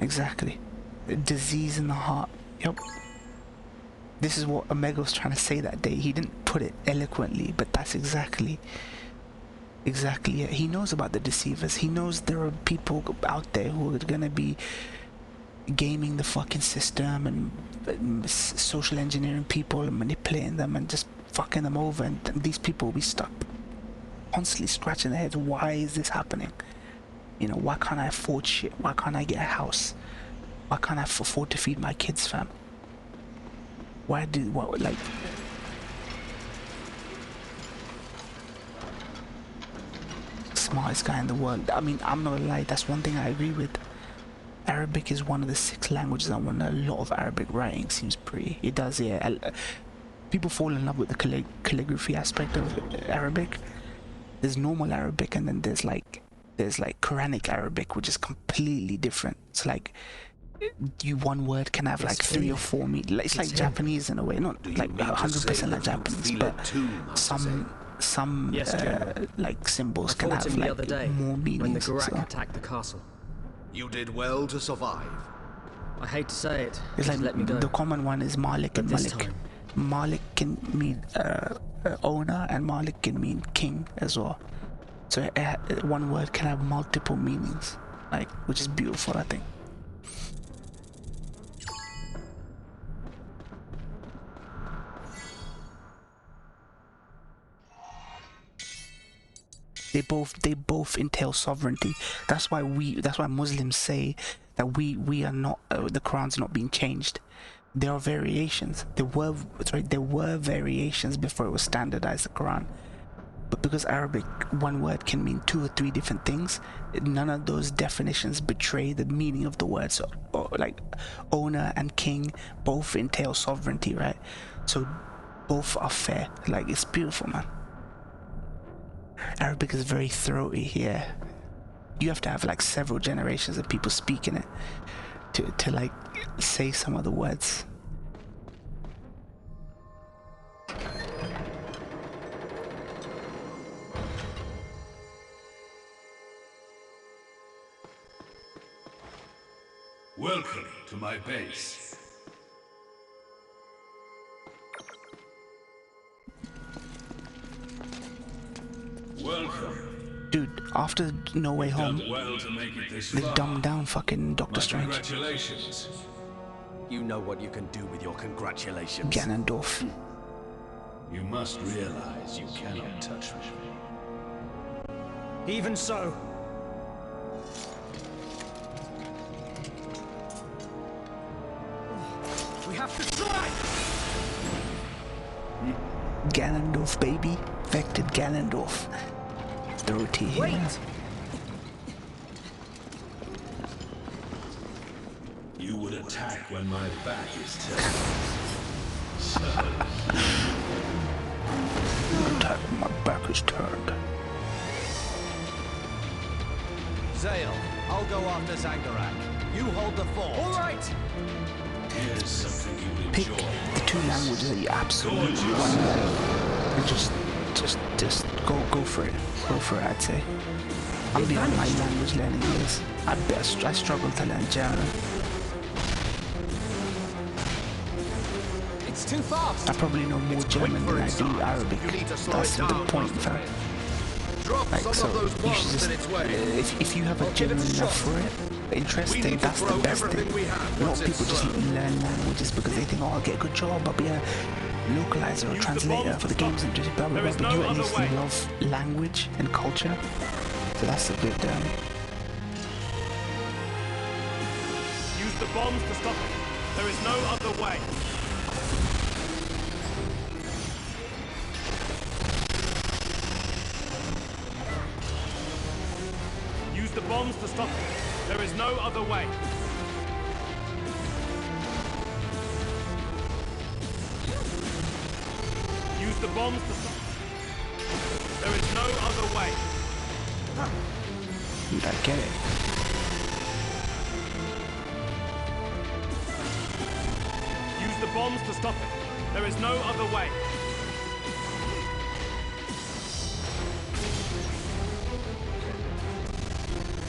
Exactly. Disease in the heart. Yep. This is what Omega was trying to say that day. He didn't put it eloquently, but that's exactly it. He knows about the deceivers. He knows there are people out there who are gonna be gaming the fucking system and social engineering people and manipulating them and just fucking them over, and these people will be stuck constantly scratching their heads. Why is this happening? You know, why can't I afford shit? Why can't I get a house? Why can't I afford to feed my kids, fam? Smartest guy in the world. I mean, I'm not gonna lie, that's one thing I agree with. Arabic is one of the 6 languages that when a lot of Arabic writing seems pretty. It does, yeah. People fall in love with the calligraphy aspect of Arabic. There's normal Arabic, and then there's like Quranic Arabic, which is completely different. It's like one word can have like 3 or 4 meanings. It's like Japanese in a way, not like 100% like Japanese, but some like symbols can have like more meanings. When the Garak attacked the castle. You did well to survive. I hate to say it. It's like let me go. The common one is Malik and this Malik. time, Malik can mean owner, and Malik can mean king as well. So one word can have multiple meanings, like, which is beautiful, I think. They both entail sovereignty. That's why Muslims say that we are not the Quran's not being changed. There are variations. There were variations before it was standardized, the Quran. But because Arabic, one word can mean 2 or 3 different things, none of those definitions betray the meaning of the words. So, like owner and king both entail sovereignty, right? So both are fair. Like, it's beautiful, man. Arabic is very throaty, yeah. You have to have like several generations of people speaking it to like say some of the words. Welcome to my base. Welcome. Dude, after No Way Home, Well to make it this they far. dumbed down fucking Doctor Strange. Congratulations. You know what you can do with your congratulations. Ganondorf. You must realize you cannot touch me. Even so. We have to try! Ganondorf, baby. Vected Ganondorf. Throaty here. Wait! You would attack when my back is turned. So, Attack when my back is turned. Zale, I'll go after Zangarak. You hold the fort. All right! here's something you Pick enjoy. the 2 languages that you absolutely want to learn, and just go for it. Go for it, I'd say. I'm beyond my language learning years. I struggle to learn German. It's too fast! I probably know more German than I do Arabic. That's the point, fam. Like, so you should just, if you have a genuine love for it, interest, then that's the best thing. A lot of people just learn languages because they think, oh, I'll get a good job, I'll be a localizer or translator for the games industry, blah blah blah. But you at least love language and culture, so that's a good. Use the bombs to stop it. There is no other way. Use the bombs to stop it. There is no other way. Use the bombs to stop it. There is no other way. Dude, I get it. Use the bombs to stop it. There is no other way.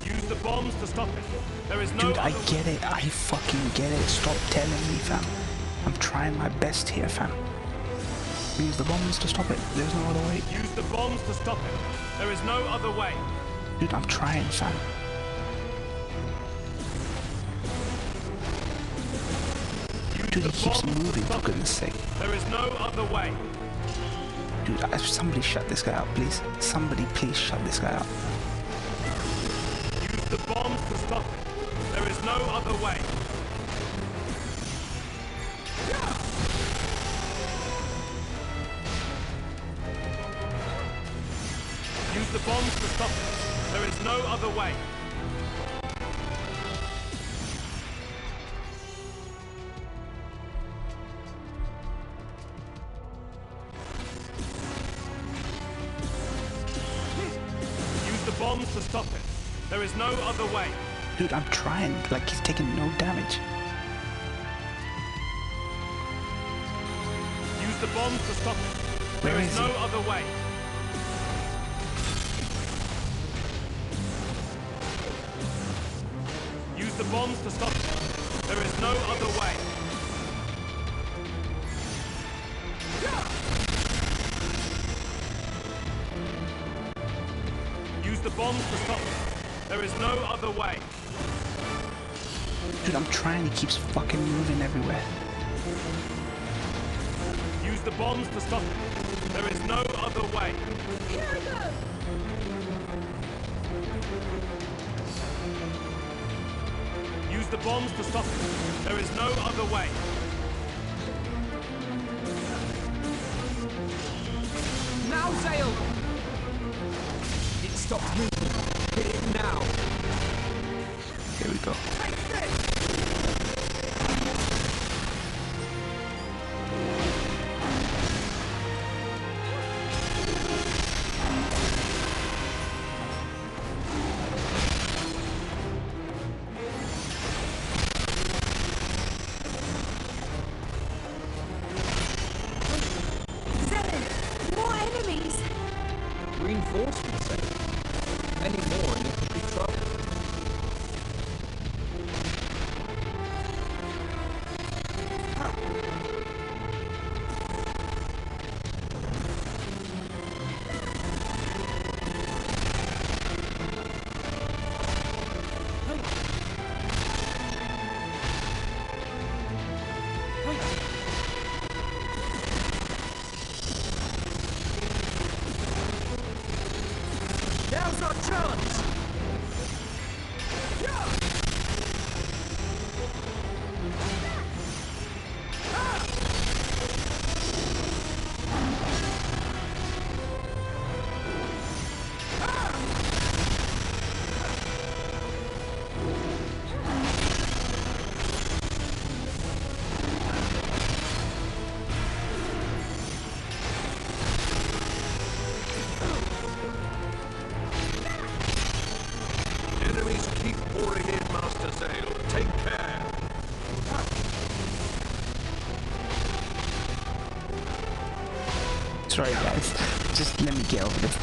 Use the bombs to stop it. There is no Dude, I other get it. I fucking get it. Stop telling me, fam. I'm trying my best here, fam. Use the bombs to stop it. There's no other way. Use the bombs to stop it. There is no other way. Dude, I'm trying, fam. Dude, he keeps moving, for goodness sake. There is no other way. Dude, somebody shut this guy out, please. Somebody please shut this guy out. Use the bombs to stop it. There is no other way. Use the bombs to stop it. There is no other way. Use the bombs to stop it. There is no other way. Dude, I'm trying. Like, he's taking no damage. Use the bombs to stop it. Where There is is no he? other way. Use the bombs to stop it. There is no other way. Use the bombs to stop them. There is no other way. Dude, I'm trying. He keeps fucking moving everywhere. Use the bombs to stop them. There is no other way. Here I go! Use the bombs to stop them. There is no other way. Now, Zale! It stopped me. Hit it now. Here we go. More enemies! Reinforcements, Zale. Any more and it could be trouble. Now's our chance! Enemies keep pouring in, Master Zale. Take care. Sorry guys, just let me get over this.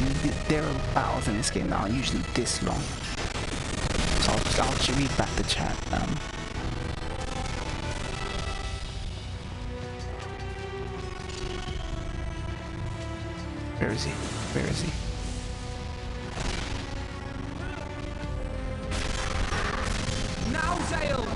There are battles in this game that aren't usually this long. So I'll just read back the chat. Where is he? Where is he? Now, Zale!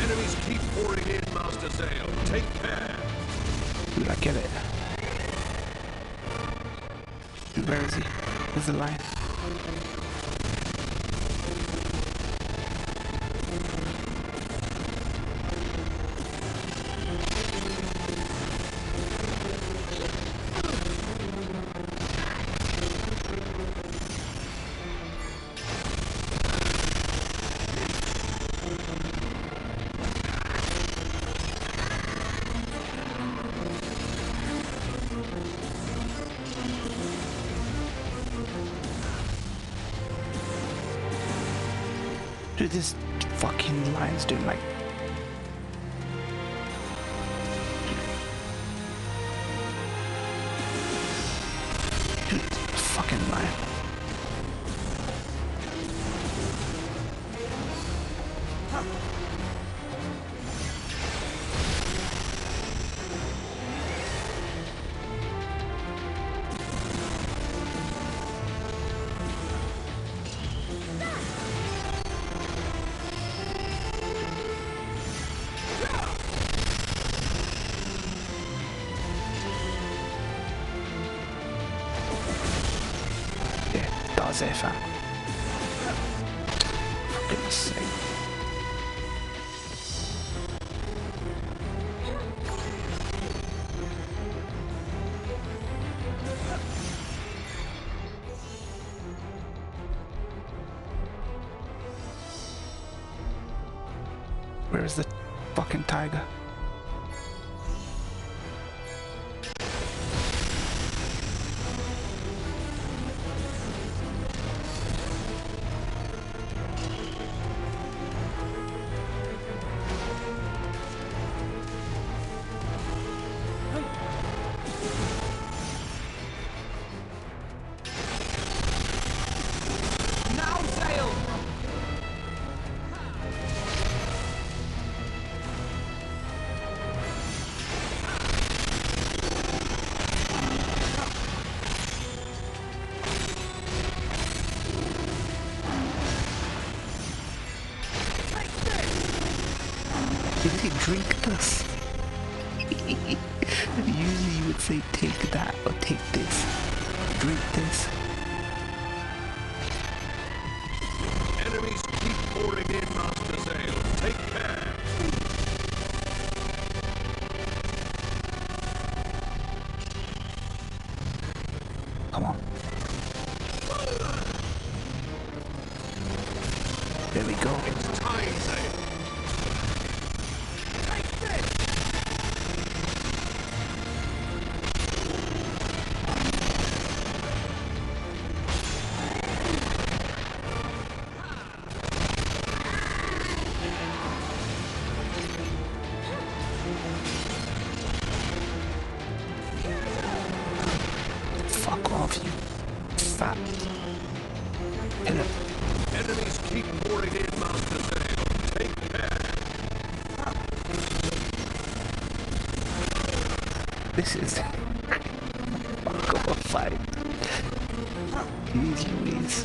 Enemies keep pouring in, Master Zale. Take care. Dude, I get it. Dude, where is he? Where's the line? Dude, this fucking lion's doing like... Dude, fucking lion. That's it, fam. For goodness sake. Where is the fucking tiger? drink this. Usually you would say take that or take this. Drink this. Enemies keep pouring in, Master Zale. Take care. Come on. There we go. It's time, Zale. Take this. Fuck off, you fat pillar. Enemies keep pouring in, Master Zale. Take care. This is fuck off fight. Jeez Louise.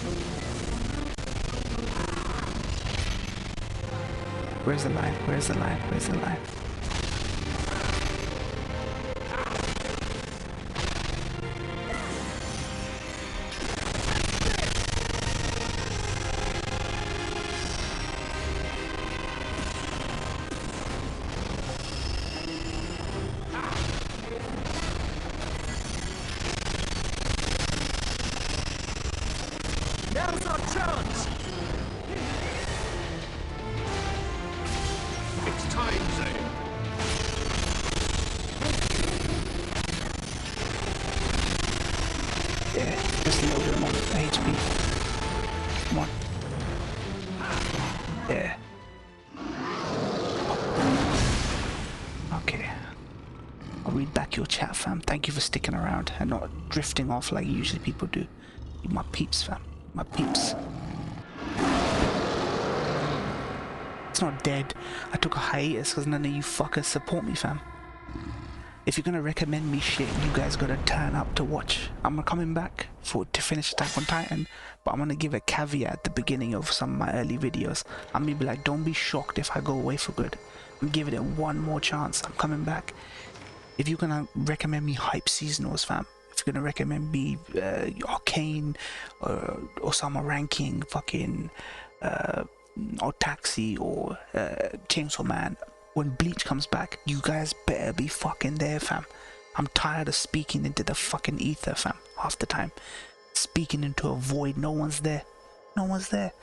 Where's the line? Where's the line? Where's the line? Now's our chance! It's time, Zale. Yeah, just a little bit more HP. Come on. Yeah. Okay. I'll read back your chat, fam. Thank you for sticking around and not drifting off like usually people do. You my peeps, fam. My peeps. It's not dead. I took a hiatus because none of you fuckers support me, fam. If you're gonna recommend me shit, you guys gotta turn up to watch. I'm coming back to finish Attack on Titan, but I'm gonna give a caveat at the beginning of some of my early videos. I'm gonna be like, don't be shocked if I go away for good. I'm giving it one more chance. I'm coming back. If you're gonna recommend me hype seasonals, fam, if you're gonna recommend me Arcane, Osama Ranking, fucking or Taxi or Chainsaw Man, when Bleach comes back, you guys better be fucking there, fam. I'm tired of speaking into the fucking ether, fam, half the time. Speaking into a void, no one's there. No one's there.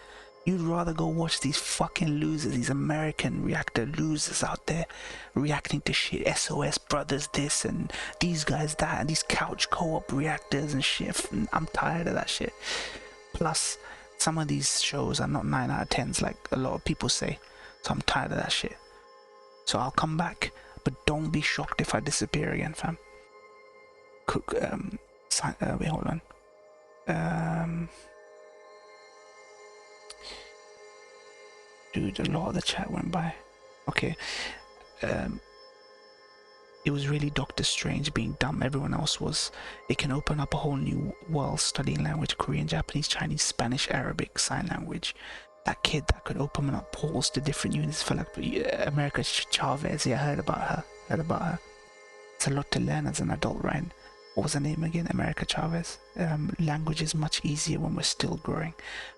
You'd rather go watch these fucking losers, these American reactor losers out there reacting to shit. SOS Brothers this and these guys that and these couch co-op reactors and shit. I'm tired of that shit. Plus, some of these shows are not 9 out of 10s like a lot of people say. So I'm tired of that shit. So I'll come back, but don't be shocked if I disappear again, fam. Wait, hold on. Dude, a lot of the chat went by. Okay. It was really Doctor Strange being dumb. Everyone else was. It can open up a whole new world studying language, Korean, Japanese, Chinese, Spanish, Arabic, sign language. That kid that could open up portals to different units for like America Chavez. Yeah, I heard about her. It's a lot to learn as an adult, right? What was her name again? America Chavez. Language is much easier when we're still growing.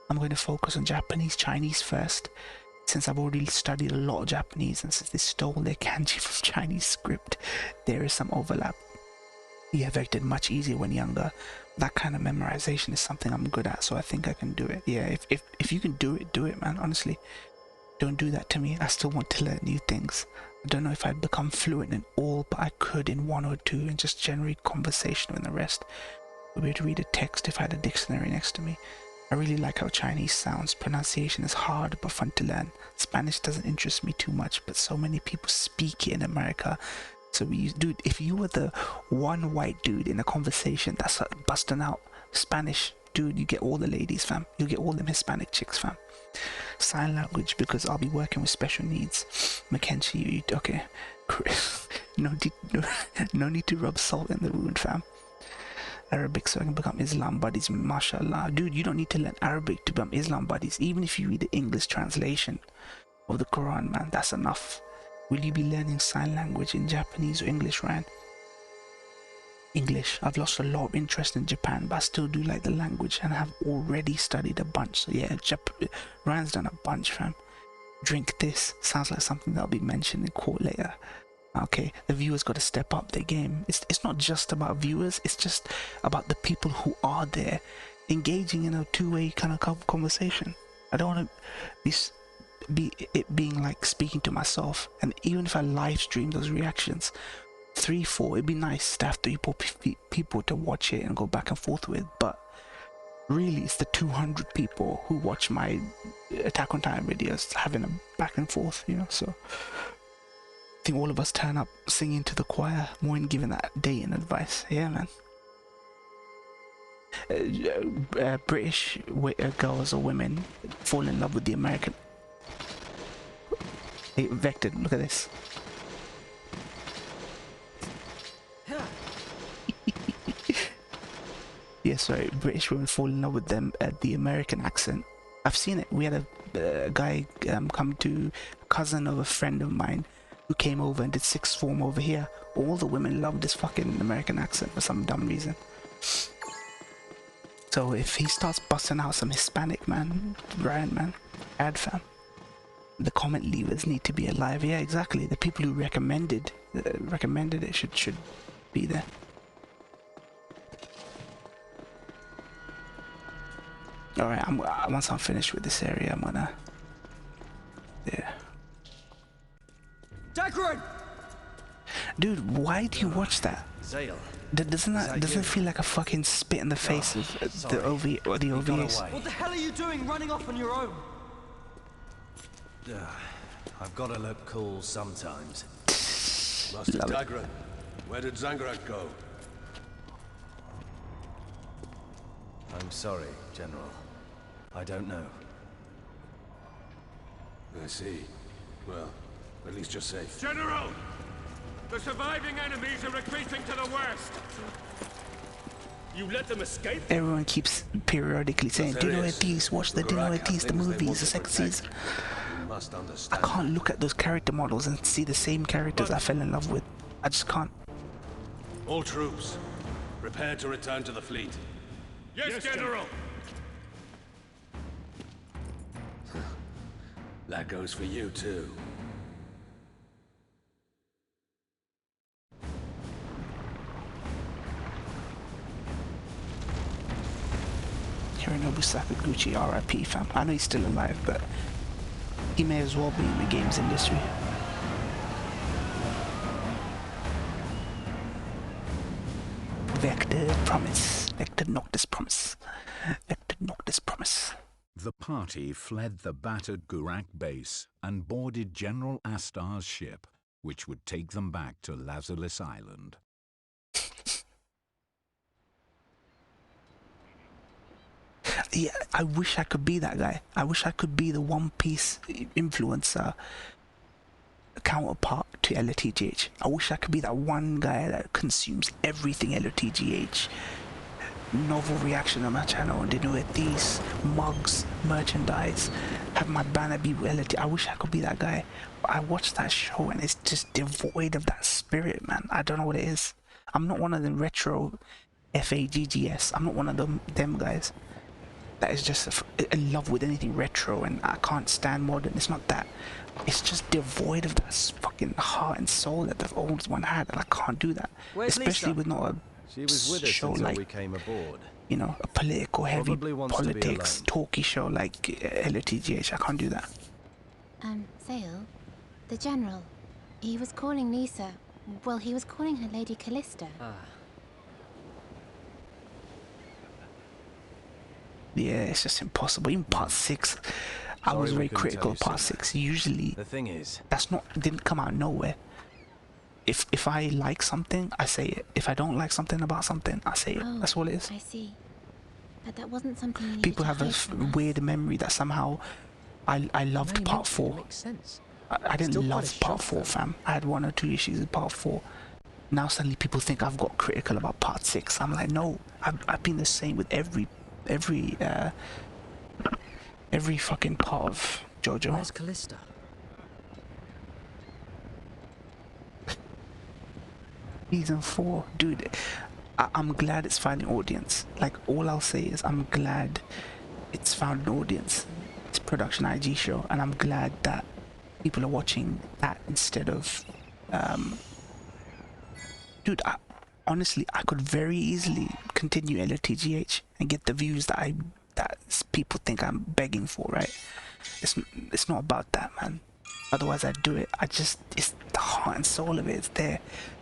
I'm going to focus on Japanese, Chinese first, since I've already studied a lot of Japanese, and since they stole their kanji from Chinese script, there is some overlap. Yeah, very did much easier when younger. That kind of memorization is something I'm good at, so I think I can do it. Yeah, if you can do it, man. Honestly, don't do that to me. I still want to learn new things. I don't know if I'd become fluent in all, but I could in one or two, and just generate conversation with the rest. I'd be able to read a text if I had a dictionary next to me. I really like how Chinese sounds. Pronunciation is hard but fun to learn. Spanish doesn't interest me too much, but so many people speak it in America. So dude, if you were the one white dude in a conversation that's busting out Spanish, dude, you get all the ladies, fam. You get all them Hispanic chicks, fam. Sign language, because I'll be working with special needs. Mackenzie, okay. No need to rub salt in the wound, fam. Arabic so I can become Islam buddies, mashallah. Dude, you don't need to learn Arabic to become Islam buddies. Even if you read the English translation of the Quran, man, that's enough. Will you be learning sign language in Japanese or English, Ryan? English. I've lost a lot of interest in Japan, but I still do like the language and have already studied a bunch. So yeah, Ryan's done a bunch, fam. Drink this. Sounds like something that'll be mentioned in court later. Okay, the viewers got to step up their game. It's not just about viewers, it's just about the people who are there engaging in a two-way kind of conversation. I don't want to be it being like speaking to myself, and even if I live stream those reactions 3-4, it'd be nice to have people to watch it and go back and forth with, but really it's the 200 people who watch my Attack on Titan videos having a back and forth, you know. So I think all of us turn up singing to the choir more than giving that dating advice. Yeah, man. British girls or women fall in love with the American. Hey, Vector, look at this. Yeah, sorry. British women fall in love with them the American accent. I've seen it. We had a guy come to a cousin of a friend of mine who came over and did sixth form over here. All the women loved this fucking American accent for some dumb reason. So if he starts busting out some Hispanic, man, Ryan, man, ad fam, the comment leavers need to be alive. Yeah, exactly. The people who recommended it should be there. All right, once I'm finished with this area, I'm gonna, yeah. Dagran! Dude, why do you watch that? Zale. Doesn't it feel like a fucking spit in the face of the OVAs? What the hell are you doing running off on your own? I've got to look cool sometimes. Master Dagran, where did Zangrak go? I'm sorry, General. I don't know. I see. Well, at least you're safe. General! The surviving enemies are retreating to the west! You let them escape? Everyone keeps periodically saying, Dino Etis, watch the Dino Etis, the movies, the second season. I can't look at those character models and see the same characters I fell in love with. I just can't. All troops, prepare to return to the fleet. Yes, General! That goes for you, too. Hironobu Sakaguchi, RIP, fam. I know he's still alive, but he may as well be in the games industry. Vector promise. Vector Noctis promise. Vector Noctis promise. The party fled the battered Gurak base and boarded General Astar's ship, which would take them back to Lazarus Island. Yeah, I wish I could be that guy. I wish I could be the One Piece influencer counterpart to LTGH. I wish I could be that one guy that consumes everything LTGH. Novel reaction on my channel, and they do it, these mugs, merchandise, have my banner be LT. I wish I could be that guy. But I watched that show and it's just devoid of that spirit, man. I don't know what it is. I'm not one of them retro FAGGS. I'm not one of them guys that is just in love with anything retro, and I can't stand modern. It's not that. It's just devoid of that fucking heart and soul that the old one had, and I can't do that. Where's especially Lisa? with not a She was with us show until like, we came aboard. you know, a political heavy Probably wants to be politics alone. talky show like LTGH. I can't do that. Zale, the General, he was calling Lisa, well, he was calling her Lady Callista. Yeah, it's just impossible. Even part 6, I Sorry was we very couldn't critical tell of you part sooner. 6. Usually, The thing is, didn't come out of nowhere. If I like something, I say it. If I don't like something about something, I say it. Oh, That's all it is. I see. But that wasn't something you needed People to have a hide from us. weird memory that somehow I loved part 4. Makes sense. I didn't Still quite love a part shock, 4, though. fam. I had 1 or 2 issues with part 4. Now suddenly people think I've got critical about part 6. I'm like, no, I've been the same with every fucking part of JoJo. Where's Callista? Season 4, dude. I'm glad it's finding audience. Like, all I'll say is I'm glad it's found an audience. It's a production IG show, and I'm glad that people are watching that instead of dude, honestly, I could very easily continue LTGH and get the views that people think I'm begging for, right? It's not about that, man. Otherwise I'd do it. It's the heart and soul of it. It's there.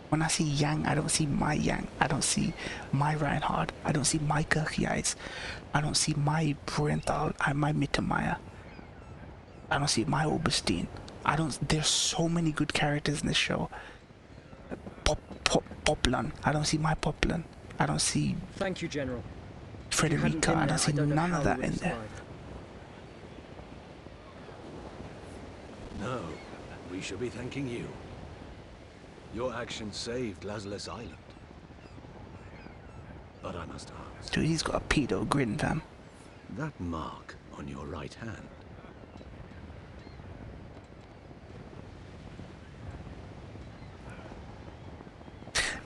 When I see Yang, I don't see my Yang. I don't see my Reinhard. I don't see my Kirchiais. I don't see my Bruenthal, my Mittermeier. I don't see my Oberstein. There's so many good characters in this show. Poplan. I don't see my Poplan. I don't see... Thank you, General. Frederica. I don't see none of that in there. No, we should be thanking you. Your action saved Lazarus Island. But I must ask... Dude, he's got a pedo grin, fam. That mark on your right hand.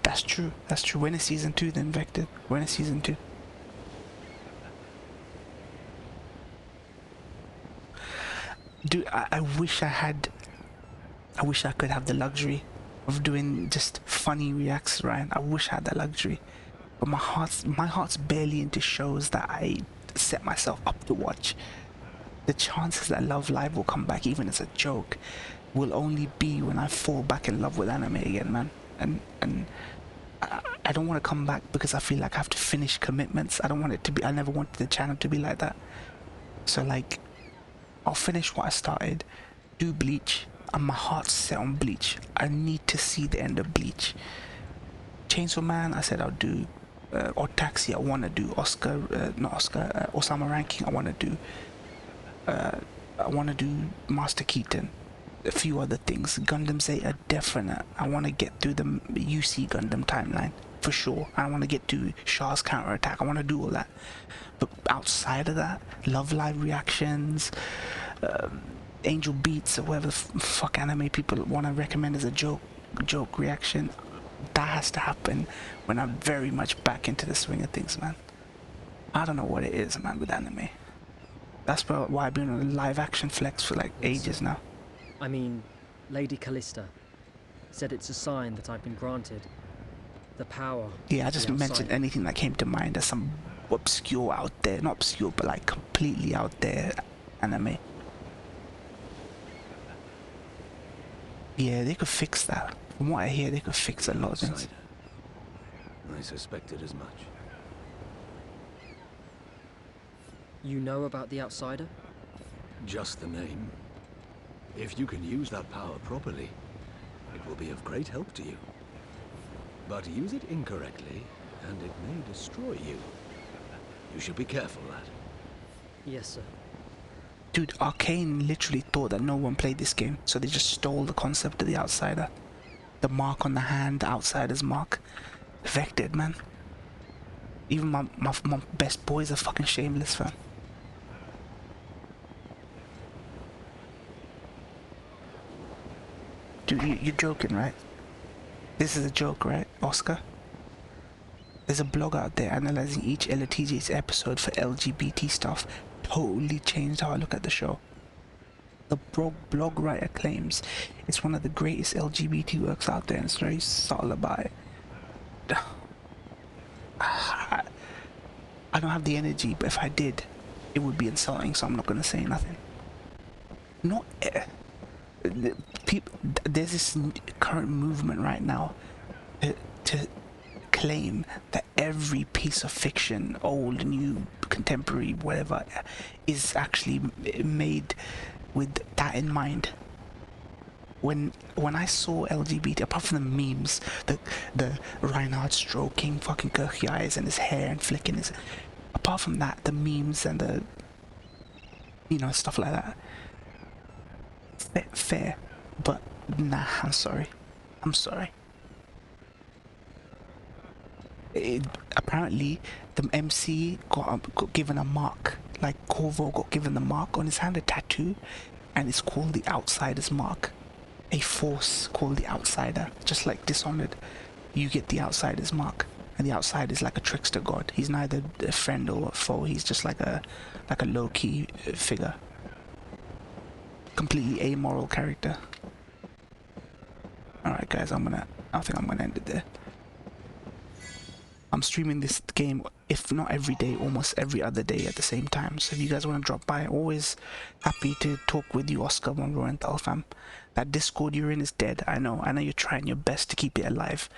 That's true. That's true. When is season 2 then, Vector? When is season 2? Dude, I wish I could have the luxury of doing just funny reacts, Ryan. I wish I had that luxury. But my heart's barely into shows that I set myself up to watch. The chances that Love Live will come back, even as a joke, will only be when I fall back in love with anime again, man. And I don't want to come back because I feel like I have to finish commitments. I don't want it to be... I never wanted the channel to be like that. So, like, I'll finish what I started, do Bleach, and my heart's set on Bleach. I need to see the end of Bleach. Chainsaw Man, I said I'll do. Or Taxi, I want to do. Osama Ranking, I want to do. I want to do Master Keaton. A few other things. Gundam Zeta, definite. I want to get through the UC Gundam timeline, for sure. I want to get to Shah's counterattack. I want to do all that. But outside of that, Love Live reactions, Angel Beats, or whatever the fuck anime people want to recommend as a joke reaction, that has to happen when I'm very much back into the swing of things, man. I don't know what it is, man, with anime. That's why I've been on a live action flex for like ages now. I mean, Lady Callista said it's a sign that I've been granted the power. Yeah, I just mentioned anything that came to mind as some obscure out there, not obscure, but like completely out there anime. Yeah, they could fix that. From what I hear, they could fix a lot of things. I suspected as much. You know about the Outsider? Just the name. If you can use that power properly, it will be of great help to you. But use it incorrectly, and it may destroy you. You should be careful, lad. Yes, sir. Dude, Arcane literally thought that no one played this game, so they just stole the concept of the Outsider. The mark on the hand, the Outsider's mark. Vectored, man. Even my best boys are fucking shameless, fam. Dude, you're joking, right? This is a joke, right, Oscar? There's a blog out there analyzing each LTG's episode for LGBT stuff. Totally changed how I look at the show. The blog writer claims it's one of the greatest LGBT works out there, and it's very subtle about it. I don't have the energy, but if I did, it would be insulting, so I'm not gonna say nothing. Not... there's this current movement right now to claim that every piece of fiction, old, new, contemporary, whatever, is actually made with that in mind. When I saw LGBT, apart from the memes, the Reinhard stroking fucking Kirky eyes and his hair and flicking his, apart from that, the memes and the, stuff like that, fair, but nah, I'm sorry. Apparently, the MC got given a mark, like Corvo got given the mark on his hand, a tattoo, and it's called the Outsider's mark. A force called the Outsider, just like Dishonored. you get the outsider's mark. And the outsider is like a trickster god. He's neither a friend or a foe. He's just like a low-key figure. Completely amoral character. Alright guys, I think I'm gonna end it there. I'm streaming this game, if not every day, almost every other day at the same time. So if you guys want to drop by, always happy to talk with you, Oscar, on Roenthal, fam. That Discord you're in is dead. I know you're trying your best to keep it alive.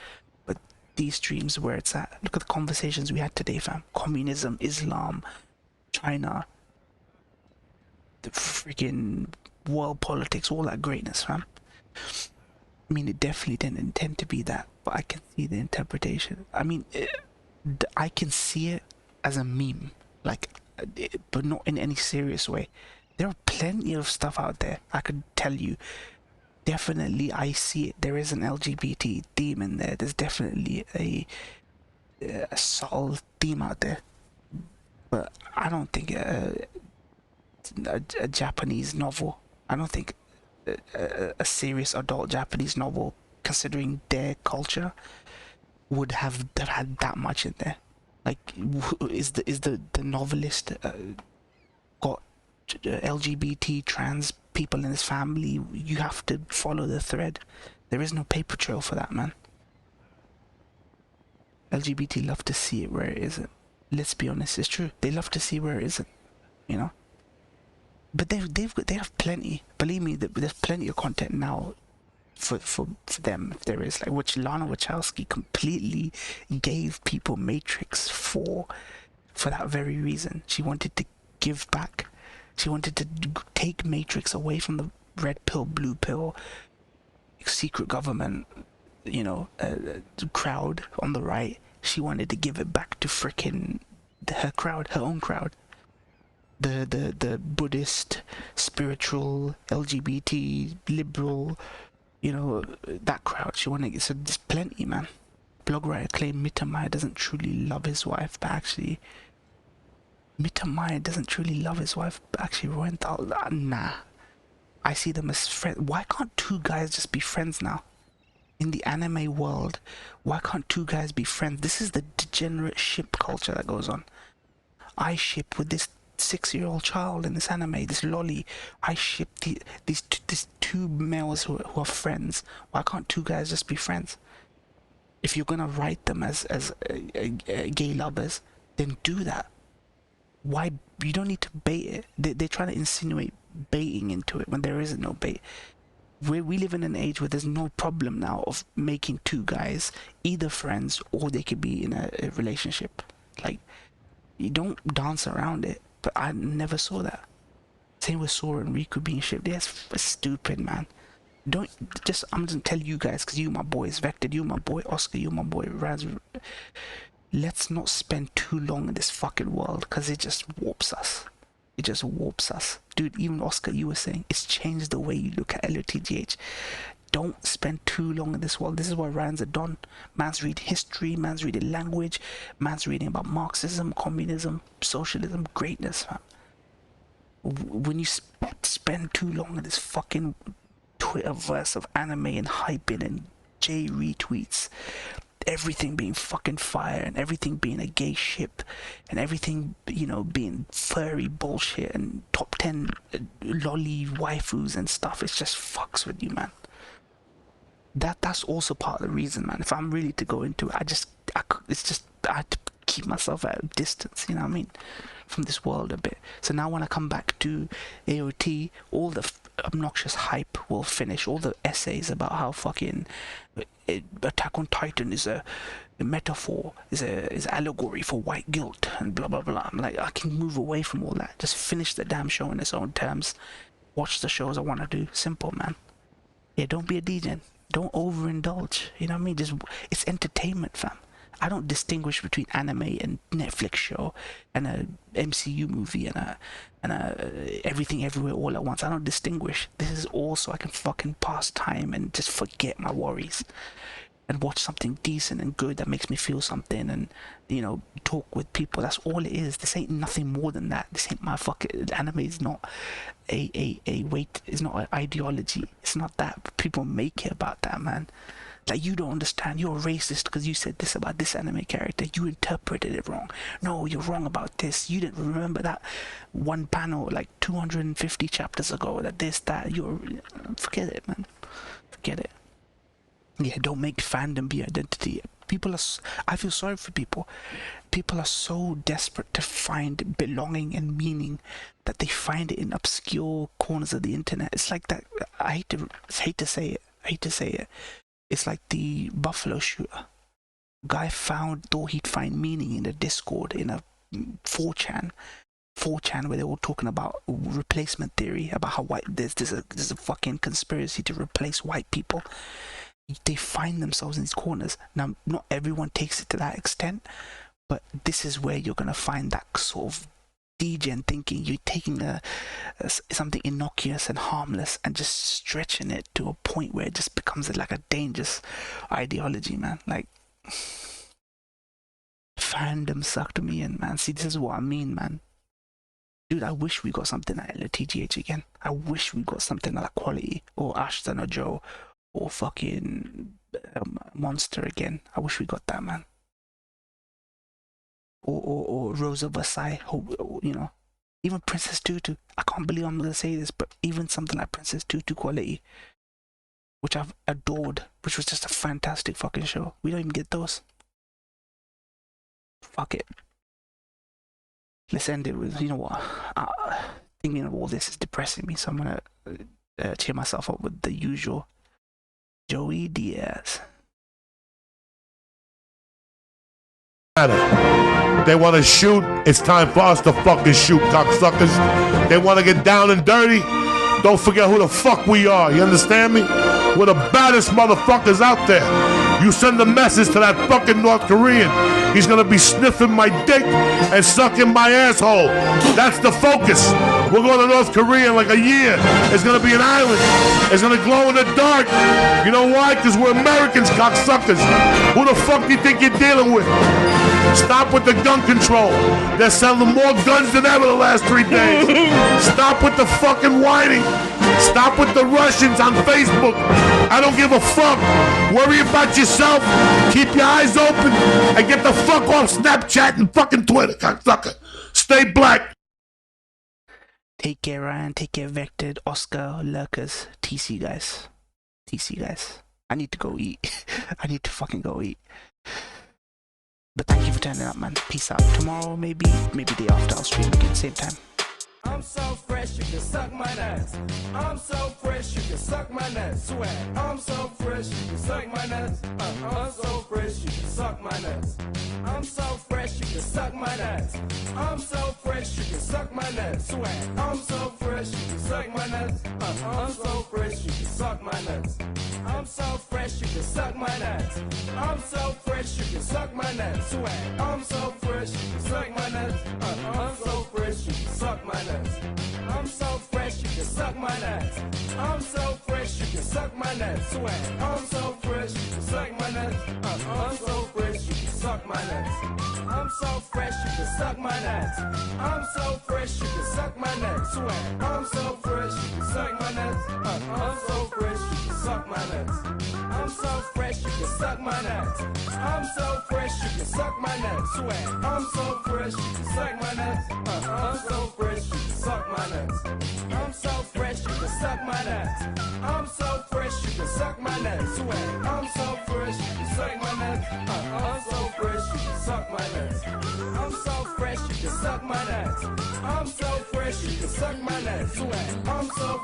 But these streams where it's at, look at the conversations we had today, fam. Communism, Islam, China, the freaking world politics, all that greatness, fam. I mean, it definitely didn't intend to be that, but I can see the interpretation. I mean, I can see it as a meme, like, but not in any serious way. There are plenty of stuff out there, I could tell you. Definitely, I see it. There is an LGBT theme in there. There's definitely a subtle theme out there. But I don't think a Japanese novel, I don't think a serious adult Japanese novel, considering their culture, would have had that much in there. Like, is the novelist got LGBT trans people in his family? You have to follow the thread. There is no paper trail for that, man. LGBT love to see it where it isn't. Let's be honest, it's true. They love to see where it isn't, you know. But they have plenty. Believe me, there's plenty of content now for them, if there is, like, which Lana Wachowski completely gave people Matrix for that very reason. She wanted to give back. She wanted to take Matrix away from the red pill, blue pill, secret government, you know, crowd on the right. She wanted to give it back to frickin' her crowd, her own crowd. The Buddhist, spiritual, LGBT, liberal, you know, that crowd. She wanted, so there's plenty, man. Blog writer claimed Mittermeier doesn't truly love his wife, but actually Mittermeier doesn't truly love his wife, but actually Roenthal, nah. I see them as friends. Why can't two guys just be friends now? In the anime world, why can't two guys be friends? This is the degenerate ship culture that goes on. I ship with this 6-year-old child in this anime, this lolly. I ship these two males who are friends. Why can't two guys just be friends? If you're gonna write them as gay lovers, then do that. Why? You don't need to bait it. They're trying to insinuate baiting into it when there isn't no bait. We live in an age where there's no problem now of making two guys either friends or they could be in a relationship. Like, you don't dance around it. But I never saw that. Same with Sora and Riku being shipped. That's stupid, man. I'm just gonna tell you guys, because you my boys, Vector, you my boy, Oscar, you my boy, Raz. Let's not spend too long in this fucking world, because it just warps us. It just warps us. Dude, even Oscar, you were saying, it's changed the way you look at LOTGH. Don't spend too long in this world. This is what Ryan's are done. Man's reading history, man's reading language, man's reading about Marxism, communism, socialism, greatness, fam. When you spend too long in this fucking Twitterverse of anime and hyping and J retweets, everything being fucking fire and everything being a gay ship and everything, you know, being furry bullshit and top 10 lolly waifus and stuff, it just fucks with you, man. That's also part of the reason, man. If I'm really to go into it, I had to keep myself at a distance, you know what I mean, from this world a bit. So now when I come back to AOT, all the obnoxious hype will finish. All the essays about how fucking Attack on Titan is a metaphor, is allegory for white guilt and blah blah blah. I'm like, I can move away from all that. Just finish the damn show in its own terms. Watch the shows I want to do. Simple, man. Yeah, don't be a DJ. Don't overindulge, you know what I mean? Just, it's entertainment, fam. I don't distinguish between anime and Netflix show and a MCU movie and a everything everywhere all at once. I don't distinguish. This is all so I can fucking pass time and just forget my worries and watch something decent and good that makes me feel something and, you know, talk with people. That's all it is. This ain't nothing more than that. This ain't my fucking... Anime is not it's not an ideology. It's not that. People make it about that, man. Like, you don't understand, you're racist because you said this about this anime character, you interpreted it wrong. No, you're wrong about this, you didn't remember that one panel like 250 chapters ago, that this, that, forget it, man. Forget it. Yeah, don't make fandom be identity. People are, I feel sorry for people. People are so desperate to find belonging and meaning that they find it in obscure corners of the internet. It's like that, I hate to say it. It's like the Buffalo shooter. Guy thought he'd find meaning in a Discord, in a 4chan where they were talking about replacement theory, about how there's a fucking conspiracy to replace white people. They find themselves in these corners. Now, not everyone takes it to that extent, but this is where you're gonna find that sort of degen thinking. You're taking something innocuous and harmless and just stretching it to a point where it just becomes like a dangerous ideology, man. Like, fandom sucked me in, man. See, this is what I mean, man. Dude, I wish we got something like LTGH again. I wish we got something like Quality or Ashton or Joe or fucking Monster again. I wish we got that, man. Or Rose of Versailles, you know. Even Princess Tutu. I can't believe I'm gonna say this, but even something like Princess Tutu Quality, which I've adored, which was just a fantastic fucking show. We don't even get those. Fuck it. Let's end it with, you know what? Thinking of all this is depressing me, so I'm gonna cheer myself up with the usual Joey Diaz. They want to shoot, it's time for us to fucking shoot, cocksuckers. They want to get down and dirty, don't forget who the fuck we are, you understand me? We're the baddest motherfuckers out there. You send a message to that fucking North Korean, he's gonna be sniffing my dick and sucking my asshole. That's the focus. We're going to North Korea in like a year. It's gonna be an island. It's gonna glow in the dark. You know why? Because we're Americans, cocksuckers. Who the fuck do you think you're dealing with? Stop with the gun control. They're selling more guns than ever the last 3 days. Stop with the fucking whining. Stop with the Russians on Facebook. I don't give a fuck. Worry about yourself. Keep your eyes open and get the fuck off Snapchat and fucking Twitter, cocksucker. Stay black. Take care, Ryan. Take care, Vector, Oscar, Lurkers. TC, guys. TC, guys. I need to go eat. I need to fucking go eat. But thank you for turning up, man. Peace out. Tomorrow, maybe day after, I'll stream again, same time. I'm so fresh, you can suck my nuts. I'm so fresh, you can suck my nuts. Swag. I'm so fresh, you can suck my nuts. I'm so fresh, you can suck my nuts. I'm so fresh, you can suck my nuts. I'm so fresh, you can suck my nuts. Swag. I'm so fresh, you can suck my nuts. I'm so fresh, you can suck my nuts. I'm so fresh, you can suck my nuts. I'm so fresh, you can suck my nuts. Swag. I'm so fresh, you can suck my nuts. I'm so fresh, you can suck my nuts. I'm so fresh, you can suck my nuts. I'm so fresh, you can suck my nuts. Swag. I'm so fresh, you can suck my nuts. I'm so fresh, you can suck my nuts. I'm so fresh, you can suck my nuts. I'm so fresh, you can suck my nuts. Swag. I'm so fresh, you can suck my nuts. I'm so fresh, you can suck my nuts. I'm so fresh, you can suck my nuts. I'm so fresh, you can suck my nuts. Swag. I'm so fresh, you can suck my nuts. I'm so fresh, you can suck my nuts. I'm so fresh, you can suck my nuts. I'm so fresh, you can suck my nuts. Swag. I'm so fresh, you can suck my nuts. I'm so fresh, you can suck my nuts. I'm so fresh, you can suck my nuts. I'm so fresh, you can suck my nuts. Swag. I'm so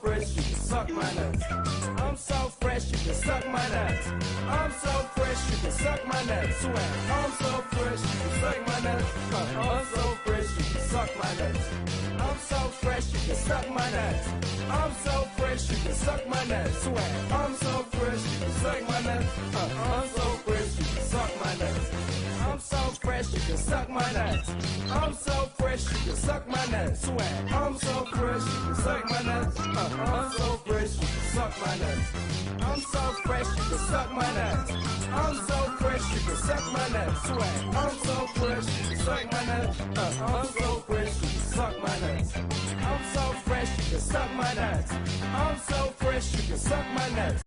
fresh, you can suck my nuts. I'm so fresh, you can suck my nuts. I'm so fresh, you can suck my nuts. I'm so fresh, you can suck my nuts. Swag. I'm so fresh, you can suck my nuts. I'm so fresh, you can suck my nuts. I'm so fresh, you can suck my nuts. I'm so fresh, you can suck my nuts. Swag. I'm so fresh, you can suck my nuts. I'm so fresh, you can suck my nuts. I'm so fresh, you can suck my nuts. I'm so fresh, you can suck my nuts. Swag. I'm so fresh, you can suck my nuts. I'm so fresh, you can suck my nuts. I'm so fresh, you can suck my nuts. I'm so fresh, you can suck my nuts. Swag. I'm so fresh, you can suck my nuts. I'm so fresh, you can suck my nuts. I'm so fresh, you can suck my nuts. I'm so fresh, you can can suck my nuts.